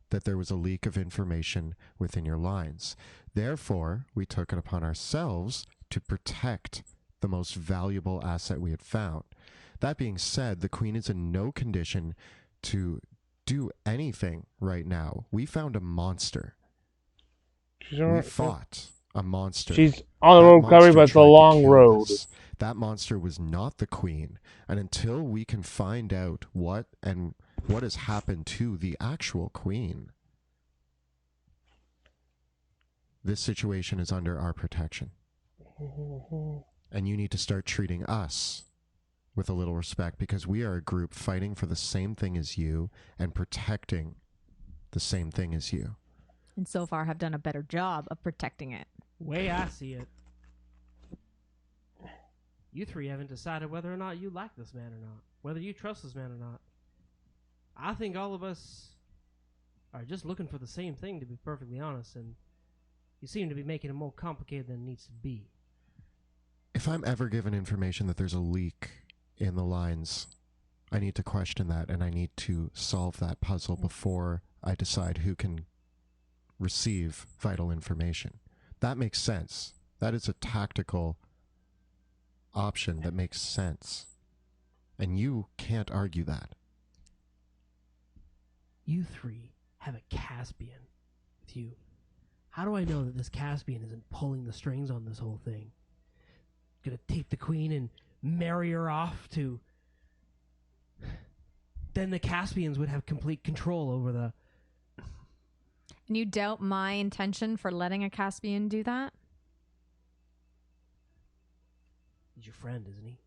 S4: that there was a leak of information within your lines. Therefore, we took it upon ourselves to protect the most valuable asset we had found. That being said, the queen is in no condition to do anything right now. We found a monster. We fought a monster.
S1: She's on the
S4: That
S1: road recovery,
S4: monster
S1: but it's a
S4: tried to
S1: long
S4: kill
S1: road.
S4: us. That monster was not the queen. And until we can find out what has happened to the actual queen, this situation is under our protection. And you need to start treating us with a little respect, because we are a group fighting for the same thing as you and protecting the same thing as you.
S5: And so far have done a better job of protecting it.
S3: Way I see it, you three haven't decided whether or not you like this man or not, whether you trust this man or not. I think all of us are just looking for the same thing, to be perfectly honest, and you seem to be making it more complicated than it needs to be.
S4: If I'm ever given information that there's a leak in the lines, I need to question that, and I need to solve that puzzle before I decide who can receive vital information. That makes sense. That is a tactical option that makes sense. And you can't argue that.
S3: You three have a Caspian with you. How do I know that this Caspian isn't pulling the strings on this whole thing? Gonna take the queen and marry her off to... Then the Caspians would have complete control over the...
S5: And you doubt my intention for letting a Caspian do that?
S3: He's your friend, isn't he?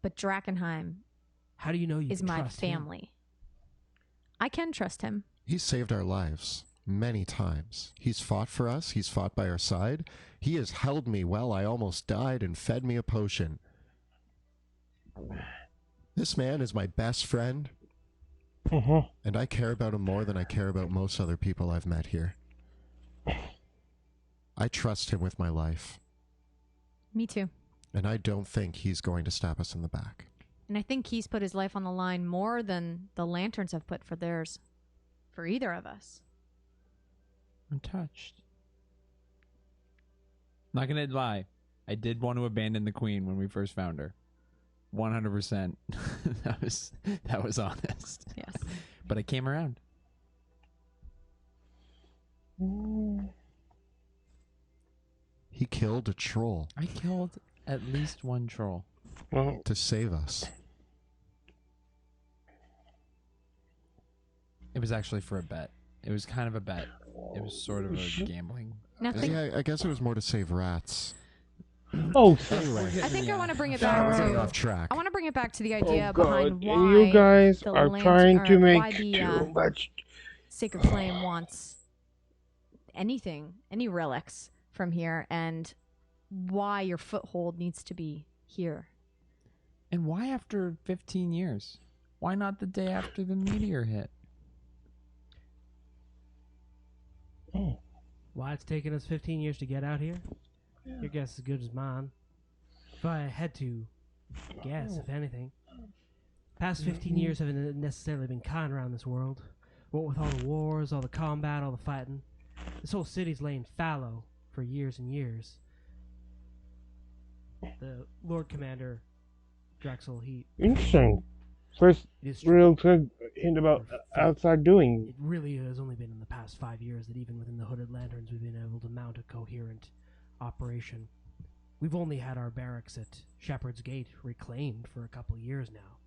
S5: But Drakkenheim
S3: How do you know you
S5: is
S3: can
S5: my
S3: trust him?
S5: family. I can trust him.
S4: He's saved our lives many times. He's fought for us. He's fought by our side. He has held me while I almost died and fed me a potion. This man is my best friend. And I care about him more than I care about most other people I've met here. I trust him with my life.
S5: Me too.
S4: And I don't think he's going to stab us in the back.
S5: And I think he's put his life on the line more than the lanterns have put for theirs. For either of us.
S6: I'm touched. Not gonna lie, I did want to abandon the queen when we first found her. 100%. that was honest.
S5: Yes.
S6: But I came around.
S4: He killed a troll
S6: I killed at least one troll.
S4: to save us.
S6: It was actually for a bet. It was kind of a bet. It was sort of a gambling.
S5: Nothing.
S4: Yeah, I guess it was more to save rats.
S1: Oh,
S4: Anyway,
S5: I think I want to bring it
S4: we're
S5: back
S4: getting
S5: to...
S4: off track.
S5: I want to bring it back to the idea
S1: God.
S5: behind why
S1: You guys
S5: the
S1: are
S5: lantern-
S1: trying to
S5: or
S1: make
S5: why the,
S1: too much.
S5: Sacred Flame wants anything, any relics from here, and why your foothold needs to be here.
S6: And why after 15 years? Why not the day after the meteor hit?
S3: Why it's taken us 15 years to get out here? Your guess is as good as mine. If I had to guess, if anything, past 15 years haven't necessarily been kind around this world. What with all the wars, all the combat, all the fighting, this whole city's laying fallow for years and years. The Lord Commander Drexel,
S1: Interesting. First
S3: it is true.
S1: real good hint about outside doing.
S3: It really has only been in the past 5 years that even within the Hooded Lanterns we've been able to mount a coherent operation. We've only had our barracks at Shepherd's Gate reclaimed for a couple of years now.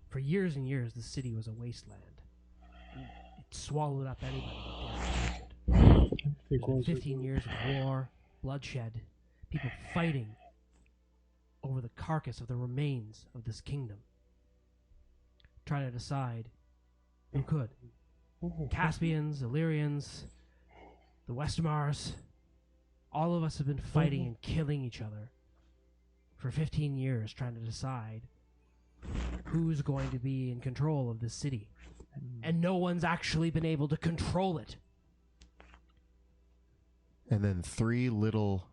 S3: For years and years, the city was a wasteland. It swallowed up anybody that dared touch it. There's been 15 years of war, bloodshed, people fighting over the carcass of the remains of this kingdom. Trying to decide who could. Caspians, Illyrians, the Westmars, all of us have been fighting and killing each other for 15 years, trying to decide who's going to be in control of this city. And no one's actually been able to control it.
S4: And then 3 little,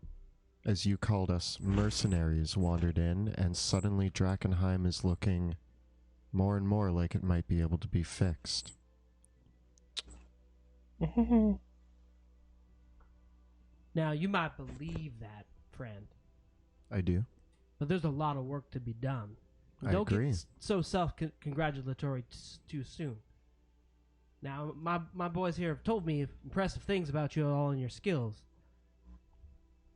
S4: as you called us, mercenaries wandered in, and suddenly Drakkenheim is looking more and more like it might be able to be fixed.
S3: Now, you might believe that, friend,
S4: I do.
S3: But there's a lot of work to be done.
S4: I
S3: Don't
S4: agree.
S3: get so self-congratulatory too soon. Now, my boys here have told me impressive things about you all and your skills.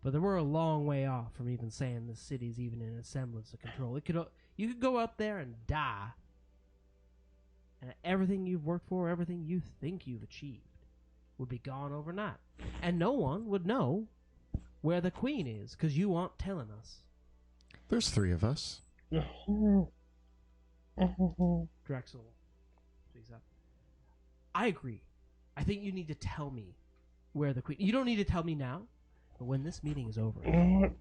S3: But we're a long way off from even saying this city's even in a semblance of control. You could go out there and die. And everything you've worked for, everything you think you've achieved, would be gone overnight. And no one would know where the queen is, because you aren't telling us.
S4: There's 3 of us.
S3: Drexel speaks up. I agree. I think you need to tell me where the queen... You don't need to tell me now, but when this meeting is over, I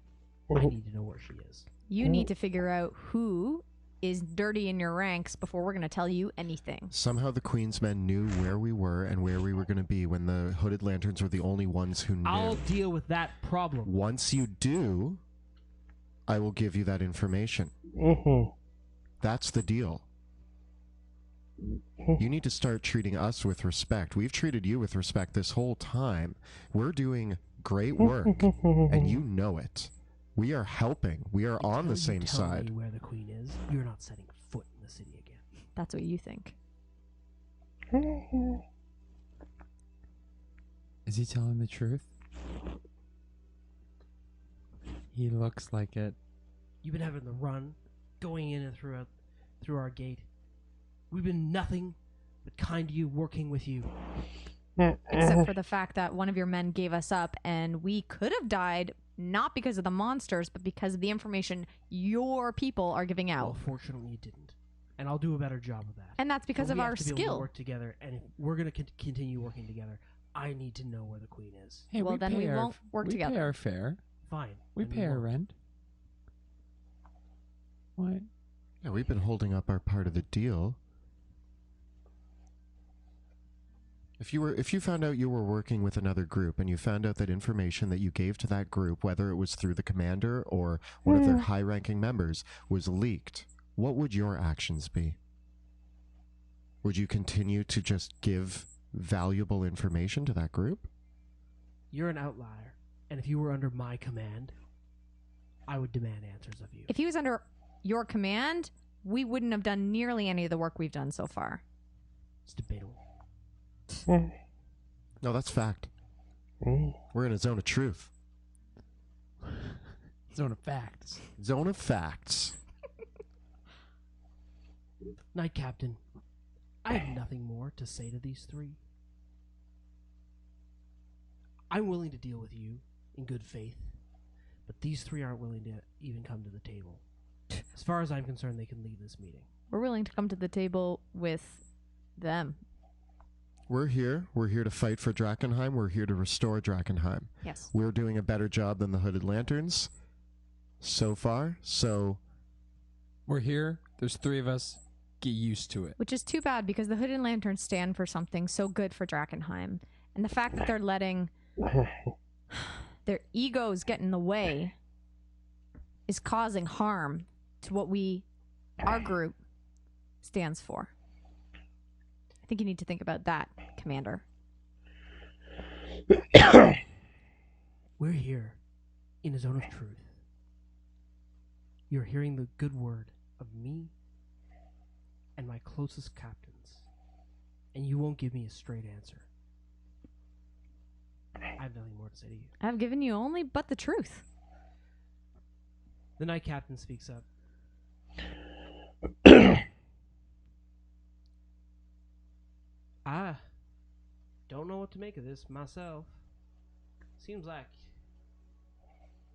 S3: need to know where she is.
S5: You need to figure out who is dirty in your ranks before we're going to tell you anything.
S4: Somehow the Queen's men knew where we were and where we were going to be when the Hooded Lanterns were the only ones who knew.
S3: I'll deal with that problem.
S4: Once you do, I will give you that information. That's the deal. You need to start treating us with respect. We've treated you with respect this whole time. We're doing great work, and you know it. We are helping. We are on the same side.
S3: Tell me where the queen is. You're not setting foot in the city again.
S5: That's what you think.
S6: Is he telling the truth? He looks like it.
S3: You've been having the run, going in and through our gate. We've been nothing but kind to you, working with you.
S5: Except for the fact that one of your men gave us up, and we could have died not because of the monsters, but because of the information your people are giving out.
S3: Well, fortunately, you didn't, and I'll do a better job of that.
S5: And that's because
S3: But
S5: of
S3: we
S5: our
S3: have to be able to
S5: skill.
S3: work together, and if we're going to continue working together, I need to know where the queen is.
S6: Hey,
S5: Well, then
S6: pay
S5: we
S6: our-
S5: won't work
S6: we
S5: together.
S6: pay our fare.
S3: Fine.
S6: We
S3: then
S6: pay our
S3: won't.
S6: rent. What?
S4: Yeah, we've been holding up our part of the deal. If you found out you were working with another group and you found out that information that you gave to that group, whether it was through the commander or one of their high-ranking members, was leaked, what would your actions be? Would you continue to just give valuable information to that group?
S3: You're an outlier, and if you were under my command, I would demand answers of you.
S5: If he was under your command, we wouldn't have done nearly any of the work we've done so far.
S3: It's debatable.
S4: No, that's fact. We're in a zone of truth.
S6: Zone of facts.
S4: Zone of facts.
S3: Knight Captain, I have nothing more to say to these 3. I'm willing to deal with you in good faith, but these 3 aren't willing to even come to the table. As far as I'm concerned, they can leave this meeting.
S5: We're willing to come to the table with them.
S4: We're here. We're here to fight for Drakkenheim. We're here to restore Drakkenheim.
S5: Yes.
S4: We're doing a better job than the Hooded Lanterns so far, so...
S6: We're here. There's 3 of us. Get used to it.
S5: Which is too bad, because the Hooded Lanterns stand for something so good for Drakkenheim. And the fact that they're letting their egos get in the way is causing harm to what our group, stands for. I think you need to think about that, Commander.
S3: We're here in a zone of truth. You're hearing the good word of me and my closest captains, and you won't give me a straight answer. I have nothing more to say to you.
S5: I've given you only but the truth.
S3: The Knight Captain speaks up. I don't know what to make of this myself. Seems like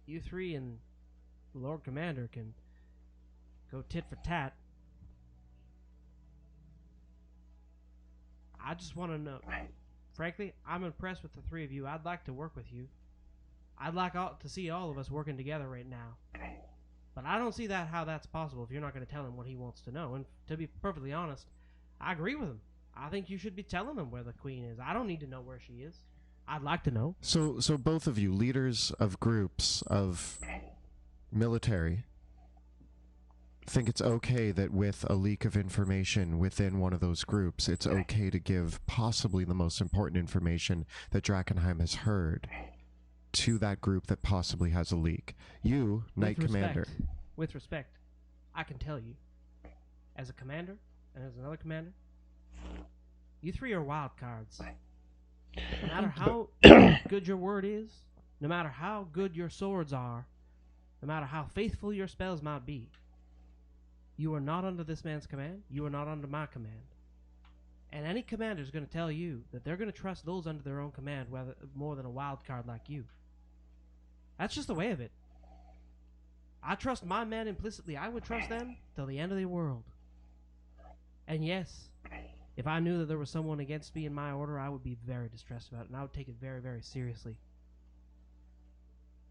S3: you 3 and the Lord Commander can go tit for tat. I just want to know. Frankly, I'm impressed with the 3 of you. I'd like to work with you. I'd like to see all of us working together right now. But I don't see how that's possible if you're not going to tell him what he wants to know. And to be perfectly honest, I agree with him. I think you should be telling him where the queen is. I don't need to know where she is. I'd like to know.
S4: So both of you, leaders of groups of military, think it's okay that with a leak of information within one of those groups, it's okay to give possibly the most important information that Drakkenheim has heard. to that group that possibly has a leak. You, Knight Commander.
S3: With respect, I can tell you, as a commander and as another commander, you three are wild cards. No matter how good your word is, no matter how good your swords are, no matter how faithful your spells might be, you are not under this man's command. You are not under my command. And any commander is going to tell you that they're going to trust those under their own command more than a wild card like you. That's just the way of it. I trust my men implicitly. I would trust them till the end of the world. And yes, if I knew that there was someone against me in my order, I would be very distressed about it, and I would take it very, very seriously.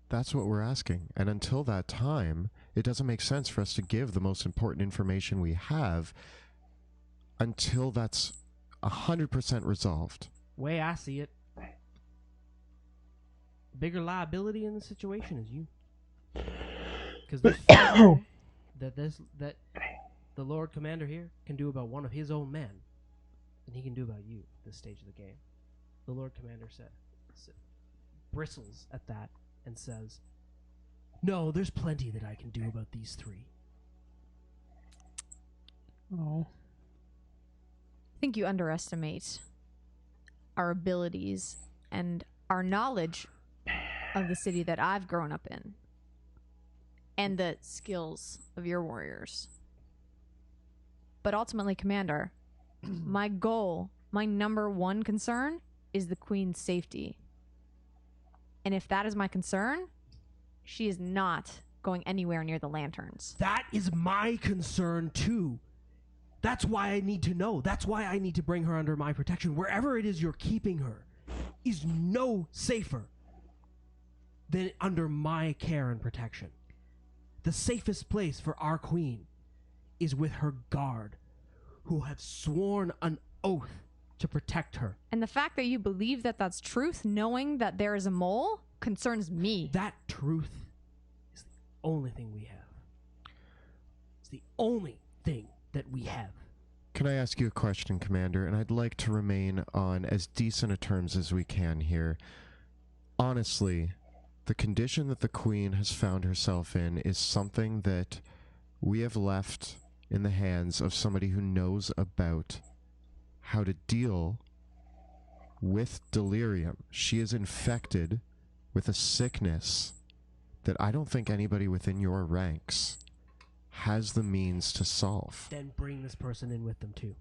S4: That's what we're asking. And until that time, it doesn't make sense for us to give the most important information we have until that's 100% resolved.
S3: Way I see it, bigger liability in the situation is you. Because there's more that the Lord Commander here can do about one of his own men than he can do about you at this stage of the game. The Lord Commander bristles at that and says, "No, there's plenty that I can do about these three."
S6: Oh.
S5: I think you underestimate our abilities and our knowledge of the city that I've grown up in and the skills of your warriors. But ultimately, Commander, my goal, my number one concern is the Queen's safety. And if that is my concern, she is not going anywhere near the lanterns.
S3: That is my concern too. That's why I need to know. That's why I need to bring her under my protection. Wherever it is you're keeping her is no safer than under my care and protection. The safest place for our queen is with her guard, who have sworn an oath to protect her.
S5: And the fact that you believe that that's truth, knowing that there is a mole, concerns me.
S3: That truth is the only thing we have. It's the only thing that we have.
S4: Can I ask you a question, Commander? And I'd like to remain on as decent a terms as we can here. Honestly, the condition that the Queen has found herself in is something that we have left in the hands of somebody who knows about how to deal with delirium. She is infected with a sickness that I don't think anybody within your ranks has the means to solve.
S3: Then bring this person in with them too.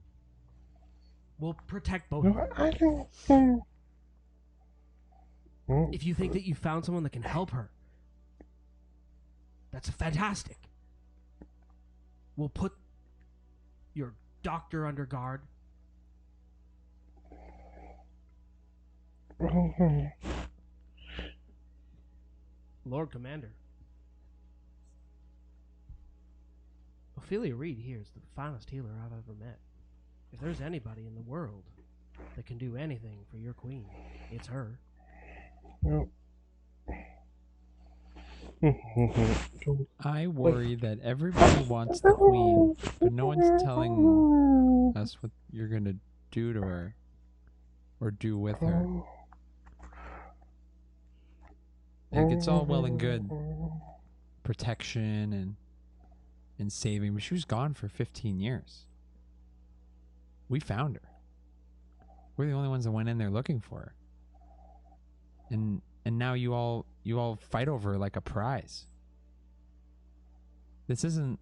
S3: We'll protect both of them.
S1: I think.
S3: If you think that you found someone that can help her, that's fantastic. We'll put your doctor under guard. Lord Commander, Ophelia Reed here is the finest healer I've ever met. If there's anybody in the world that can do anything for your queen, it's her.
S6: I worry that everybody wants the queen, but no one's telling us what you're going to do to her or do with her. Like, it's all well and good, protection and saving, but she was gone for 15 years. We found her. We're the only ones that went in there looking for her. And now you all fight over her like a prize. This isn't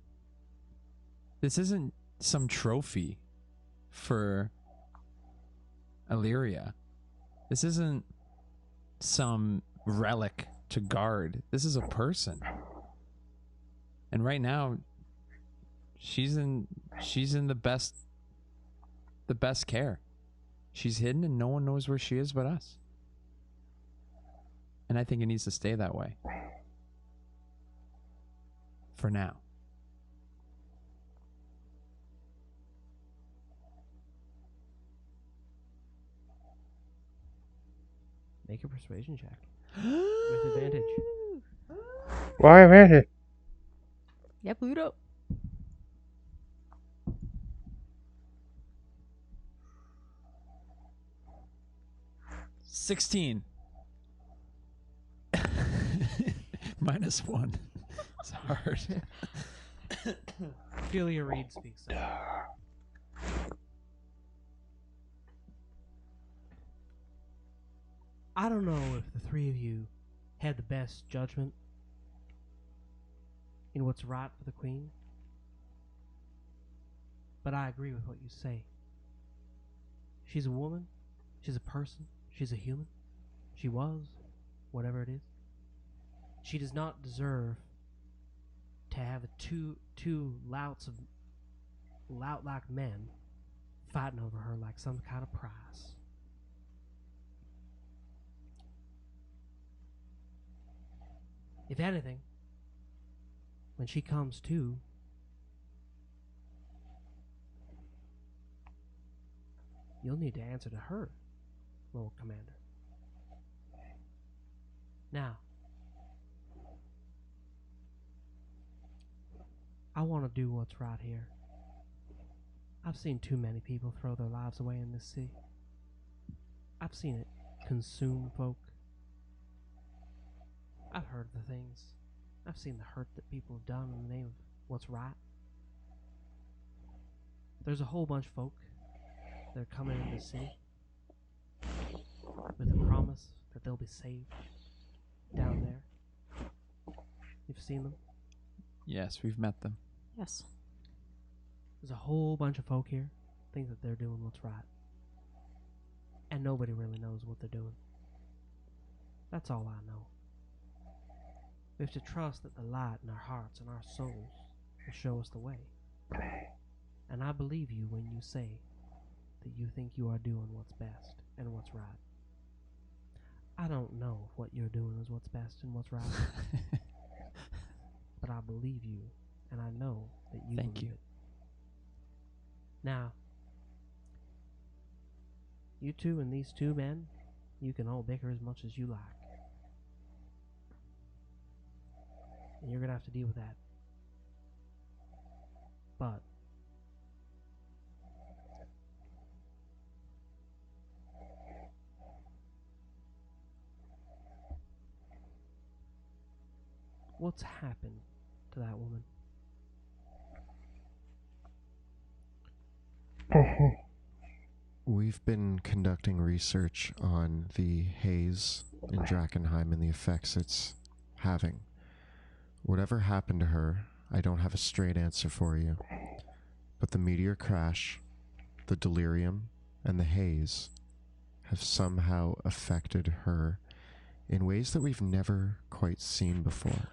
S6: some trophy for Illyria. This isn't some relic to guard. This is a person. And right now she's in the best care. She's hidden and no one knows where she is but us. And I think it needs to stay that way. For now.
S3: Make a persuasion check. With advantage.
S1: Why advantage?
S5: Yeah, Pluto.
S6: $16. -1. It's hard.
S3: Ophelia Reed speaks up. I don't know if the three of you had the best judgment in what's right for the Queen, but I agree with what you say. She's a woman, she's a person, she's a human, she was, whatever it is. She does not deserve to have two lout-like men fighting over her like some kind of prize. If anything, when she comes to, you'll need to answer to her, Lord Commander. Now, I want to do what's right here. I've seen too many people throw their lives away in this sea. I've seen it consume folk. I've heard the things. I've seen the hurt that people have done in the name of what's right. There's a whole bunch of folk that are coming into the city with the promise that they'll be saved down there. You've seen them?
S6: Yes, we've met them.
S5: Yes.
S3: There's a whole bunch of folk here think that they're doing what's right. And nobody really knows what they're doing. That's all I know. We have to trust that the light in our hearts and our souls will show us the way. And I believe you when you say that you think you are doing what's best and what's right. I don't know if what you're doing is what's best and what's right. But I believe you, and I know that you
S6: Thank
S3: believe
S6: you.
S3: it. Now, you two and these two men, you can all bicker as much as you like. And you're going to have to deal with that. But what's happened to that woman?
S4: We've been conducting research on the haze in Drakkenheim and the effects it's having. Whatever happened to her, I don't have a straight answer for you. But the meteor crash, the delirium, and the haze have somehow affected her in ways that we've never quite seen before.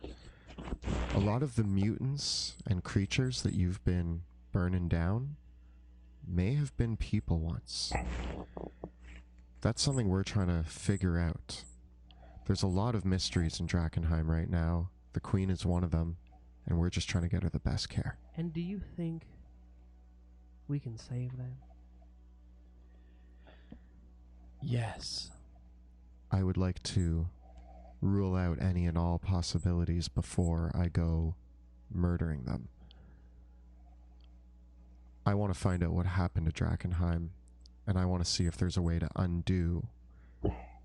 S4: A lot of the mutants and creatures that you've been burning down may have been people once. That's something we're trying to figure out. There's a lot of mysteries in Drakkenheim right now. The Queen is one of them, and we're just trying to get her the best care.
S3: And do you think we can save them?
S6: Yes.
S4: I would like to rule out any and all possibilities before I go murdering them. I want to find out what happened to Drakkenheim, and I want to see if there's a way to undo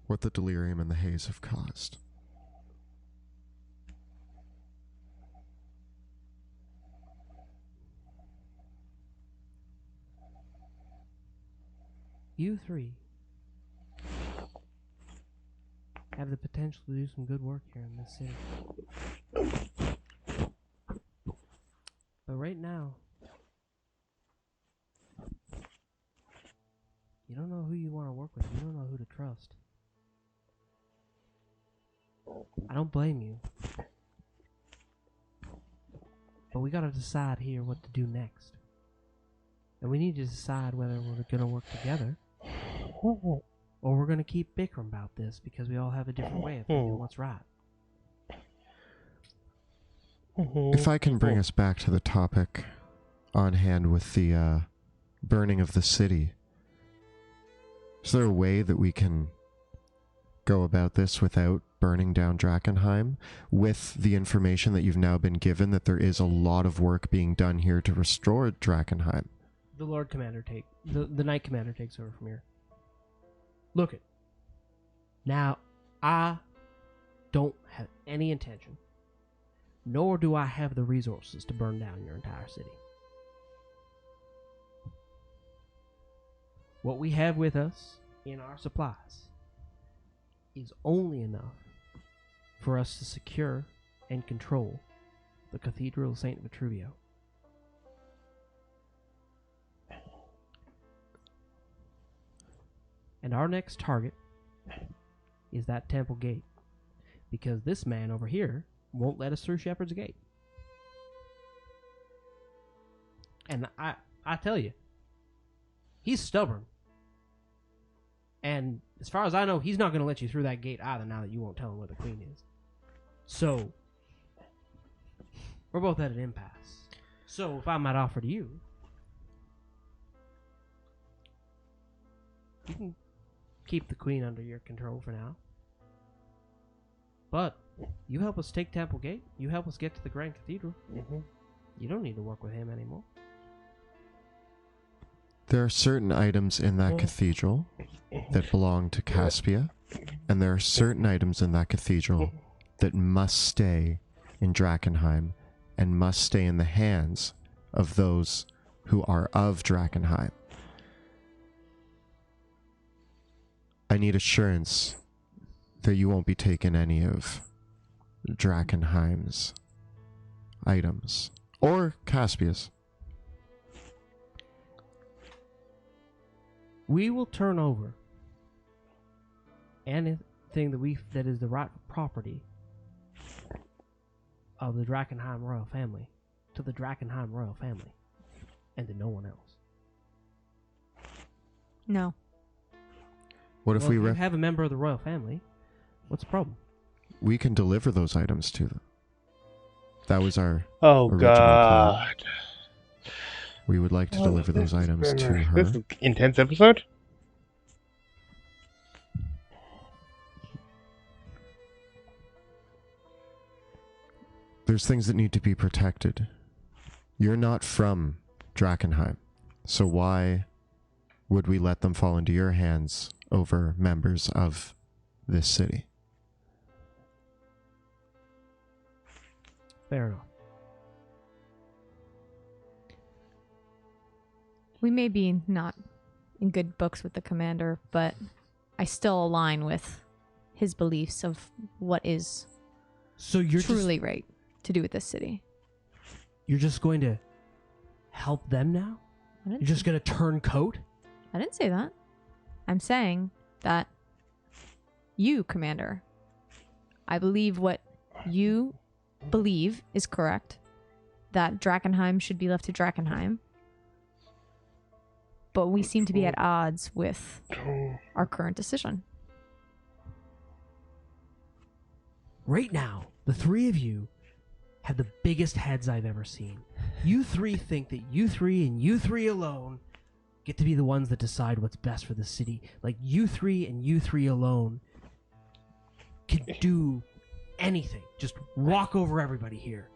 S4: what the delirium and the haze have caused.
S3: You three have the potential to do some good work here in this city. But right now, you don't know who you want to work with. You don't know who to trust. I don't blame you. But we gotta decide here what to do next. And we need to decide whether we're gonna work together or we're gonna keep bickering about this because we all have a different way of thinking what's right.
S4: If I can bring us back to the topic on hand with the burning of the city, is there a way that we can go about this without burning down Drakkenheim, with the information that you've now been given that there is a lot of work being done here to restore Drakkenheim?
S3: The Lord Commander the Knight Commander takes over from here. Look it. Now, I don't have any intention nor do I have the resources to burn down your entire city. What we have with us in our supplies is only enough for us to secure and control the Cathedral of St. Vitruvio. And our next target is that temple gate, because this man over here won't let us through Shepherd's Gate. And I tell you, he's stubborn. And as far as I know, he's not going to let you through that gate either, now that you won't tell him where the queen is. So, we're both at an impasse. So, if I might offer to you, you can keep the queen under your control for now. But you help us take Temple Gate. You help us get to the Grand Cathedral.
S1: Mm-hmm.
S3: You don't need to work with him anymore.
S4: There are certain items in that cathedral that belong to Caspia, and there are certain items in that cathedral that must stay in Drakkenheim and must stay in the hands of those who are of Drakkenheim. I need assurance that you won't be taking any of Drakkenheim's items, or Caspia's.
S3: We will turn over anything that is the right property of the Drakkenheim royal family to the Drakkenheim royal family, and to no one else.
S5: No.
S4: What if
S3: Well,
S4: we
S3: if you have a member of the royal family, what's the problem?
S4: we can deliver those items to them? That was our
S1: Oh,
S4: original
S1: God.
S4: plan. We would like to deliver those items to her.
S1: This is an intense episode.
S4: There's things that need to be protected. You're not from Drakkenheim, so why would we let them fall into your hands over members of this city?
S3: Fair enough.
S5: We may be not in good books with the commander, but I still align with his beliefs of what is
S3: So you're
S5: truly right to do with this city.
S3: you're just going to help them now?
S5: I didn't,
S3: You're just going to turn coat?
S5: I didn't say that. I'm saying that you, Commander, I believe what you believe is correct, that Drakkenheim should be left to Drakkenheim. But we seem to be at odds with our current decision.
S3: Right now, the three of you have the biggest heads I've ever seen. You three think that you three and you three alone get to be the ones that decide what's best for the city. Like, you three and you three alone can do anything. Just walk over everybody here.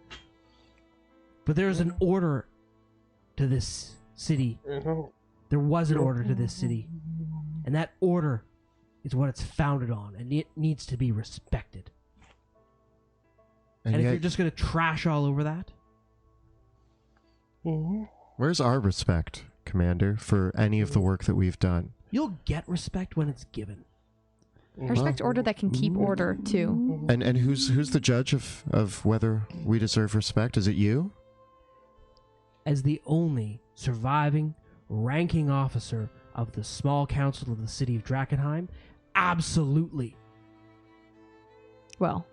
S3: But there's an order to this city. There was an order to this city. And that order is what it's founded on. And it needs to be respected. And if you're just going to trash all over that?
S4: Where's our respect, Commander, for any of the work that we've done?
S3: You'll get respect when it's given.
S5: I respect order that can keep order, too.
S4: And who's the judge of whether we deserve respect? Is it you?
S3: As the only surviving ranking officer of the small council of the city of Drakkenheim, absolutely.
S5: Well,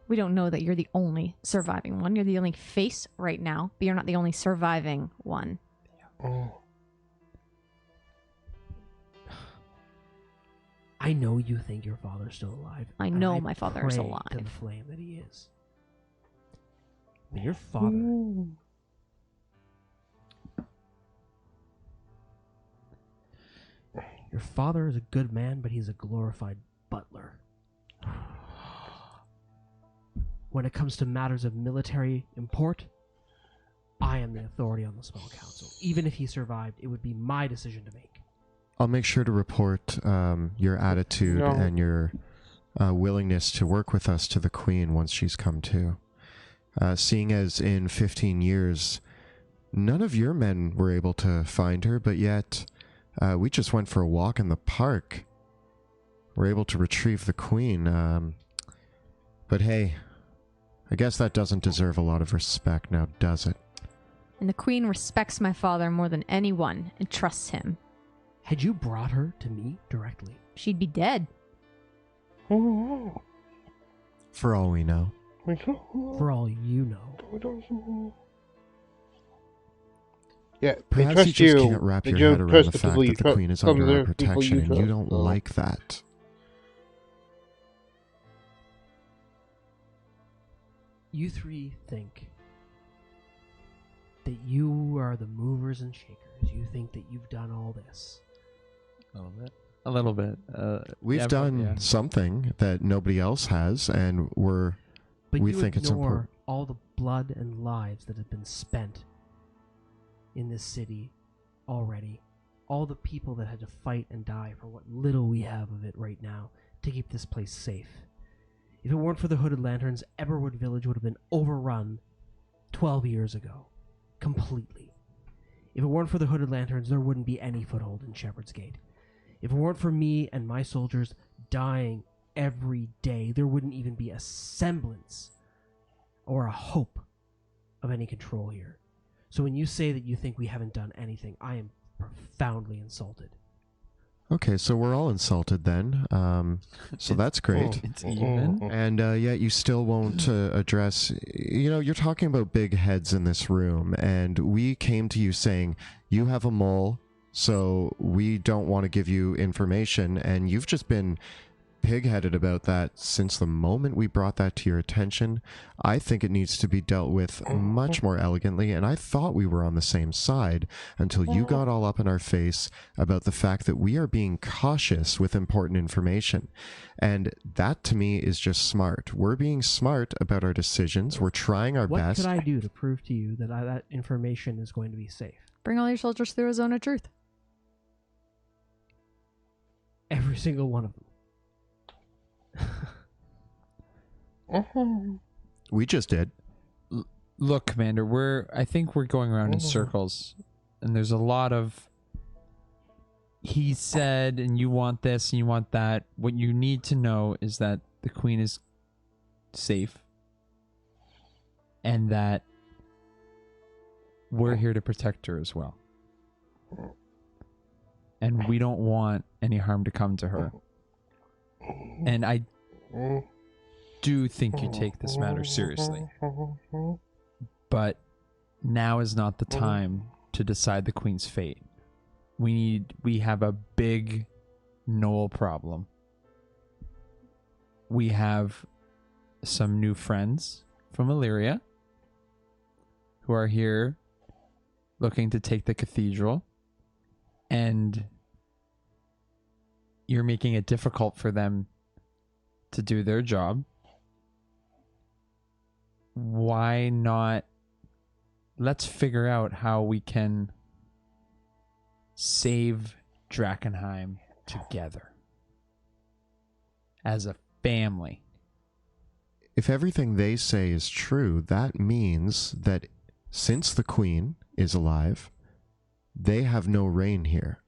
S5: we don't know that you're the only surviving one. You're the only face right now, but you're not the only surviving one.
S3: I know you think your father's still alive.
S5: I
S3: and
S5: know my father is
S3: pray
S5: alive.
S3: to the flame that he is. But your father... Your father is a good man, but he's a glorified butler. When it comes to matters of military import, I am the authority on the small council. Even if he survived, it would be my decision to make.
S4: I'll make sure to report your attitude and your willingness to work with us to the Queen once she's come to. seeing as in 15 years, none of your men were able to find her, but yet we just went for a walk in the park. We're able to retrieve the queen. But hey, I guess that doesn't deserve a lot of respect now, does it?
S5: And the queen respects my father more than anyone and trusts him.
S3: Had you brought her to me directly,
S5: She'd be dead.
S4: For all we know.
S3: for all you know.
S1: Yeah, they
S4: Perhaps you
S1: trust
S4: just
S1: you.
S4: can't wrap
S1: They
S4: your
S1: don't
S4: head around
S1: trust
S4: the
S1: the
S4: fact
S1: people you
S4: that the
S1: trust.
S4: queen is
S1: Some of
S4: under
S1: the
S4: our
S1: people
S4: protection,
S1: you
S4: and you
S1: trust,
S4: don't
S1: so.
S4: like that.
S3: You three think that you are the movers and shakers. You think that you've done all this.
S6: A little bit.
S4: We've
S6: yeah,
S4: done
S6: yeah.
S4: something that nobody else has, and
S3: But
S4: we
S3: you
S4: think it's
S3: ignore
S4: important.
S3: all the blood and lives that have been spent in this city already. All the people that had to fight and die for what little we have of it right now to keep this place safe. If it weren't for the Hooded Lanterns, Everwood Village would have been overrun 12 years ago. Completely. If it weren't for the Hooded Lanterns, there wouldn't be any foothold in Shepherd's Gate. If it weren't for me and my soldiers dying every day, there wouldn't even be a semblance or a hope of any control here. So when you say that you think we haven't done anything, I am profoundly insulted.
S4: Okay, so we're all insulted then. So that's great.
S6: It's even.
S4: And yet you still won't address... You know, you're talking about big heads in this room, and we came to you saying, you have a mole, so we don't want to give you information, and you've just been pig-headed about that since the moment we brought that to your attention. I think it needs to be dealt with much more elegantly, and I thought we were on the same side until you got all up in our face about the fact that we are being cautious with important information. And that, to me, is just smart. We're being smart about our decisions. We're trying our
S3: What
S4: best.
S3: could I do to prove to you that that information is going to be safe?
S5: Bring all your soldiers through a zone of truth.
S3: Every single one of them.
S4: We just did.
S6: Look, Commander, I think we're going around in circles, and there's a lot of he said, and you want this, and you want that. What you need to know is that the Queen is safe, and that we're here to protect her as well. And we don't want any harm to come to her. And I do think you take this matter seriously. But now is not the time to decide the Queen's fate. We have a big Knoll problem. We have some new friends from Illyria who are here looking to take the cathedral, and you're making it difficult for them to do their job. Why not? Let's figure out how we can save Drakkenheim together as a family.
S4: If everything they say is true, that means that since the Queen is alive, they have no reign here.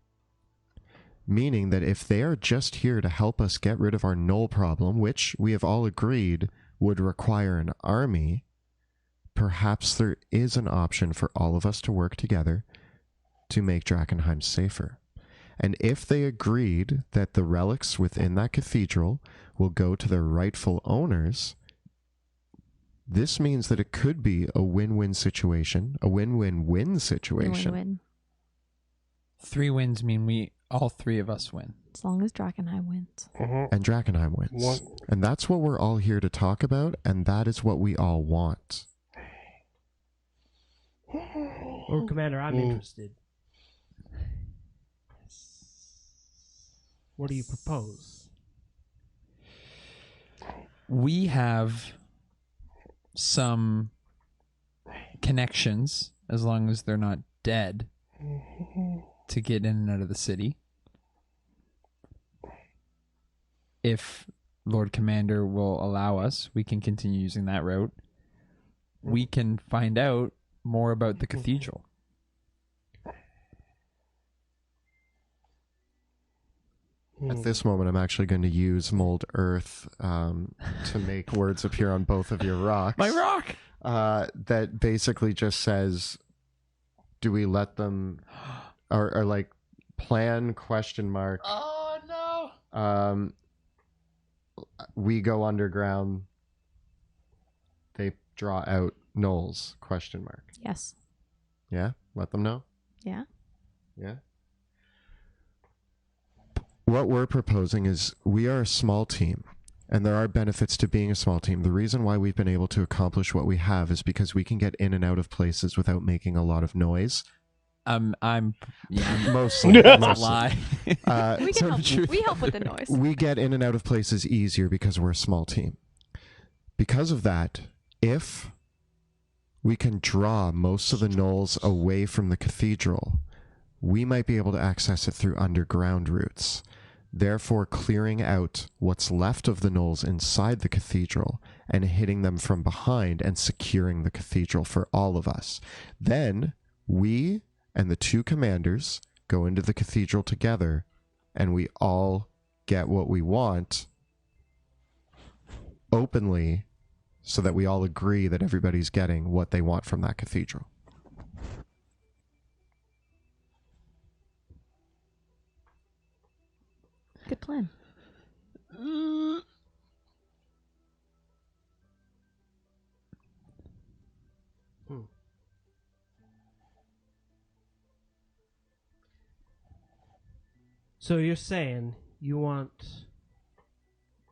S4: Meaning that if they are just here to help us get rid of our Knoll problem, which we have all agreed would require an army, perhaps there is an option for all of us to work together to make Drakkenheim safer. And if they agreed that the relics within that cathedral will go to their rightful owners, this means that it could be a win-win situation, a win-win-win situation.
S5: Win-win.
S6: 3 wins mean all 3 of us win.
S5: As long as Drakkenheim wins.
S4: And Drakkenheim wins. And that's what we're all here to talk about, and that is what we all want.
S3: Lord Commander, I'm interested. What do you propose?
S6: We have some connections, as long as they're not dead, to get in and out of the city. If Lord Commander will allow us, we can continue using that route. we can find out more about the cathedral.
S4: At this moment, I'm actually going to use mold earth to make words appear on both of your rocks.
S6: My rock!
S4: That basically just says, do we let them, or like, plan, question mark.
S6: Oh, no!
S4: We go underground. They draw out Knowles, question mark.
S5: Yes.
S4: Yeah? Let them know?
S5: Yeah.
S4: Yeah? What we're proposing is we are a small team, and there are benefits to being a small team. The reason why we've been able to accomplish what we have is because we can get in and out of places without making a lot of noise. Mostly.
S6: That's a lie.
S5: We can help. We help with the noise.
S4: We get in and out of places easier because we're a small team. Because of that, if we can draw most of the gnolls away from the cathedral, we might be able to access it through underground routes, therefore clearing out what's left of the gnolls inside the cathedral and hitting them from behind and securing the cathedral for all of us. Then we and the two commanders go into the cathedral together, and we all get what we want openly so that we all agree that everybody's getting what they want from that cathedral.
S5: Good plan.
S3: So you're saying you want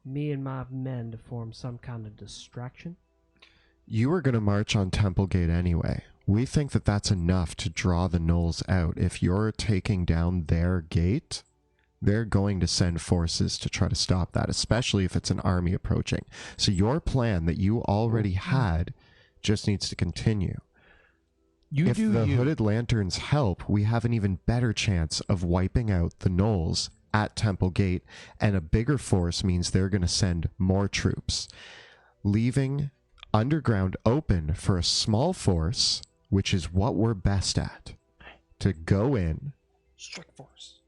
S3: me and my men to form some kind of distraction?
S4: You were going to march on Temple Gate anyway. We think that that's enough to draw the gnolls out. If you're taking down their gate, they're going to send forces to try to stop that, especially if it's an army approaching. So your plan that you already had just needs to continue. If the Hooded Lanterns help, we have an even better chance of wiping out the gnolls at Temple Gate, and a bigger force means they're going to send more troops, leaving underground open for a small force, which is what we're best at, to go in,
S6: Strike force.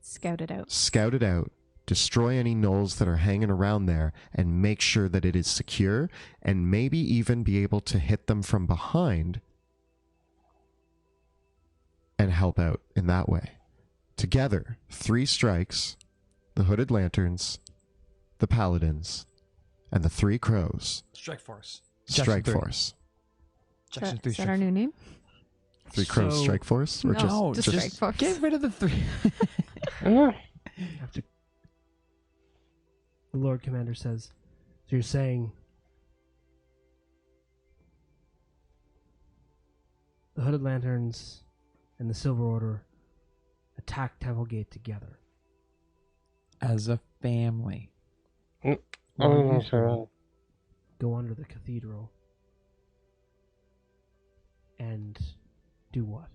S5: Scout
S4: it out, destroy any gnolls that are hanging around there, and make sure that it is secure, and maybe even be able to hit them from behind and help out in that way. Together, 3 strikes, the Hooded Lanterns, the Paladins, and the 3 Crows.
S6: Strike force.
S4: Strike force.
S5: Is that our new name?
S4: 3 Crows strike force? Or
S5: No,
S4: just
S5: strike force.
S6: Get rid of the 3.
S3: After the Lord Commander says, so you're saying the Hooded Lanterns and the Silver Order attack Temple Gate together
S6: As a family.
S3: While you go under the cathedral and do what?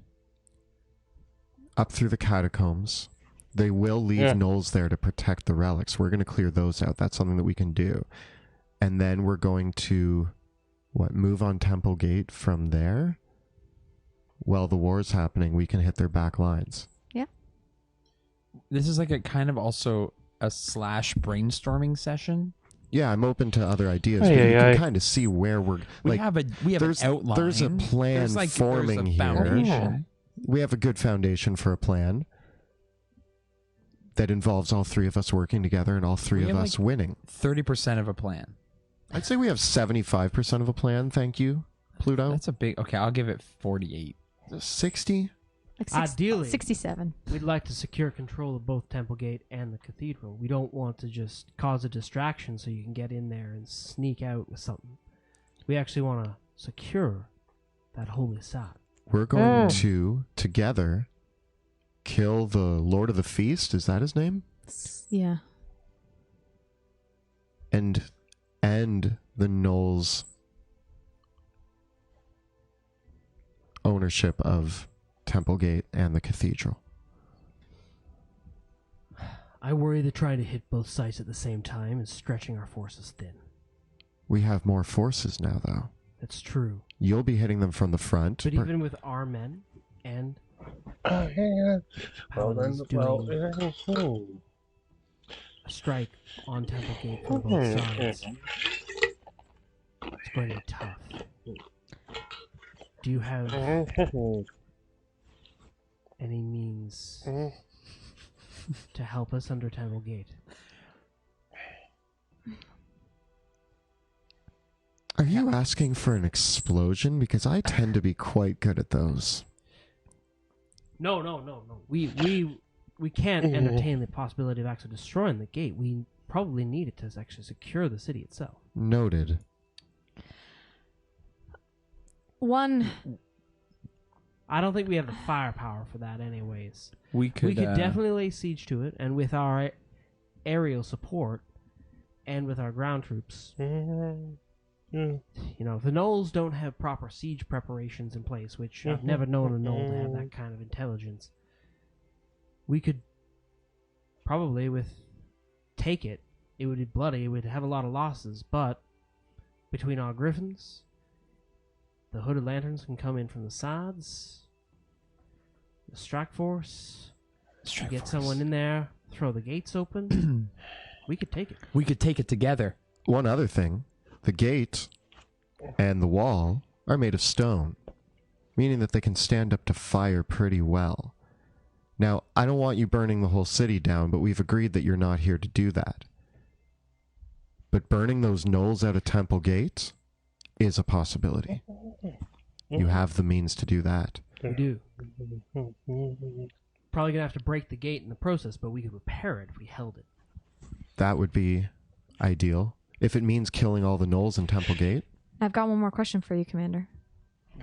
S4: up through the catacombs. They will leave gnolls there to protect the relics. We're going to clear those out. That's something that we can do. And then we're going to, move on Temple Gate from there? While the war's happening, we can hit their back lines.
S5: Yeah.
S6: This is like a kind of also a / brainstorming session.
S4: Yeah, I'm open to other ideas, but you can kind of see where we're...
S6: We have an outline.
S4: There's a plan forming here.
S6: Foundation.
S4: We have a good foundation for a plan that involves all 3 of us working together and all 3 of us winning.
S6: 30% of a plan.
S4: I'd say we have 75% of a plan, thank you, Pluto.
S6: That's a big... Okay, I'll give it 48.
S4: 60?
S5: Like
S3: Ideally,
S5: 67.
S3: We'd like to secure control of both Temple Gate and the cathedral. We don't want to just cause a distraction so you can get in there and sneak out with something. We actually want to secure that holy site.
S4: We're going to, together, kill the Lord of the Feast. Is that his name?
S5: Yeah.
S4: And end the gnolls' ownership of Temple Gate and the cathedral.
S3: I worry that trying to hit both sites at the same time is stretching our forces thin.
S4: We have more forces now, though.
S3: That's true.
S4: You'll be hitting them from the front.
S3: But even with our men and
S1: Yeah. Well then,
S3: paladins
S1: well,
S3: doing a strike on Temple Gate from both sides, it's going to be tough. Do you have any means to help us under Temple Gate?
S4: Are you asking for an explosion? Because I tend to be quite good at those.
S3: No. We can't entertain the possibility of actually destroying the gate. We probably need it to actually secure the city itself.
S4: Noted.
S3: I don't think we have the firepower for that anyways.
S6: We could
S3: Definitely lay siege to it, and with our aerial support and with our ground troops, you know, the Knolls don't have proper siege preparations in place, which I've never known a Knoll to have that kind of intelligence. We could probably take it. It would be bloody. It would have a lot of losses, but between our griffins, the hooded lanterns can come in from the sides. The strike force, get someone in there, throw the gates open. We could take it.
S6: We could take it together.
S4: One other thing. The gate and the wall are made of stone, meaning that they can stand up to fire pretty well. Now, I don't want you burning the whole city down, but we've agreed that you're not here to do that. But burning those Knolls out of Temple Gate is a possibility. You have the means to do that.
S3: We do. Probably gonna have to break the gate in the process, but we could repair it if we held it.
S4: That would be ideal. If it means killing all the Knolls in Temple Gate.
S5: I've got one more question for you, Commander.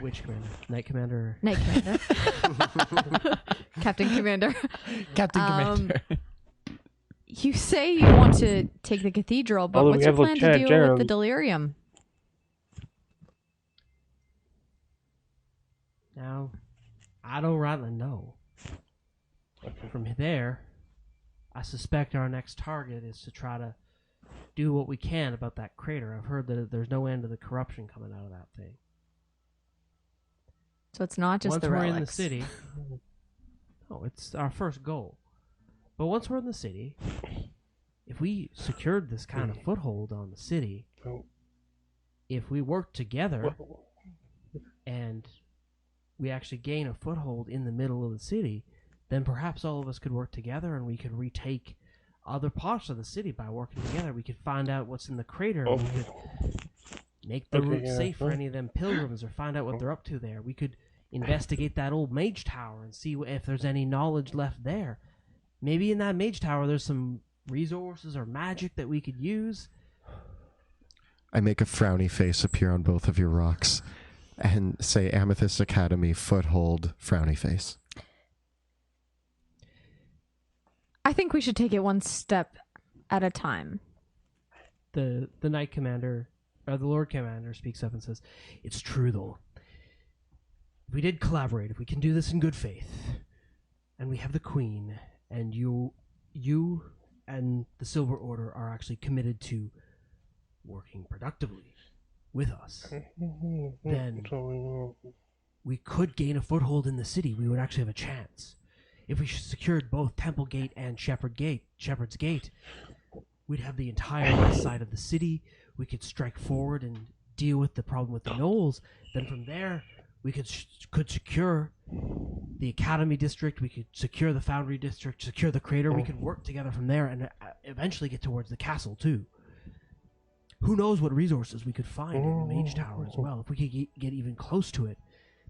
S3: Which commander? Knight commander?
S5: Knight Commander. Captain Commander.
S6: Captain Commander.
S5: You say you want to take the cathedral, but
S1: Although
S5: what's
S1: we
S5: your
S1: have
S5: plan to
S1: Lieutenant
S5: deal
S1: General.
S5: with the delirium?
S3: Now, I don't rightly know. From there, I suspect our next target is to try to do what we can about that crater. I've heard that there's no end to the corruption coming out of that thing.
S5: So it's not just
S3: Once
S5: the
S3: we're
S5: relics.
S3: in the city, no, it's our first goal. But once we're in the city, if we secured this kind of foothold on the city, if we work together and we actually gain a foothold in the middle of the city, then perhaps all of us could work together and we could retake other parts of the city by working together. We could find out what's in the crater. And we could make the route safe for any of them pilgrims or find out what they're up to there. We could investigate that old mage tower and see if there's any knowledge left there. Maybe in that mage tower there's some resources or magic that we could use.
S4: I make a frowny face appear on both of your rocks and say Amethyst Academy, foothold, frowny face.
S5: I think we should take it one step at a time.
S3: The Knight Commander, or the Lord Commander, speaks up and says, "It's true, though. If we did collaborate, if we can do this in good faith, and we have the Queen, and you and the Silver Order are actually committed to working productively with us, then we could gain a foothold in the city. We would actually have a chance. If we secured both Temple Gate and Shepherd's Gate, we'd have the entire west side of the city. We could strike forward and deal with the problem with the Knolls. Then from there, we could secure the Academy District. We could secure the Foundry District, secure the crater. We could work together from there and eventually get towards the castle too. Who knows what resources we could find in the Mage Tower as well. If we could get even close to it,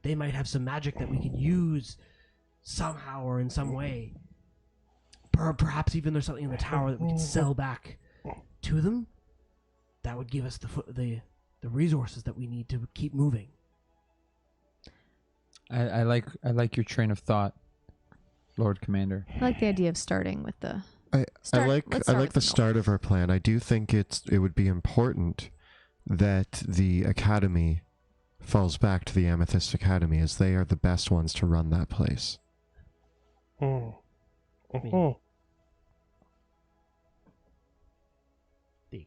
S3: they might have some magic that we could use somehow or in some way. Perhaps even there's something in the tower that we could sell back to them. That would give us the resources that we need to keep moving.
S6: I like your train of thought, Lord Commander.
S5: I like the idea of starting with the...
S4: I like
S5: let's start with
S4: the
S5: the
S4: start of our plan. I do think it would be important that the Academy falls back to the Amethyst Academy, as they are the best ones to run that place.
S3: The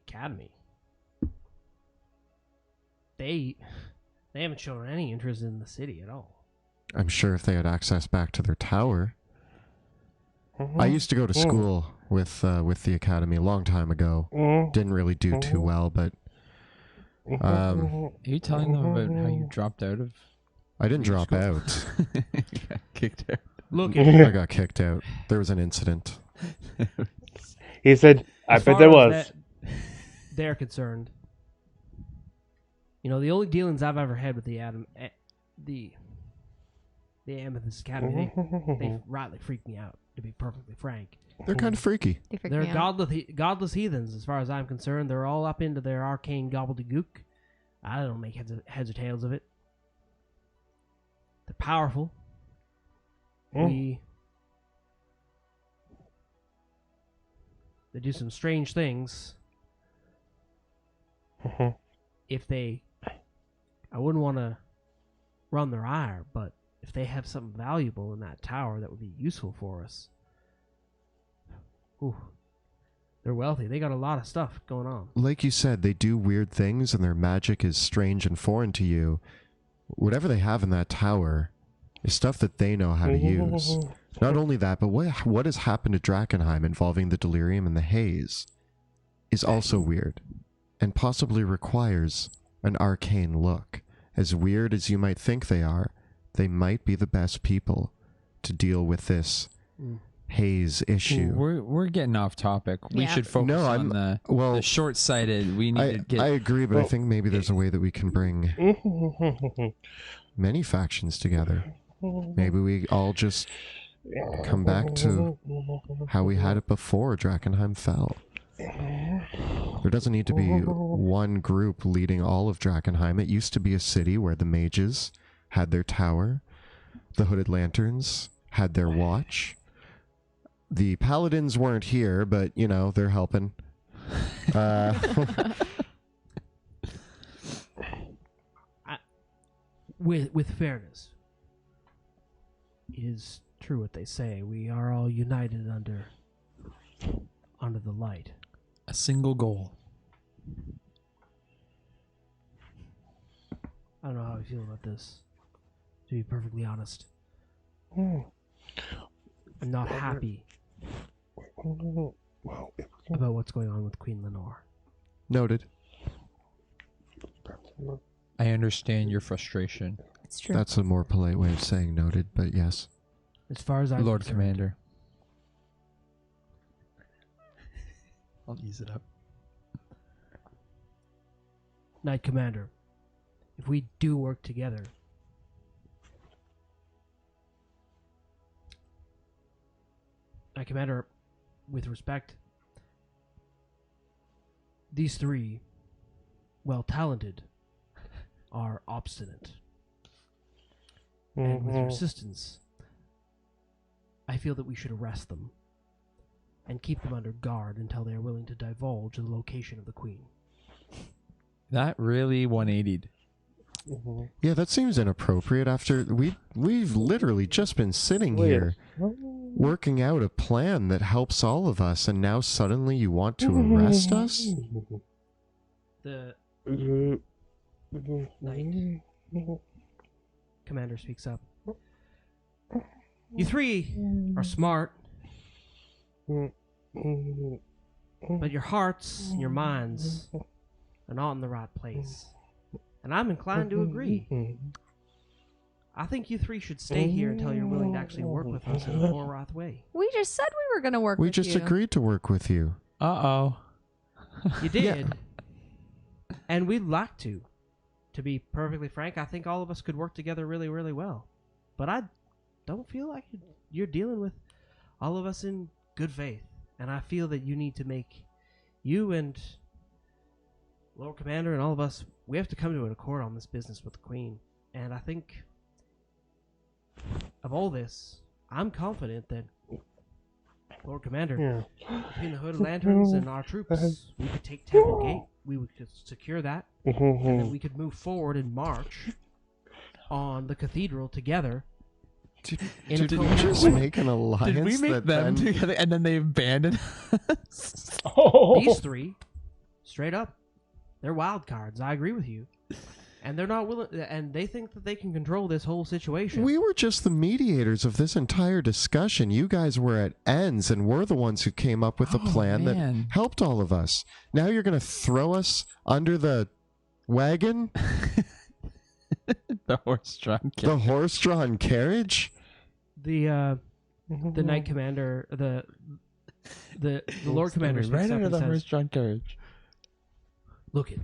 S3: Academy. They haven't shown any interest in the city at all.
S4: I'm sure if they had access back to their tower. I used to go to school with the academy a long time ago. Didn't really do too well, but
S6: Are you telling them about how you dropped out of?
S4: I didn't drop out.
S6: Got kicked out.
S3: Look,
S4: I got kicked out. There was an incident.
S1: He said, I
S3: as
S1: bet
S3: far
S1: there
S3: as
S1: was.
S3: they're concerned, the only dealings I've ever had with the Amethyst Academy, they rightly freak me out, to be perfectly frank.
S4: They're kind of freaky.
S5: They freak
S3: They're
S5: me out.
S3: godless heathens, as far as I'm concerned. They're all up into their arcane gobbledygook. I don't make heads or tails of it. They're powerful. They do some strange things. If they, I wouldn't want to run their ire, but if they have something valuable in that tower that would be useful for us, ooh, they're wealthy. They got a lot of stuff going on.
S4: Like you said, they do weird things and their magic is strange and foreign to you. Whatever they have in that tower is stuff that they know how to use. Not only that, but what has happened to Drakkenheim involving the delirium and the haze is also weird and possibly requires an arcane look. As weird as you might think they are, they might be the best people to deal with this haze issue.
S6: We're getting off topic. We should focus on the short-sighted. We need to get.
S4: I agree, but I think maybe there's a way that we can bring many factions together. Maybe we all just come back to how we had it before Drakkenheim fell. There doesn't need to be one group leading all of Drakkenheim. It used to be a city where the mages had their tower, the hooded lanterns had their watch. The paladins weren't here, but, they're helping.
S3: With fairness, it is true what they say. We are all united under the light.
S6: A single goal.
S3: I don't know how I feel about this, to be perfectly honest.
S1: Hmm.
S3: I'm not happy about what's going on with Queen Lenore.
S4: Noted.
S6: I understand your frustration,
S5: It's true.
S4: That's a more polite way of saying noted, but yes.
S3: As far as I'm
S6: Lord
S3: concerned,
S6: Commander. I'll ease it up.
S3: Knight Commander, if we do work together, Knight Commander, with respect, these three, while talented, are obstinate. And with your assistance, I feel that we should arrest them and keep them under guard until they are willing to divulge the location of the Queen.
S6: That really 180'd.
S4: Yeah, that seems inappropriate after we've literally just been sitting here working out a plan that helps all of us, and now suddenly you want to arrest us?
S3: The Knight Commander speaks up. You three are smart, but your hearts and your minds are not in the right place. And I'm inclined to agree. I think you three should stay here until you're willing to actually work with us in a forthright way.
S5: We just said we were going to work
S4: We
S5: with
S4: just
S5: you.
S4: agreed to work with you.
S6: Uh-oh.
S3: You did. And we'd like to. To be perfectly frank, I think all of us could work together really, really well. But I don't feel like you're dealing with all of us in good faith. And I feel that you need to make you and Lord Commander and all of us, we have to come to an accord on this business with the Queen. And I think of all this, I'm confident that Lord Commander, between the Hooded Lanterns and our troops, we could take Temple Gate. We could secure that. And then we could move forward and march on the cathedral together.
S4: Did
S3: In a
S4: you
S3: coherent
S4: just
S3: way.
S4: make an alliance?
S6: Did we make
S4: that
S6: them
S4: then...
S6: together and then they abandoned us?
S3: These three, straight up, they're wild cards. I agree with you. And they're not willing, and they think that they can control this whole situation.
S4: We were just the mediators of this entire discussion. You guys were at ends, and we're the ones who came up with the plan that helped all of us. Now you're going to throw us under the wagon?
S6: The horse-drawn carriage.
S4: The horse-drawn carriage?
S3: The Knight Commander, the Lord Commander speaks
S6: right
S3: up
S6: under
S3: and
S6: the
S3: says,
S6: horse-drawn carriage.
S3: "Look it.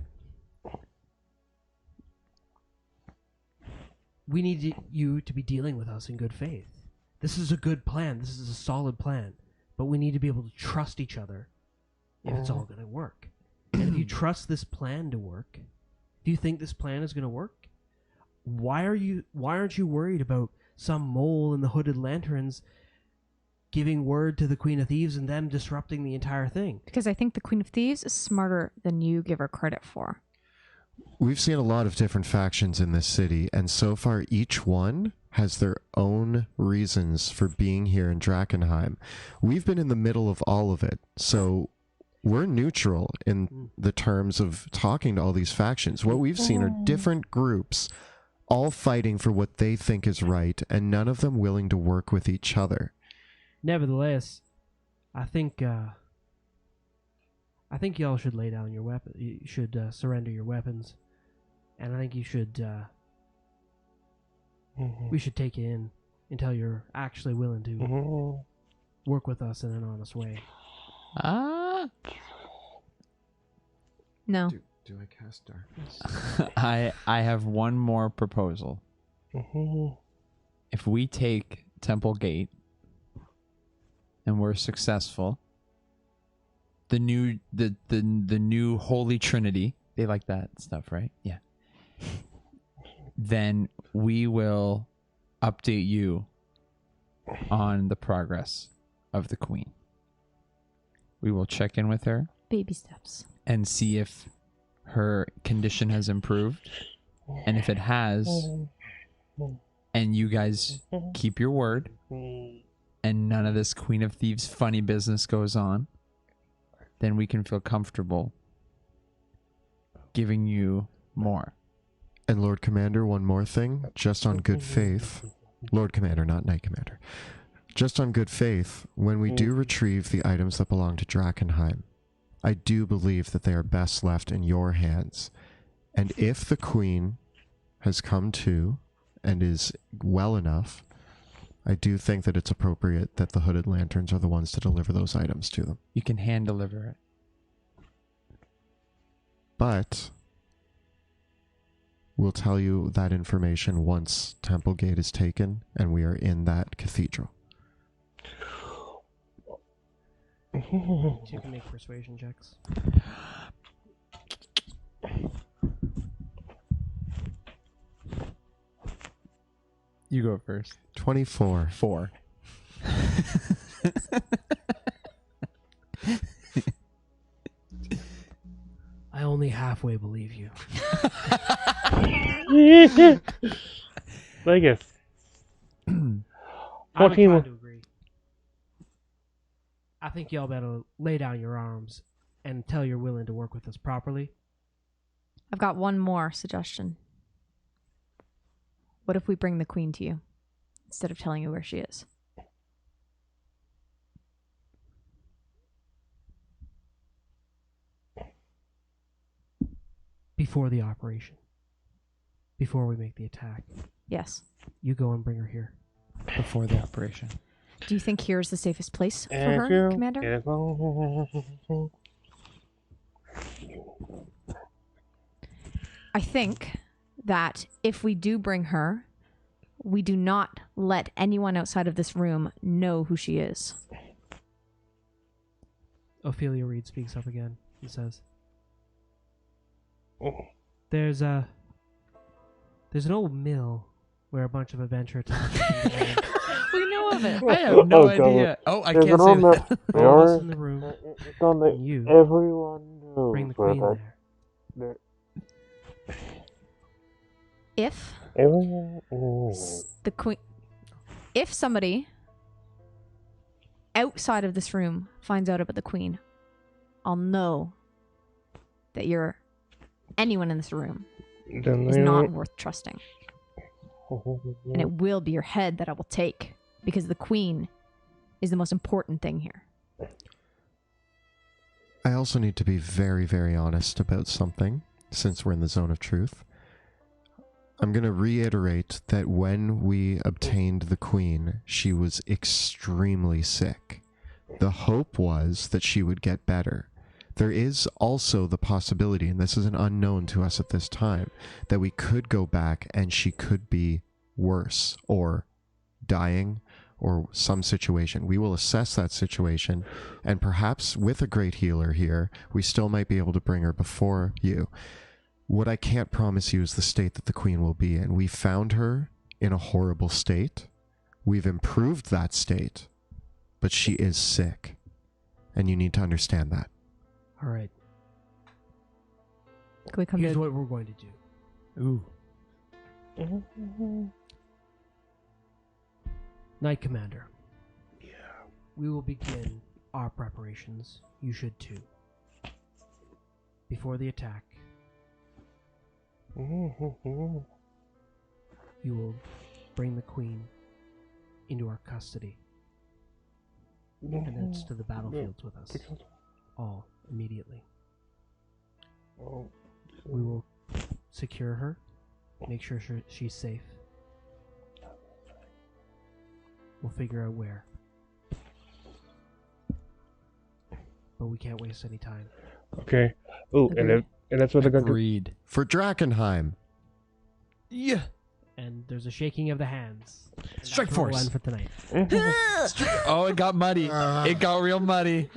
S3: We need you to be dealing with us in good faith. This is a good plan. This is a solid plan. But we need to be able to trust each other if it's all going to work. And if you trust this plan to work, do you think this plan is going to work? Why aren't you worried about some mole in the hooded lanterns giving word to the Queen of Thieves and them disrupting the entire thing?"
S5: Because I think the Queen of Thieves is smarter than you give her credit for.
S4: We've seen a lot of different factions in this city, and so far each one has their own reasons for being here in Drakkenheim. We've been in the middle of all of it, so we're neutral in the terms of talking to all these factions. What we've seen are different groups all fighting for what they think is right, and none of them willing to work with each other.
S3: Nevertheless, I think y'all should lay down your weapon. You should surrender your weapons, and I think you should. We should take you in until you're actually willing to work with us in an honest way.
S5: No.
S4: Do I cast darkness?
S6: I have one more proposal. If we take Temple Gate and we're successful, the new Holy Trinity, they like that stuff, right? Yeah. Then we will update you on the progress of the Queen. We will check in with her
S5: Baby steps.
S6: and see if her condition has improved. And if it has, and you guys keep your word, and none of this Queen of Thieves funny business goes on, then we can feel comfortable giving you more.
S4: And Lord Commander, one more thing, just on good faith. Lord Commander, not Knight Commander. Just on good faith, when we do retrieve the items that belong to Drakkenheim, I do believe that they are best left in your hands. And if the Queen has come to and is well enough, I do think that it's appropriate that the Hooded Lanterns are the ones to deliver those items to them.
S6: You can hand deliver it.
S4: But we'll tell you that information once Temple Gate is taken and we are in that cathedral.
S3: You can make persuasion checks.
S6: You go first.
S4: 24.
S6: 4.
S3: I only halfway believe you.
S1: Vegas.
S3: I'm
S1: 14.
S3: inclined to agree. I think y'all better lay down your arms and tell you're willing to work with us properly.
S5: I've got one more suggestion. What if we bring the Queen to you instead of telling you where she is?
S3: Before the operation. Before we make the attack.
S5: Yes.
S3: You go and bring her here.
S6: Before the operation.
S5: Do you think here is the safest place for her, Commander? I think that if we do bring her, we do not let anyone outside of this room know who she is.
S3: Ophelia Reed speaks up again and says, There's an old mill where a bunch of adventure talents
S5: We know of it.
S6: I have no
S1: Oh,
S6: idea. Oh, I
S1: There's
S6: can't
S1: an
S6: say
S1: old
S6: that.
S3: all of us in the room.
S1: It's on the
S3: And you
S1: everyone knows
S3: bring the
S1: where
S3: queen
S1: that-
S3: there.
S5: If
S1: Everyone knows.
S5: the Queen, if somebody outside of this room finds out about the Queen, I'll know that you're anyone in this room
S1: Then
S5: is
S1: they
S5: not
S1: don't-
S5: worth trusting. And it will be your head that I will take, because the queen is the most important thing here.
S4: I also need to be very, very honest about something, since we're in the zone of truth. I'm going to reiterate that when we obtained the queen, she was extremely sick. The hope was that she would get better. There is also the possibility, and this is an unknown to us at this time, that we could go back and she could be worse or dying or some situation. We will assess that situation, and perhaps with a great healer here, we still might be able to bring her before you. What I can't promise you is the state that the queen will be in. We found her in a horrible state. We've improved that state, but she is sick, and you need to understand that.
S3: All right.
S5: Can we come
S3: Here's
S5: to
S3: what we're going to do.
S6: Ooh.
S3: Knight Commander. Yeah. We will begin our preparations. You should too. Before the attack, you will bring the queen into our custody and thence to the battlefields with us. All immediately. We will secure her, make sure she's safe. We'll figure out where. But we can't waste any time.
S1: Okay. Oh, and that's what they're going to.
S6: Agreed.
S4: For Drakkenheim.
S6: Yeah.
S3: And there's a shaking of the hands. And that's
S6: Strike
S3: where we'll
S6: force.
S3: end for tonight.
S6: Oh, it got muddy. It got real muddy.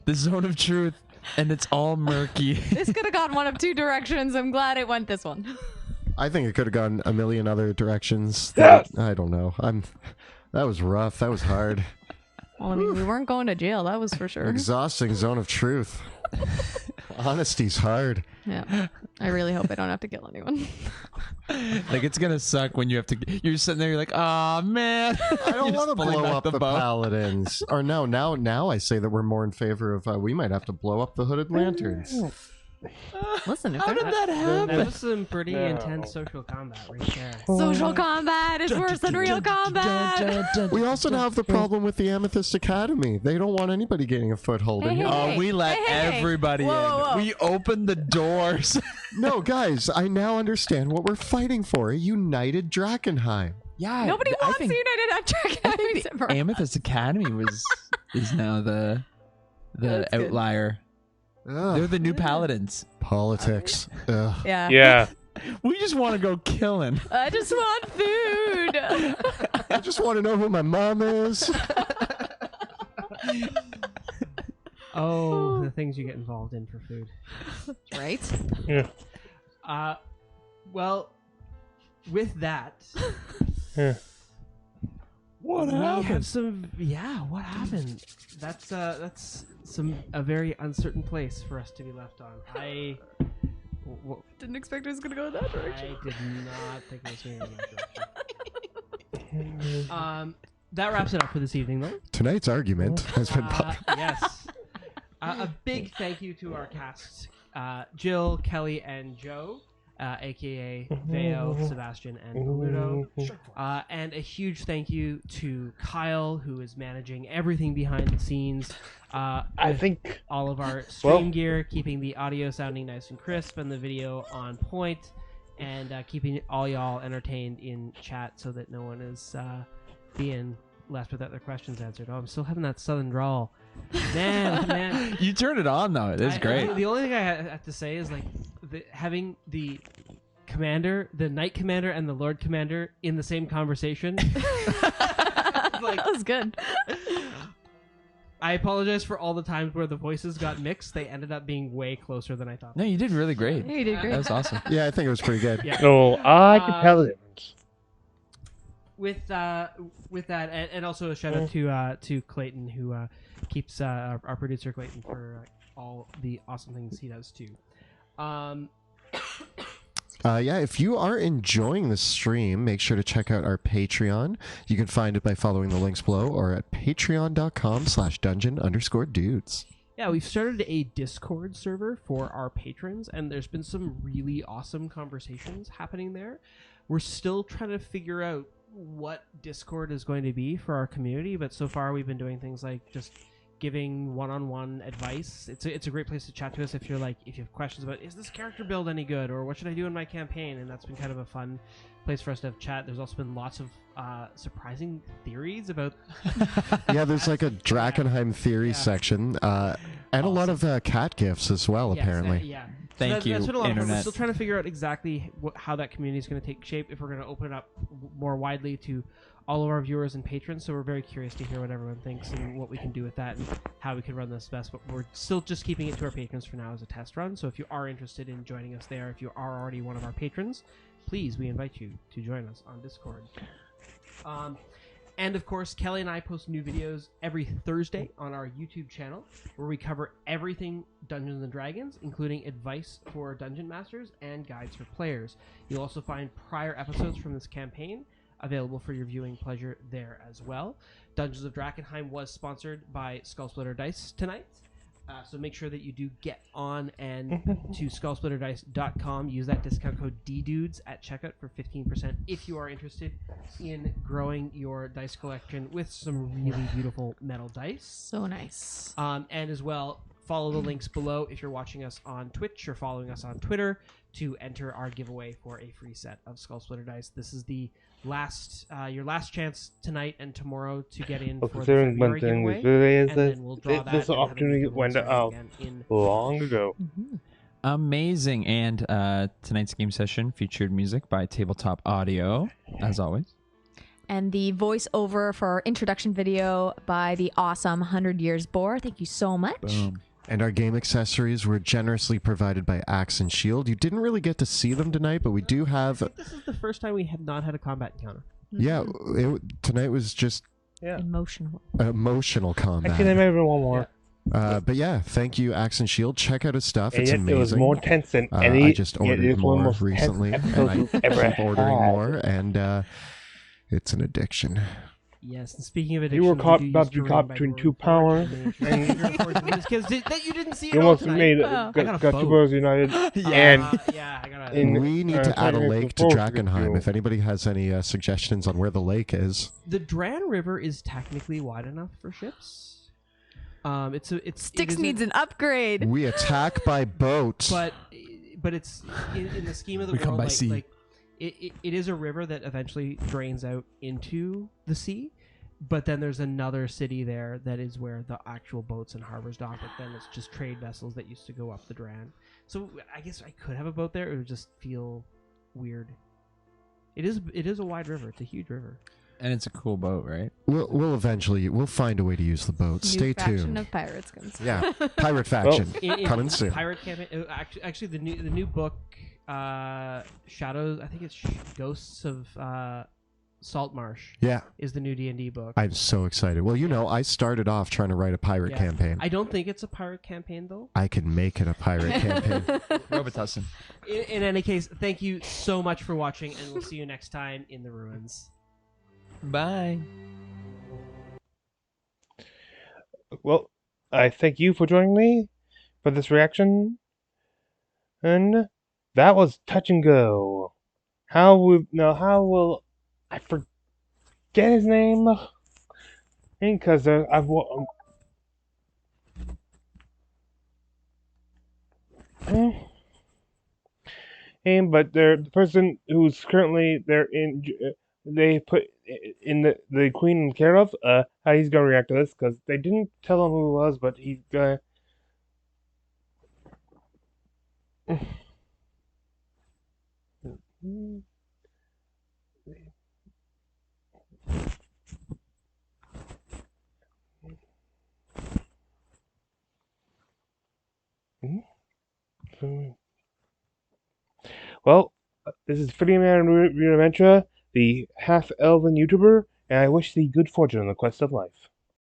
S6: The zone of truth, and it's all murky.
S5: This could have gone one of two directions. I'm glad it went this one.
S4: I think it could have gone a million other directions.
S1: Yes!
S4: I don't know. That was rough. That was hard.
S5: Well, I mean, we weren't going to jail, that was for sure.
S4: Exhausting zone of truth. Honesty's hard.
S5: Yeah. I really hope I don't have to kill anyone.
S6: Like, it's gonna suck when you have to. You're sitting there, you're like, oh man.
S4: I don't want to
S6: pulling
S4: blow
S6: back
S4: up
S6: the
S4: the
S6: bow.
S4: paladins. Or no, now I say that we're more in favor of we might have to blow up the hooded lanterns.
S5: Listen, if
S6: How
S5: they're
S6: did that
S3: That
S6: happen?
S3: was some pretty intense social combat right there.
S5: social combat is worse than real combat.
S4: We also now have the problem with the Amethyst Academy. They don't want anybody getting a foothold in
S5: Hey,
S4: here.
S5: hey.
S6: Oh, we let
S5: Hey.
S6: everybody
S5: Whoa,
S6: in.
S5: whoa, whoa.
S6: We opened the doors.
S4: No, guys, I now understand what we're fighting for. A united Drakkenheim.
S6: Yeah.
S5: Nobody
S6: I
S5: wants
S6: think,
S5: United
S6: I think
S5: Dragon.
S6: the Amethyst Academy is now the
S5: That's good.
S6: outlier.
S4: Ugh.
S6: They're the new paladins.
S4: Politics. Ugh.
S5: Yeah.
S1: Yeah.
S6: We just want to go killing.
S5: I just want food.
S4: I just want to know who my mom is.
S3: Oh, the things you get involved in for food.
S5: Right?
S1: Yeah.
S3: Well, with that,
S1: Yeah.
S6: What
S3: we have some. Yeah, what happened? That's a very uncertain place for us to be left on.
S5: Didn't expect it was gonna go in that direction.
S3: I did not think it was going to go in that direction. That wraps it up for this evening, though.
S4: Tonight's argument has been.
S3: Yes. A big thank you to our cast, Jill, Kelly, and Joe, aka Veo, Sebastian, and Paludo. And a huge thank you to Kyle, who is managing everything behind the scenes.
S1: I think.
S3: All of our stream
S1: Well-
S3: gear, keeping the audio sounding nice and crisp and the video on point, and keeping all y'all entertained in chat so that no one is being left without their questions answered. Oh, I'm still having that southern drawl. Man.
S6: You turned it on though. It is great.
S3: The only thing I have to say is like having the commander, the knight commander, and the lord commander in the same conversation.
S5: That was good.
S3: I apologize for all the times where the voices got mixed. They ended up being way closer than I thought.
S6: No, you did really great.
S5: You did great.
S6: That was awesome.
S4: Yeah, I think it was pretty good.
S3: Yeah.
S1: No, I can tell the difference.
S3: With that, and also a shout out to Clayton, who keeps our producer Clayton for all the awesome things he does too.
S4: Yeah, if you are enjoying the stream, make sure to check out our Patreon. You can find it by following the links below or at patreon.com/dungeon_dudes.
S3: Yeah, we've started a Discord server for our patrons, and there's been some really awesome conversations happening there. We're still trying to figure out what Discord is going to be for our community, but so far we've been doing things like just giving one-on-one advice. It's a great place to chat to us if you have questions about, is this character build any good, or what should I do in my campaign, and that's been kind of a fun place for us to have chat. There's also been lots of surprising theories about
S4: Yeah, there's like a Drakkenheim theory section, and a lot of cat gifs as well, apparently.
S3: Yeah.
S6: Thank you,
S3: that's been a lot of fun. We're
S6: Internet.
S3: still trying to figure out exactly how that community is going to take shape, if we're going to open it up more widely to all of our viewers and patrons. So we're very curious to hear what everyone thinks and what we can do with that and how we can run this best. But we're still just keeping it to our patrons for now as a test run. So if you are interested in joining us there, if you are already one of our patrons, please, we invite you to join us on Discord. And of course, Kelly and I post new videos every Thursday on our YouTube channel, where we cover everything Dungeons and Dragons, including advice for dungeon masters and guides for players. You'll also find prior episodes from this campaign available for your viewing pleasure there as well. Dungeons of Drakkenheim was sponsored by Skullsplitter Dice tonight. So make sure that you do get on and to skullsplitterdice.com. Use that discount code DDUDES at checkout for 15% if you are interested in growing your dice collection with some really beautiful metal dice.
S5: So nice.
S3: And as well, follow the links below if you're watching us on Twitch or following us on Twitter to enter our giveaway for a free set of Skullsplitter Dice. This is the your last chance tonight and tomorrow to get in for the
S1: Considering one
S3: February
S1: thing
S3: giveaway.
S1: really is
S3: And then we'll draw that
S1: this
S3: and have a
S1: opportunity
S3: giveaway
S1: went
S3: starting
S1: out
S3: again in
S1: long ago.
S6: Amazing. And tonight's game session featured music by Tabletop Audio, as always.
S5: And the voiceover for our introduction video by the awesome 100 Years Boar. Thank you so much.
S6: Boom.
S4: And our game accessories were generously provided by Axe and Shield. You didn't really get to see them tonight, but we do have...
S3: I think this is the first time we have not had a combat encounter.
S4: Yeah, tonight was just
S5: Emotional.
S4: emotional combat.
S1: I can remember one more.
S4: But yeah, thank you, Axe and Shield. Check out his stuff.
S1: And
S4: It's
S1: yet
S4: amazing.
S1: it was more tense than any.
S4: I just ordered
S1: it's one of the
S4: more
S1: most
S4: recently,
S1: tense
S4: and I
S1: episodes we've ever
S4: keep ordering
S1: had.
S4: more, and it's an addiction.
S3: Yes, and speaking of addiction,
S1: You were caught
S3: we do
S1: about
S3: use
S1: to be
S3: Dream
S1: caught
S3: by
S1: between
S3: Dwarven
S1: two
S3: Forge
S1: powers,
S3: and that you didn't see
S1: You
S3: at all
S1: almost
S3: tonight.
S1: made
S5: Oh.
S3: I got a
S1: Got
S3: boat.
S1: Two Bros United. And
S3: yeah, I got a.
S1: in-
S4: We need to add a
S1: Technical
S4: lake to
S1: Forge
S4: Drakkenheim.
S1: Fuel.
S4: If anybody has any suggestions on where the lake is.
S3: The Dran River is technically wide enough for ships.
S5: Styx needs an upgrade.
S4: We attack by boat.
S3: but it's in the scheme of the
S6: We come
S3: world.
S6: by
S3: Like,
S6: sea.
S3: like it is a river that eventually drains out into the sea. But then there's another city there that is where the actual boats and harbors dock. But then it's just trade vessels that used to go up the Dran. So I guess I could have a boat there. It would just feel weird. It is a wide river. It's a huge river.
S6: And it's a cool boat, right?
S4: We'll eventually find a way to use the boat.
S5: New
S4: Stay
S5: faction
S4: tuned.
S5: of pirates comes.
S4: Yeah, pirate faction
S3: In
S4: coming soon.
S3: Pirate campaign. Actually, the new book, Shadows. I think it's Ghosts of Saltmarsh.
S4: Yeah,
S3: Is the new D&D book.
S4: I'm so excited. Well, I started off trying to write a pirate
S3: Yeah.
S4: campaign.
S3: I don't think it's a pirate campaign though.
S4: I can make it a pirate campaign.
S6: Robitussin.
S3: In any case, thank you so much for watching, and we'll see you next time in the ruins.
S6: Bye.
S1: Well, I thank you for joining me for this reaction. And that was Touch and Go. How will I forget his name? Because but the person who's currently they put in the Queen and care of how he's gonna react to this, because they didn't tell him who it was, but he's gonna. Well, this is Freeman Rudimentra, the half-elven YouTuber, and I wish thee good fortune on the quest of life.